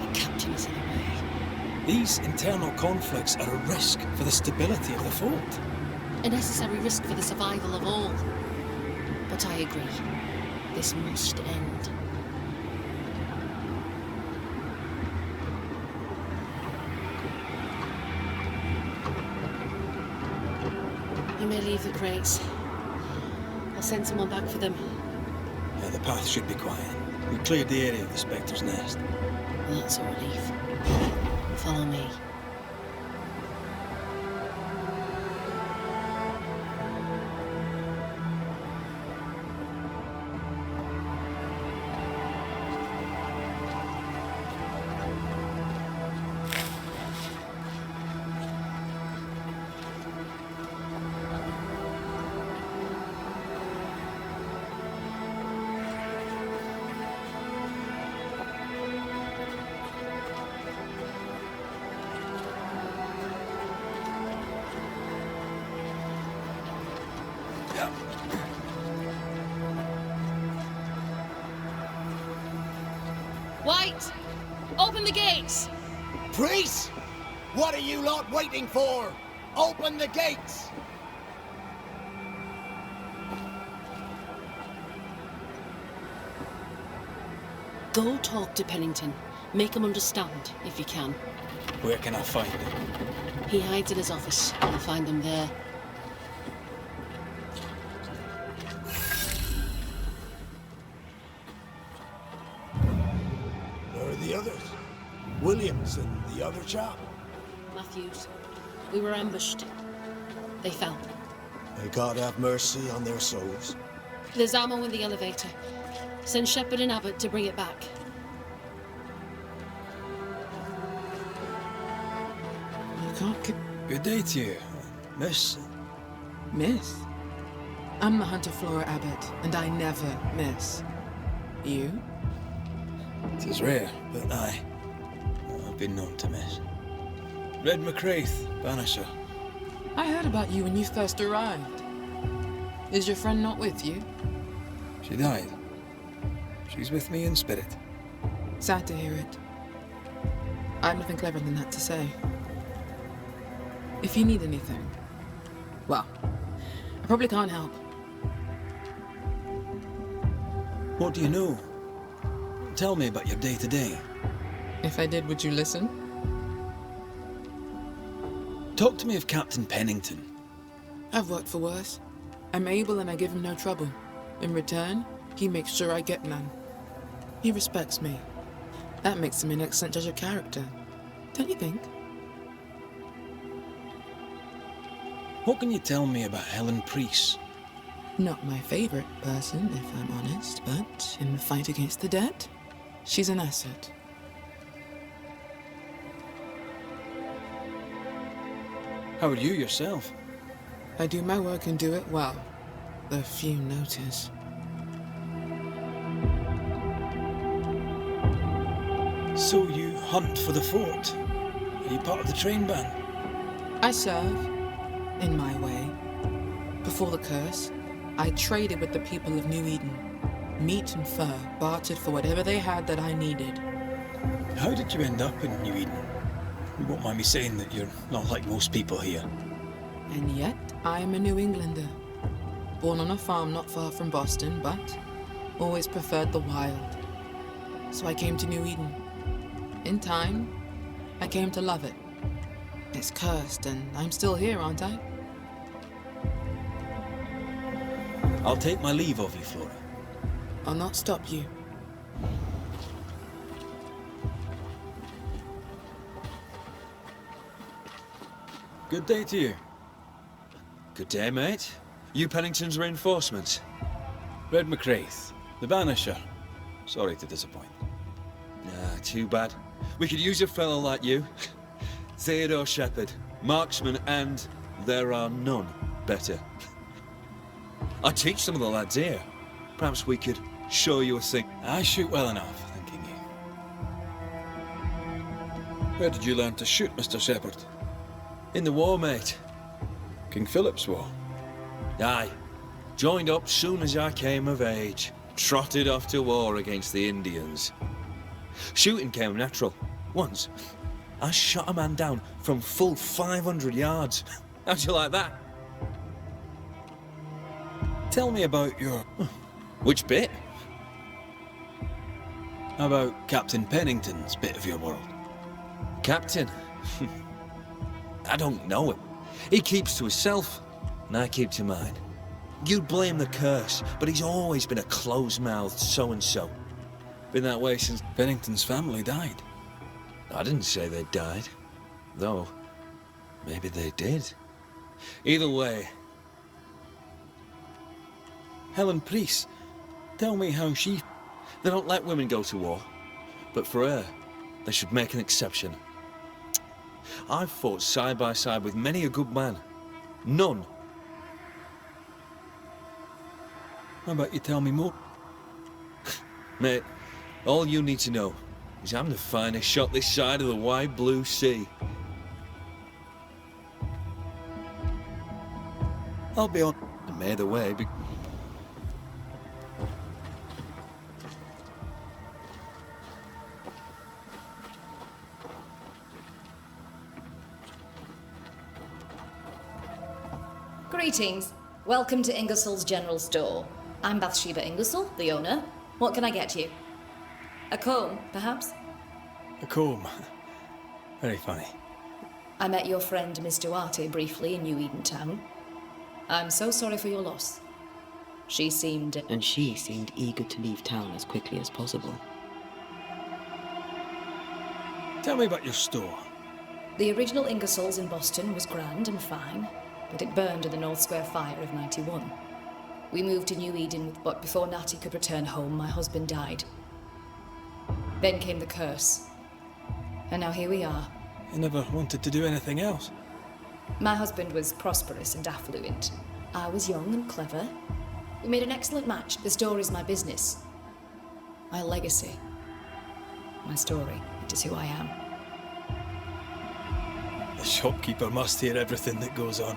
[SPEAKER 12] The captain is in the way.
[SPEAKER 2] These internal conflicts are a risk for the stability of the fort.
[SPEAKER 12] A necessary risk for the survival of all. But I agree. This must end. You may leave the crates. I'll send someone back for them.
[SPEAKER 2] Yeah, the path should be quiet. We cleared the area of the Spectre's nest.
[SPEAKER 12] Well, that's a relief. Follow me. White! Open the gates!
[SPEAKER 15] Priest! What are you lot waiting for? Open the gates!
[SPEAKER 12] Go talk to Pennington. Make him understand, if you can.
[SPEAKER 2] Where can I find him?
[SPEAKER 12] He hides in his office. I'll find him there.
[SPEAKER 15] Where are the others? Williams and the other chap?
[SPEAKER 12] Matthews. We were ambushed. They fell.
[SPEAKER 15] May God have mercy on their souls.
[SPEAKER 12] There's ammo in the elevator. Send Shepard and Abbott to bring it back.
[SPEAKER 7] You can't keep...
[SPEAKER 2] Good day to you, miss.
[SPEAKER 7] Miss? I'm the Hunter Flora Abbott, and I never miss. You?
[SPEAKER 2] It is rare, but I've been known to miss. Red McCraith, Banisher.
[SPEAKER 7] I heard about you when you first arrived. Is your friend not with you?
[SPEAKER 2] She died. She's with me in spirit.
[SPEAKER 7] Sad to hear it. I have nothing clever than that to say. If you need anything, well, I probably can't help.
[SPEAKER 2] What do you know? Tell me about your day-to-day.
[SPEAKER 7] If I did, would you listen?
[SPEAKER 2] Talk to me of Captain Pennington.
[SPEAKER 7] I've worked for worse. I'm able and I give him no trouble. In return, he makes sure I get none. He respects me. That makes him an excellent judge of character. Don't you think?
[SPEAKER 2] What can you tell me about Helen Priest?
[SPEAKER 7] Not my favorite person, if I'm honest, but in the fight against the dead, she's an asset.
[SPEAKER 2] How are you yourself?
[SPEAKER 7] I do my work and do it well. The few notice.
[SPEAKER 2] So you hunt for the fort? Are you part of the train band?
[SPEAKER 7] I serve, in my way. Before the curse, I traded with the people of New Eden. Meat and fur bartered for whatever they had that I needed.
[SPEAKER 2] How did you end up in New Eden? You won't mind me saying that you're not like most people here.
[SPEAKER 7] And yet, I am a New Englander. Born on a farm not far from Boston, but always preferred the wild. So I came to New Eden. In time, I came to love it. It's cursed, and I'm still here, aren't I?
[SPEAKER 2] I'll take my leave of you, Flora.
[SPEAKER 7] I'll not stop you.
[SPEAKER 2] Good day to you.
[SPEAKER 16] Good day, mate. You Pennington's reinforcements?
[SPEAKER 2] Red McCraith, the Banisher. Sorry to disappoint.
[SPEAKER 16] Ah, too bad. We could use a fellow like you. Theodore Shepard, marksman, and there are none better. I teach some of the lads here. Perhaps we could show you a thing.
[SPEAKER 2] I shoot well enough, thanking you. Where did you learn to shoot, Mr. Shepard?
[SPEAKER 16] In the war, mate.
[SPEAKER 2] King Philip's War.
[SPEAKER 16] Aye. Joined up soon as I came of age. Trotted off to war against the Indians. Shooting came natural. Once, I shot a man down from full 500 yards. How'd you like that?
[SPEAKER 2] Tell me about your...
[SPEAKER 16] Which bit?
[SPEAKER 2] How about Captain Pennington's bit of your world?
[SPEAKER 16] Captain? I don't know him. He keeps to himself, and I keep to mine. You'd blame the curse, but he's always been a close-mouthed so-and-so. Been that way since
[SPEAKER 2] Pennington's family died.
[SPEAKER 16] I didn't say they died. Though, maybe they did. Either way...
[SPEAKER 2] Helen Priest, tell me how she...
[SPEAKER 16] They don't let women go to war. But for her, they should make an exception. I've fought side by side with many a good man. None.
[SPEAKER 2] How about you tell me more?
[SPEAKER 16] Mate, all you need to know is I'm the finest shot this side of the wide blue sea.
[SPEAKER 2] I'll be on... And may the way be...
[SPEAKER 10] Greetings. Welcome to Ingersoll's General Store. I'm Bathsheba Ingersoll, the owner. What can I get you? A comb, perhaps?
[SPEAKER 2] A comb. Very funny.
[SPEAKER 10] I met your friend Miss Duarte briefly in New Eden Town. I'm so sorry for your loss. She seemed
[SPEAKER 3] eager to leave town as quickly as possible.
[SPEAKER 2] Tell me about your store.
[SPEAKER 10] The original Ingersoll's in Boston was grand and fine, but it burned in the North Square fire of '91. We moved to New Eden, but before Natty could return home, my husband died. Then came the curse. And now here we are.
[SPEAKER 2] You never wanted to do anything else?
[SPEAKER 10] My husband was prosperous and affluent. I was young and clever. We made an excellent match. The store is my business. My legacy. My story. It is who I am.
[SPEAKER 2] The shopkeeper must hear everything that goes on.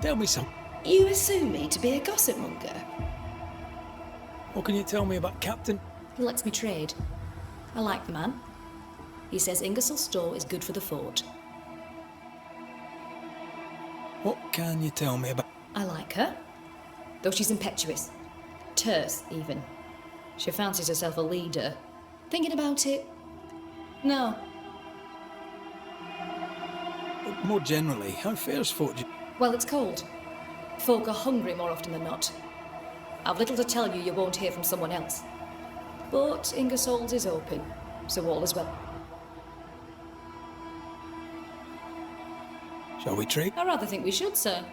[SPEAKER 2] Tell me some...
[SPEAKER 11] You assume me to be a gossip monger?
[SPEAKER 2] What can you tell me about Captain?
[SPEAKER 10] He lets me trade. I like the man. He says Ingersoll's store is good for the fort.
[SPEAKER 2] What can you tell me about...
[SPEAKER 10] I like her. Though she's impetuous. Terse, even. She fancies herself a leader. Thinking about it? No.
[SPEAKER 2] But more generally, how fares Fort...
[SPEAKER 10] Well, it's cold. Folk are hungry more often than not. I've little to tell you won't hear from someone else. But Ingersoll's is open, so all is well.
[SPEAKER 2] Shall we trade?
[SPEAKER 10] I rather think we should, sir.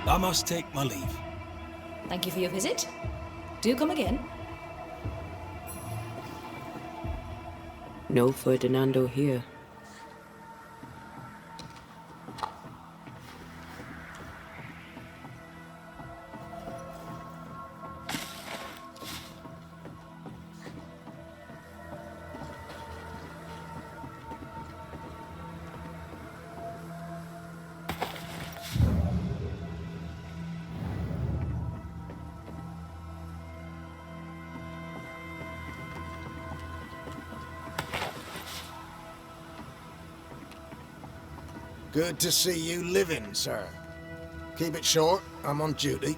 [SPEAKER 2] I must take my leave.
[SPEAKER 10] Thank you for your visit. Do come again.
[SPEAKER 3] No Ferdinando here.
[SPEAKER 15] Good to see you living, sir. Keep it short, I'm on duty.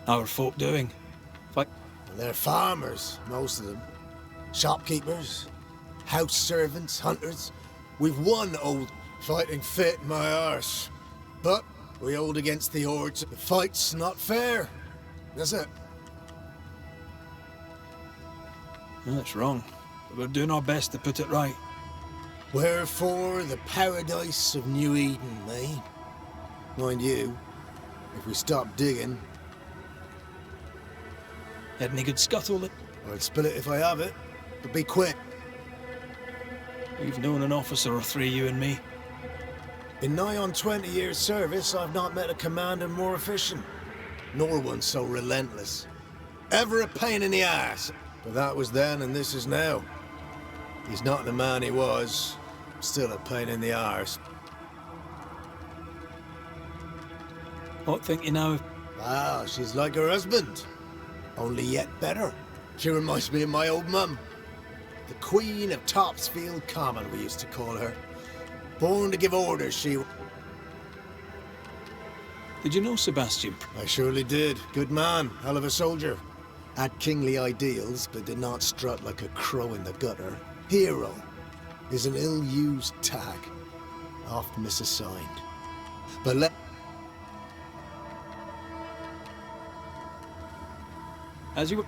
[SPEAKER 2] How are folk doing?
[SPEAKER 15] They're farmers, most of them. Shopkeepers. House servants, hunters. We've won old fighting fit in my arse. But we hold against the hordes. The fight's not fair. That's it.
[SPEAKER 1] That's wrong, but we're doing our best to put it right.
[SPEAKER 15] Wherefore the paradise of New Eden, eh? Mind you, if we stop digging...
[SPEAKER 1] Had any good scuttle it?
[SPEAKER 15] I'll spill it if I have it, but be quick.
[SPEAKER 1] We've known an officer or three, you and me.
[SPEAKER 15] In nigh on 20 years' service, I've not met a commander more efficient, nor one so relentless. Ever a pain in the ass, but that was then and this is now. He's not the man he was, still a pain in the arse.
[SPEAKER 1] What think you now?
[SPEAKER 15] Ah, she's like her husband, only yet better. She reminds me of my old mum. The Queen of Topsfield Common, we used to call her. Born to give orders, she...
[SPEAKER 1] Did you know Sebastian?
[SPEAKER 15] I surely did. Good man, hell of a soldier. Had kingly ideals, but did not strut like a crow in the gutter. Hero is an ill-used tag, oft misassigned. But let...
[SPEAKER 1] As you...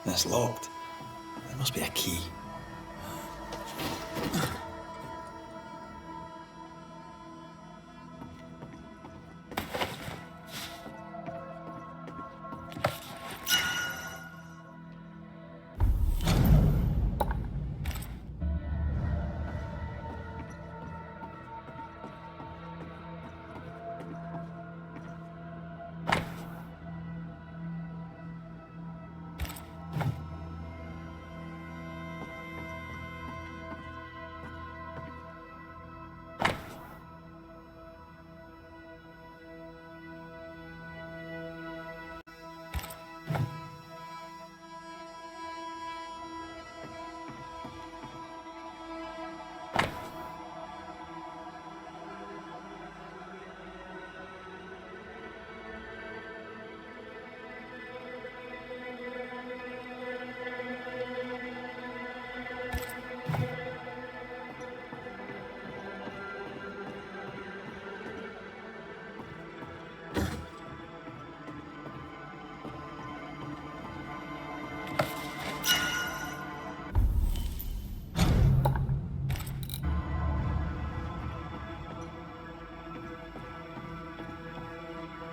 [SPEAKER 1] That's locked. There must be a key.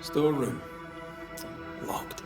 [SPEAKER 1] Storeroom. Locked.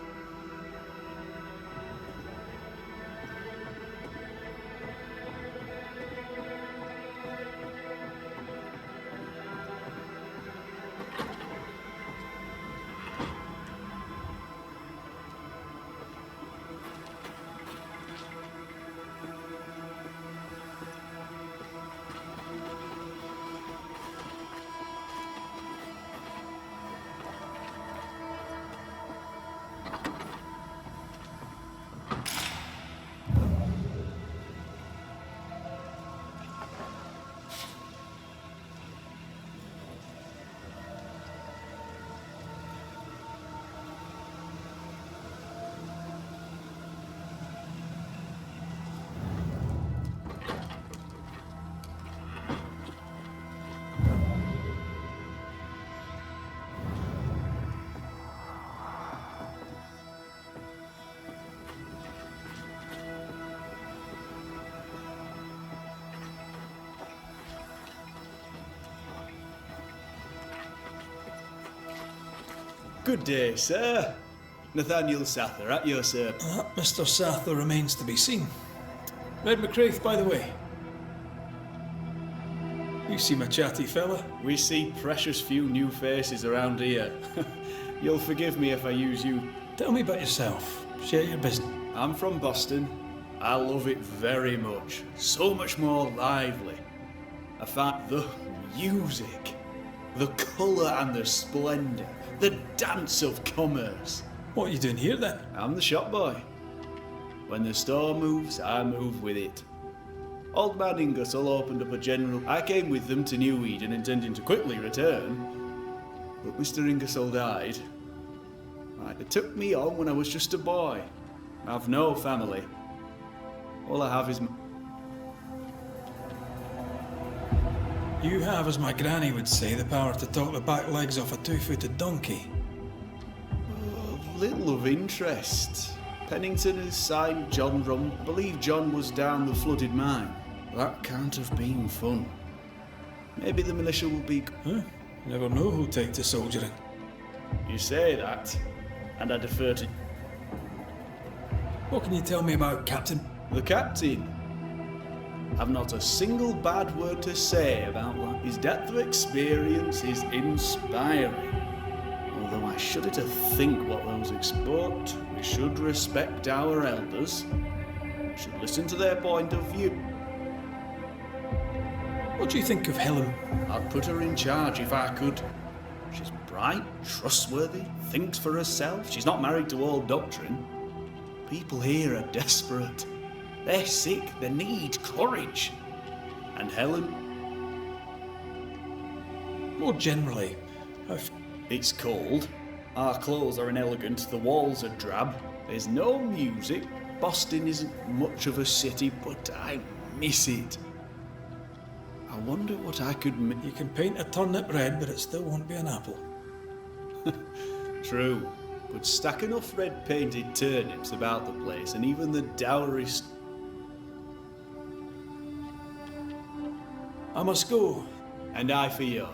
[SPEAKER 17] Good day, sir. Nathaniel Sather, at your service.
[SPEAKER 1] Mr. Sather remains to be seen. Red McCraith, by the way. You seem a chatty fella.
[SPEAKER 17] We see precious few new faces around here. You'll forgive me if I use you.
[SPEAKER 1] Tell me about yourself. Share your business.
[SPEAKER 17] I'm from Boston. I love it very much. So much more lively. I find the music, the colour and the splendour, the dance of commerce.
[SPEAKER 1] What are you doing here then?
[SPEAKER 17] I'm the shop boy. When the store moves, I move with it. Old man Ingersoll opened up a general. I came with them to New Eden intending to quickly return, but Mr. Ingersoll died. They took me on when I was just a boy. I've no family. All I have is
[SPEAKER 1] You have, as my granny would say, the power to talk the back legs off a two-footed donkey.
[SPEAKER 17] Little of interest. Pennington has signed John Rum. I believe John was down the flooded mine. That can't have been fun. Maybe the militia will be...
[SPEAKER 1] Never know who'll take to soldiering.
[SPEAKER 17] You say that, and I defer to...
[SPEAKER 1] What can you tell me about Captain?
[SPEAKER 17] The captain? I've not a single bad word to say about that. His depth of experience is inspiring. Although I shudder to think what those export. We should respect our elders. We should listen to their point of view.
[SPEAKER 1] What do you think of Helen?
[SPEAKER 17] I'd put her in charge if I could. She's bright, trustworthy, thinks for herself. She's not married to old doctrine. People here are desperate. They're sick, they need courage. And Helen?
[SPEAKER 1] More generally,
[SPEAKER 17] It's cold. Our clothes are inelegant, the walls are drab. There's no music. Boston isn't much of a city, but I miss it. I wonder what I could
[SPEAKER 1] You can paint a turnip red, but it still won't be an apple.
[SPEAKER 17] True, but stack enough red painted turnips about the place, and even the dourest...
[SPEAKER 1] I must go.
[SPEAKER 17] And I for yours.